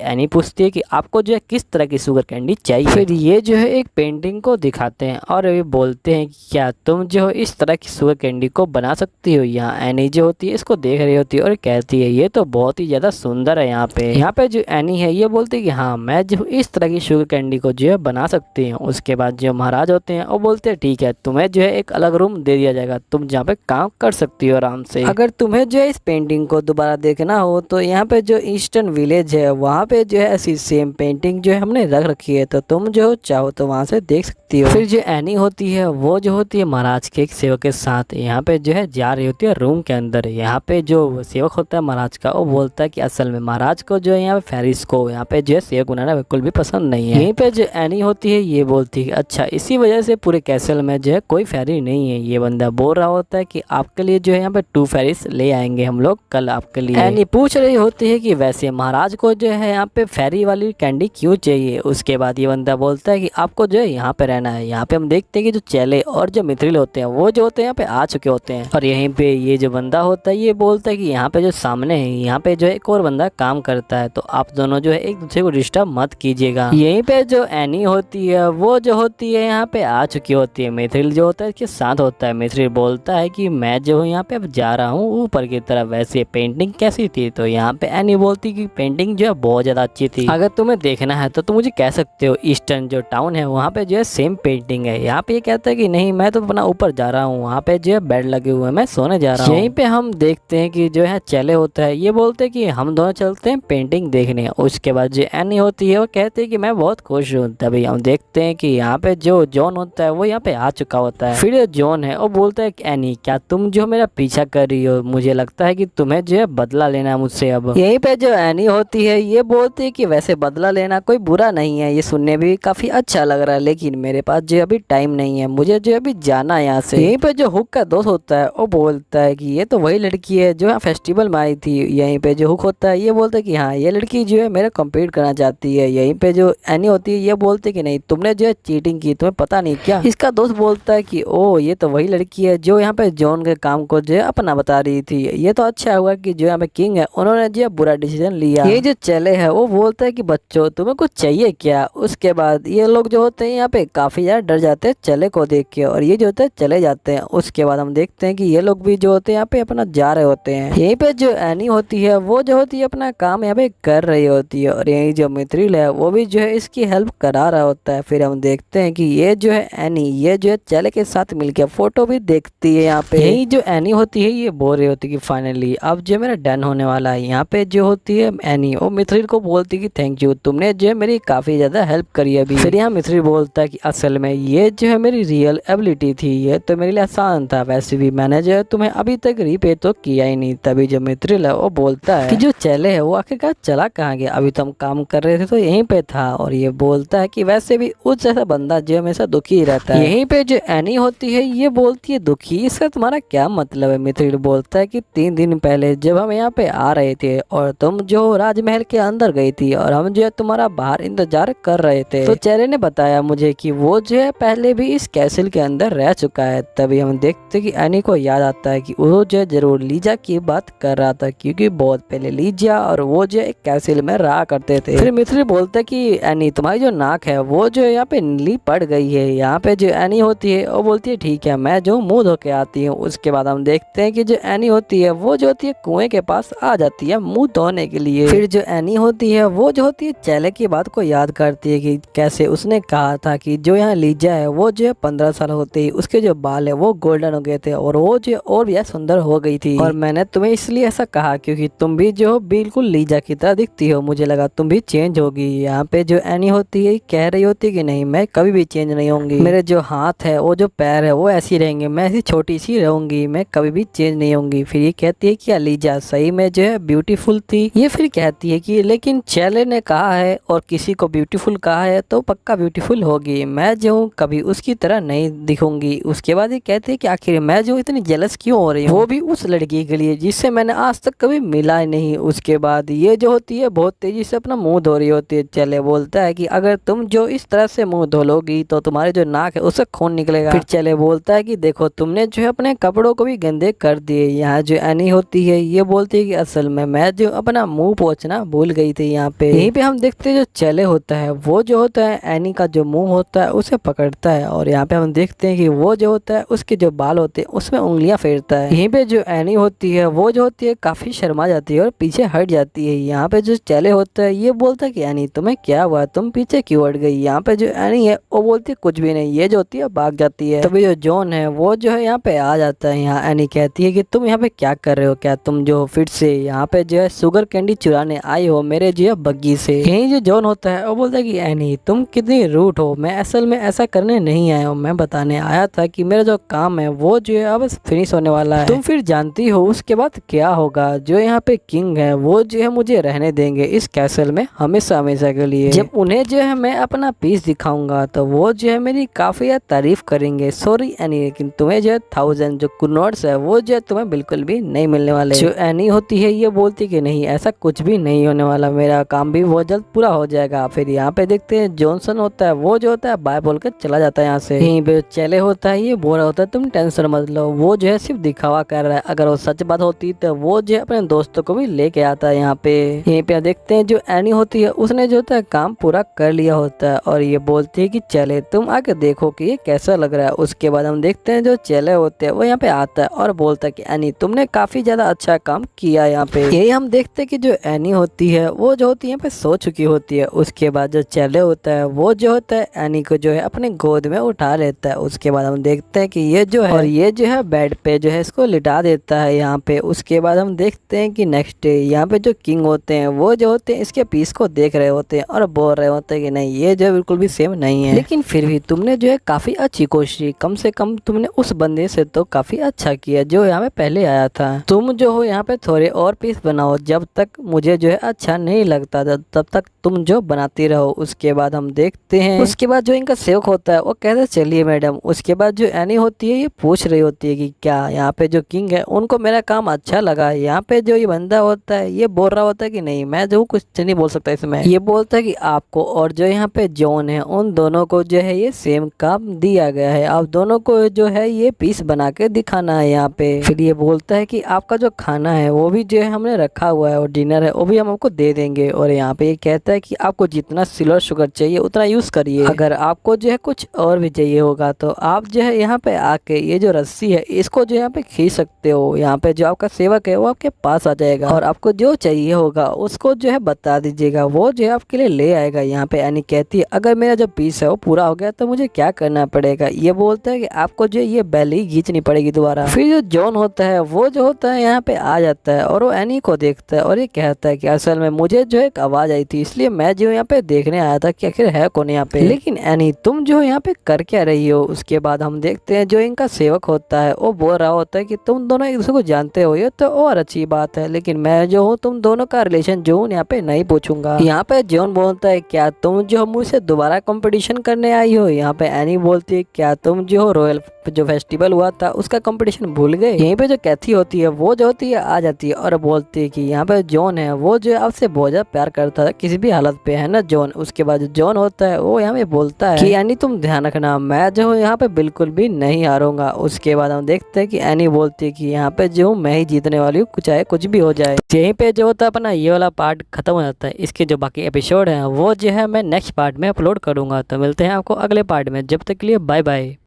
एनी पूछती है कि आपको जो है किस तरह की शुगर कैंडी चाहिए। फिर ये जो है एक पेंटिंग को दिखाते हैं और ये बोलते हैं कि क्या तुम जो इस तरह की शुगर कैंडी को बना सकती हो। यहाँ एनी जो होती है इसको देख रही होती है और कहती है ये तो बहुत ही ज्यादा सुंदर है। यहाँ पे जो एनी है ये बोलती है कि हाँ मैं जो इस तरह की शुगर कैंडी को जो है बना सकती हूँ। उसके बाद जो महाराज होते हैं वो बोलते हैं ठीक है तुम्हें जो है एक अलग रूम दे दिया जाएगा, तुम जहाँ पे काम कर सकती हो आराम से। अगर तुम्हें जो है इस पेंटिंग को दोबारा देखना हो तो यहाँ पे जो ईस्टर्न विलेज है वहाँ पे जो है ऐसी सेम पेंटिंग जो है हमने रख रखी है, तो तुम जो चाहो तो वहाँ से देख सकती हो। फिर जो एनी होती है वो जो होती है महाराज के एक सेवक के साथ यहाँ पे जो है जा रही होती है रूम के अंदर। यहाँ पे जो सेवक होता है महाराज का वो बोलता है कि असल में महाराज को जो है यहाँ पे फेरिस को यहाँ पे जो है सेवक बनाना बिल्कुल भी पसंद नहीं है। यहीं पे जो एनी होती है ये बोलती है अच्छा इसी वजह से पूरे कैसल में जो है कोई फेरी नहीं है। ये बंदा बोल रहा होता है कि आपके लिए जो है यहाँ पे 2 फेरिस ले आएंगे हम लोग कल आपके लिए। एनी पूछ रही होती है कि वैसे महाराज को जो है यहाँ पे फेरी वाली कैंडी क्यों चाहिए। उसके बाद ये बंदा बोलता है कि आपको जो है यहाँ पे रहना है। यहाँ पे हम देखते हैं कि जो चेले और जो मिथ्रिल होते हैं वो जो होते हैं यहाँ पे आ चुके होते हैं और यहीं पे ये जो बंदा होता है ये बोलता है कि यहाँ पे जो सामने है यहाँ पे जो एक और बंदा काम करता है, तो आप दोनों जो है एक दूसरे को डिस्टर्ब मत कीजिएगा। यहीं पे जो एनी होती है वो जो होती है यहाँ पे आ चुकी होती है। मिथ्रिल जो होता है इसके साथ होता है। मिथ्रिल बोलता है कि मैं जो हूँ यहाँ पे अब जा रहा हूँ ऊपर की तरफ। वैसे पेंटिंग कैसी थी, तो यहाँ पे एनी बोलती कि पेंटिंग जो है बहुत ज्यादा अच्छी थी, अगर तुम्हें देखना है तो तुम मुझे कह सकते हो। ईस्टर्न जो टाउन है वहाँ पे जो है सेम पेंटिंग है। यहाँ पे ये कहता है कि नहीं मैं तो अपना ऊपर जा रहा हूँ, वहाँ पे जो है बेड लगे हुए हैं मैं सोने जा रहा हूँ। यहीं पे हम देखते हैं कि जो है चले होता है ये बोलते हैं कि हम दोनों चलते हैं पेंटिंग देखने। उसके बाद जो एनी होती है वो कहते हैं कि मैं बहुत खुश हूँ। तभी हम देखते हैं कि यहाँ पे जो जॉन होता है वो यहाँ पे आ चुका होता है। फिर जॉन है वो बोलता है कि एनी क्या तुम जो मेरा पीछा कर रही हो, मुझे लगता है कि तुम्हें जो है बदला लेना है मुझसे अब। यहीं पे जो एनी होती है ये बोलती है कि वैसे बदला लेना कोई बुरा नहीं है, ये सुनने भी काफी अच्छा लग रहा है, लेकिन मेरे पास जो अभी टाइम नहीं है, मुझे जो अभी जाना है यहाँ से। यहीं पे जो हुक का दोस्त होता है वो बोलता है कि ये तो वही लड़की है जो फेस्टिवल में आई थी। यहीं पे जो हुक होता है ये बोलता है कि हाँ ये लड़की जो है मेरा कम्पीट करना चाहती है। यहीं पे जो एनी होती है ये बोलती है कि नहीं तुमने जो है चीटिंग की, तुम्हें पता नहीं क्या। इसका दोस्त बोलता है कि ओ ये तो वही लड़की है जो यहाँ पे जॉन के काम को जो है अपना बता रही थी। ये तो अच्छा हुआ कि जो यहाँ पे किंग है उन्होंने जो बुरा डिसीजन लिया। ये जो चले है वो बोलता है कि बच्चों तुम्हें कुछ चाहिए क्या। उसके बाद ये लोग जो होते हैं यहाँ पे काफी ज्यादा डर जाते हैं चले को देख के और ये जो होते हैं चले जाते हैं। उसके बाद हम देखते हैं कि ये लोग भी जो होते हैं यहाँ पे अपना जा रहे होते हैं। यहीं पे जो एनी होती है वो जो होती है अपना काम यहाँ पे कर रही होती है और यही जो मिथ्रिल है वो भी जो है इसकी हेल्प करा रहा होता है। फिर हम देखते हैं कि ये जो है एनी ये जो है चले के साथ मिलकर फोटो भी देखती है। यहाँ पे यही जो एनी होती है ये बोल रही होती है कि फाइनली अब जो मेरा डन होने वाला है। यहाँ पे जो होती है एनी वो मिथ्रिल को बोलती है कि थैंक यू तुमने जो है मेरी काफी ज्यादा हेल्प करी अभी। फिर यहाँ मिथ्रिल बोलता है कि असल में ये जो है मेरी रियल एबिलिटी थी, ये तो मेरे लिए आसान था, वैसे भी मैंने जो है तुम्हें अभी तक रीपे तो किया ही नहीं। तभी जो मिथ्रिल है वो बोलता है कि जो चले है वो आखिरकार चला कहाँ गया, अभी तो हम काम कर रहे थे तो यहीं पे था। और ये बोलता है कि वैसे भी उस जैसा बंदा जो हमेशा दुखी रहता है। यहीं पे जो एनी होती है ये बोलती है दुखी, इसका तुम्हारा क्या मतलब है। मिथ्रिल बोलता है कि 3 दिन पहले जब हम यहाँ पे आ रहे थे और तुम जो राजमहल के अंदर गई थी और हम जो है तुम्हारा बाहर इंतजार कर रहे थे, तो चेले ने बताया मुझे कि वो जो है पहले भी इस कैसल के अंदर रह चुका है। तभी हम देखते कि एनी को याद आता है कि वो जो है जरूर लीजा की बात कर रहा था, क्योंकि बहुत पहले लीजा और वो जो एक कैसल में रहा करते थे। फिर मिथ्रिल बोलता है कि एनी तुम्हारी जो नाक है वो जो यहाँ पे नीली पड़ गई है। यहाँ पे जो एनी होती है वो बोलती है ठीक है मैं जो मुंह धो के आती हूँ। उसके बाद हम देखते हैं कि जो एनी होती है वो जो होती है कुएं के पास आ जाती है मुंह धोने के लिए। फिर जो एनी होती है वो जो होती है चेले की बात को याद करती है कि कैसे उसने कहा था कि जो यहाँ लीजा है वो जो है 15 साल होते ही उसके जो बाल है वो गोल्डन हो गए थे और वो जो और भी सुंदर हो गई थी। और मैंने तुम्हें इसलिए ऐसा कहा क्योंकि तुम भी जो बिल्कुल लीजा की तरह दिखती हो, मुझे लगा तुम भी चेंज होगी। यहाँ पे जो एनी होती है कह रही होती है कि नहीं मैं कभी भी चेंज नहीं होंगी, मेरे जो हाथ है वो जो पैर है वो ऐसी रहेंगे, मैं ऐसी छोटी सी रहूंगी, मैं कभी भी चेंज नहीं होंगी। फिर ये कहती है कि अलीजा सही में जो है ब्यूटीफुल थी। ये फिर कहती है कि लेकिन चेले ने कहा है और किसी को ब्यूटीफुल कहा है तो पक्का ब्यूटीफुल होगी, मैं जो हूँ कभी उसकी तरह नहीं दिखूंगी। उसके बाद ये कहती है कि आखिर मैं जो इतनी जेलस क्यों हो रही हूँ, वो भी उस लड़की के लिए जिससे मैंने आज तक कभी मिला ही नहीं। उसके बाद ये जो होती है बहुत तेजी से अपना मुंह धो रही होती है। चले बोलता है कि अगर तुम जो इस तरह से मुंह धो लोगी तो तुम्हारे जो नाक है उससे खून निकलेगा। फिर चले बोलता है कि देखो तुमने जो है अपने कपड़ों को भी गंदे कर दिए। यहाँ जो एनी होती है ये बोलती है कि असल में मैं जो अपना मुंह पोंछना भूल गई थी। यहाँ पे यहीं पे हम देखते हैं जो चले होता है वो जो होता है एनी का जो मुंह होता है उसे पकड़ता है और यहाँ पे हम देखते हैं कि वो जो होता है उसके जो बाल होते हैं उसमें उंगलियां फेरता है। यहीं पे जो एनी होती है वो जो होती है काफी शर्मा जाती है और पीछे हट जाती है। यहाँ पे जो चले होता है ये बोलता है कि एनी तुम्हें क्या हुआ, तुम पीछे क्यों हट गई। यहाँ पे जो एनी है वो बोलती है कुछ भी नहीं। ये जो होती है भाग जाती है। तभी जो जॉन है वो जो है यहाँ पे आ जाता है। यहाँ एनी कहती है कि तुम यहाँ पे क्या कर रहे हो, क्या तुम जो फिर से यहाँ पे जो है शुगर कैंडी चुराने आई हो मेरे जो है बग्गी से। यही जो जॉन होता है वो बोलता है कि एनी तुम कितनी रूड हो, मैं असल में ऐसा करने नहीं आया हूँ, मैं बताने आया था कि मेरा जो काम है वो जो है अब फिनिश होने वाला है। तुम फिर जानती हो उसके बाद क्या होगा। जो यहाँ पे किंग है वो जो है मुझे रहने देंगे इस कैसल में हमेशा हमेशा के लिए। जब उन्हें जो है मैं अपना पीस दिखाऊंगा तो वो जो है मेरी काफी तारीफ करेंगे। सॉरी एनी लेकिन तुम्हें जो है 1000 जो कुनोट्स है वो जो है तुम्हें बिल्कुल भी नहीं मिलने वाले। जो एनी होती है ये बोलती कि नहीं ऐसा कुछ भी नहीं होने वाला, मेरा काम भी बहुत जल्द पूरा हो जाएगा। फिर यहाँ पे देखते हैं जॉनसन होता है वो जो होता है बाय बोल कर चला जाता है यहाँ से। यहीं पे चले होता है ये बोल रहा होता है तुम टेंशन मत लो, वो जो है सिर्फ दिखावा कर रहा है, अगर वो सच बात होती तो वो जो है अपने दोस्तों को भी लेके आता है यहाँ पे। यहीं पे देखते हैं जो एनी होती है उसने जो होता है काम पूरा कर लिया होता है और ये बोलती है कि चले तुम आके देखो कि ये कैसा लग रहा है। उसके बाद हम देखते हैं जो चेले होते हैं वो यहाँ पे आता है और बोलता है कि एनी तुमने काफी ज्यादा अच्छा काम किया यहाँ पे। यही हम देखते हैं कि जो एनी होती है वो जो होती है यहाँ पे सो चुकी होती है। उसके बाद जो चेले होता है वो जो होता है एनी को जो है अपने गोद में उठा लेता है। उसके बाद हम देखते हैं कि ये जो है और ये जो है बेड पे जो है इसको लिटा देता है यहाँ पे। उसके बाद हम देखते हैं कि नेक्स्ट डे यहाँ पे जो किंग होते हैं वो जो होते हैं इसके पीस को देख रहे होते हैं और बोल रहे होते हैं कि नहीं ये जो है बिल्कुल भी सेम नहीं है, लेकिन फिर भी तुमने जो है काफी अच्छी कोशिश, कम से कम तुमने उस बंदे से तो काफी अच्छा किया जो यहाँ पे पहले आया था। तुम जो हो यहाँ पे थोड़े और पीस बनाओ, जब तक मुझे जो है अच्छा नहीं लगता तब तक तुम जो बनाती रहो। उसके बाद हम देखते हैं उसके बाद जो इनका सेवक होता है वो कहते चलिए मैडम। उसके बाद जो एनी होती है ये पूछ रही होती है कि क्या यहाँ पे जो किंग है उनको मेरा काम अच्छा लगा। यहाँ पे जो ये बंदा होता है ये बोल रहा होता है कि नहीं मैं जो कुछ नहीं बोल सकता इसमें। ये बोलता है कि आपको और जो यहाँ पे जॉन है उन दोनों को जो है ये सेम काम दिया गया है, आप दोनों को जो है ये पीस बना के दिखाना है यहाँ पे। फिर ये बोलता है कि आपका जो खाना है वो भी जो है हमने रखा हुआ है और डिनर है वो भी हम आपको दे देंगे। और यहाँ पे ये कहता है कि आपको जितना सिल्वर शुगर चाहिए उतना यूज करिए, अगर आपको जो है कुछ और भी चाहिए होगा तो आप जो है यहाँ पे आके ये जो रस्सी है इसको जो यहाँ पे खींच सकते हो। यहाँ पे जो आपका सेवक है वो आपके पास आ जाएगा और आपको जो चाहिए होगा उसको जो है बता दीजिएगा, वो जो है आपके लिए ले आएगा। यहाँ पे एनी कहती है अगर मेरा जो पीस है वो पूरा हो गया तो मुझे क्या करना पड़ेगा। ये बोलता है कि आपको जो ये बैली खींचनी पड़ेगी दोबारा। फिर जो जॉन होता है वो जो होता है यहाँ पे आ जाता है और वो एनी को देखता है और ये कहता है कि असल में मुझे जो एक आवाज आई थी इसलिए मैं जो यहाँ पे देखने आया था कि आखिर है कौन यहाँ पे। लेकिन एनी तुम जो यहाँ पे कर क्या रही हो। उसके बाद हम देखते हैं जो इनका सेवक होता है वो बोल रहा होता है कि तुम दोनों एक दूसरे को जानते हो ये तो और अच्छी बात है, लेकिन मैं जो हूँ तुम दोनों का रिलेशन जो हूँ यहाँ पे नहीं पूछूंगा। यहाँ पे जॉन बोलता है क्या तुम जो मुझसे दोबारा कंपटीशन करने आई हो। यहाँ पे एनी बोलती है क्या तुम जो रॉयल जो फेस्टिवल हुआ था उसका कंपटीशन भूल गए। यहीं पे जो कैथी होती है वो जो होती है आ जाती है और बोलती है कि यहाँ पे जॉन है वो जो आपसे बहुत ज्यादा प्यार करता है किसी भी हालत पे, है ना जॉन। उसके बाद जॉन होता है वो यहाँ पे बोलता है कि एनी तुम ध्यान रखना मैं जो हूँ यहाँ पे बिल्कुल भी नहीं हारूंगा। उसके बाद हम देखते हैं कि एनी बोलती है कि यहाँ पे जो मैं ही जीतने वाली हूँ चाहे कुछ भी हो जाए। यहीं पे जो होता है अपना ये वाला पार्ट खत्म हो जाता है। इसके जो बाकी एपिसोड है वो जो है मैं नेक्स्ट पार्ट में अपलोड करूंगा। तो मिलते हैं आपको अगले पार्ट में, जब तक के लिए बाय बाय।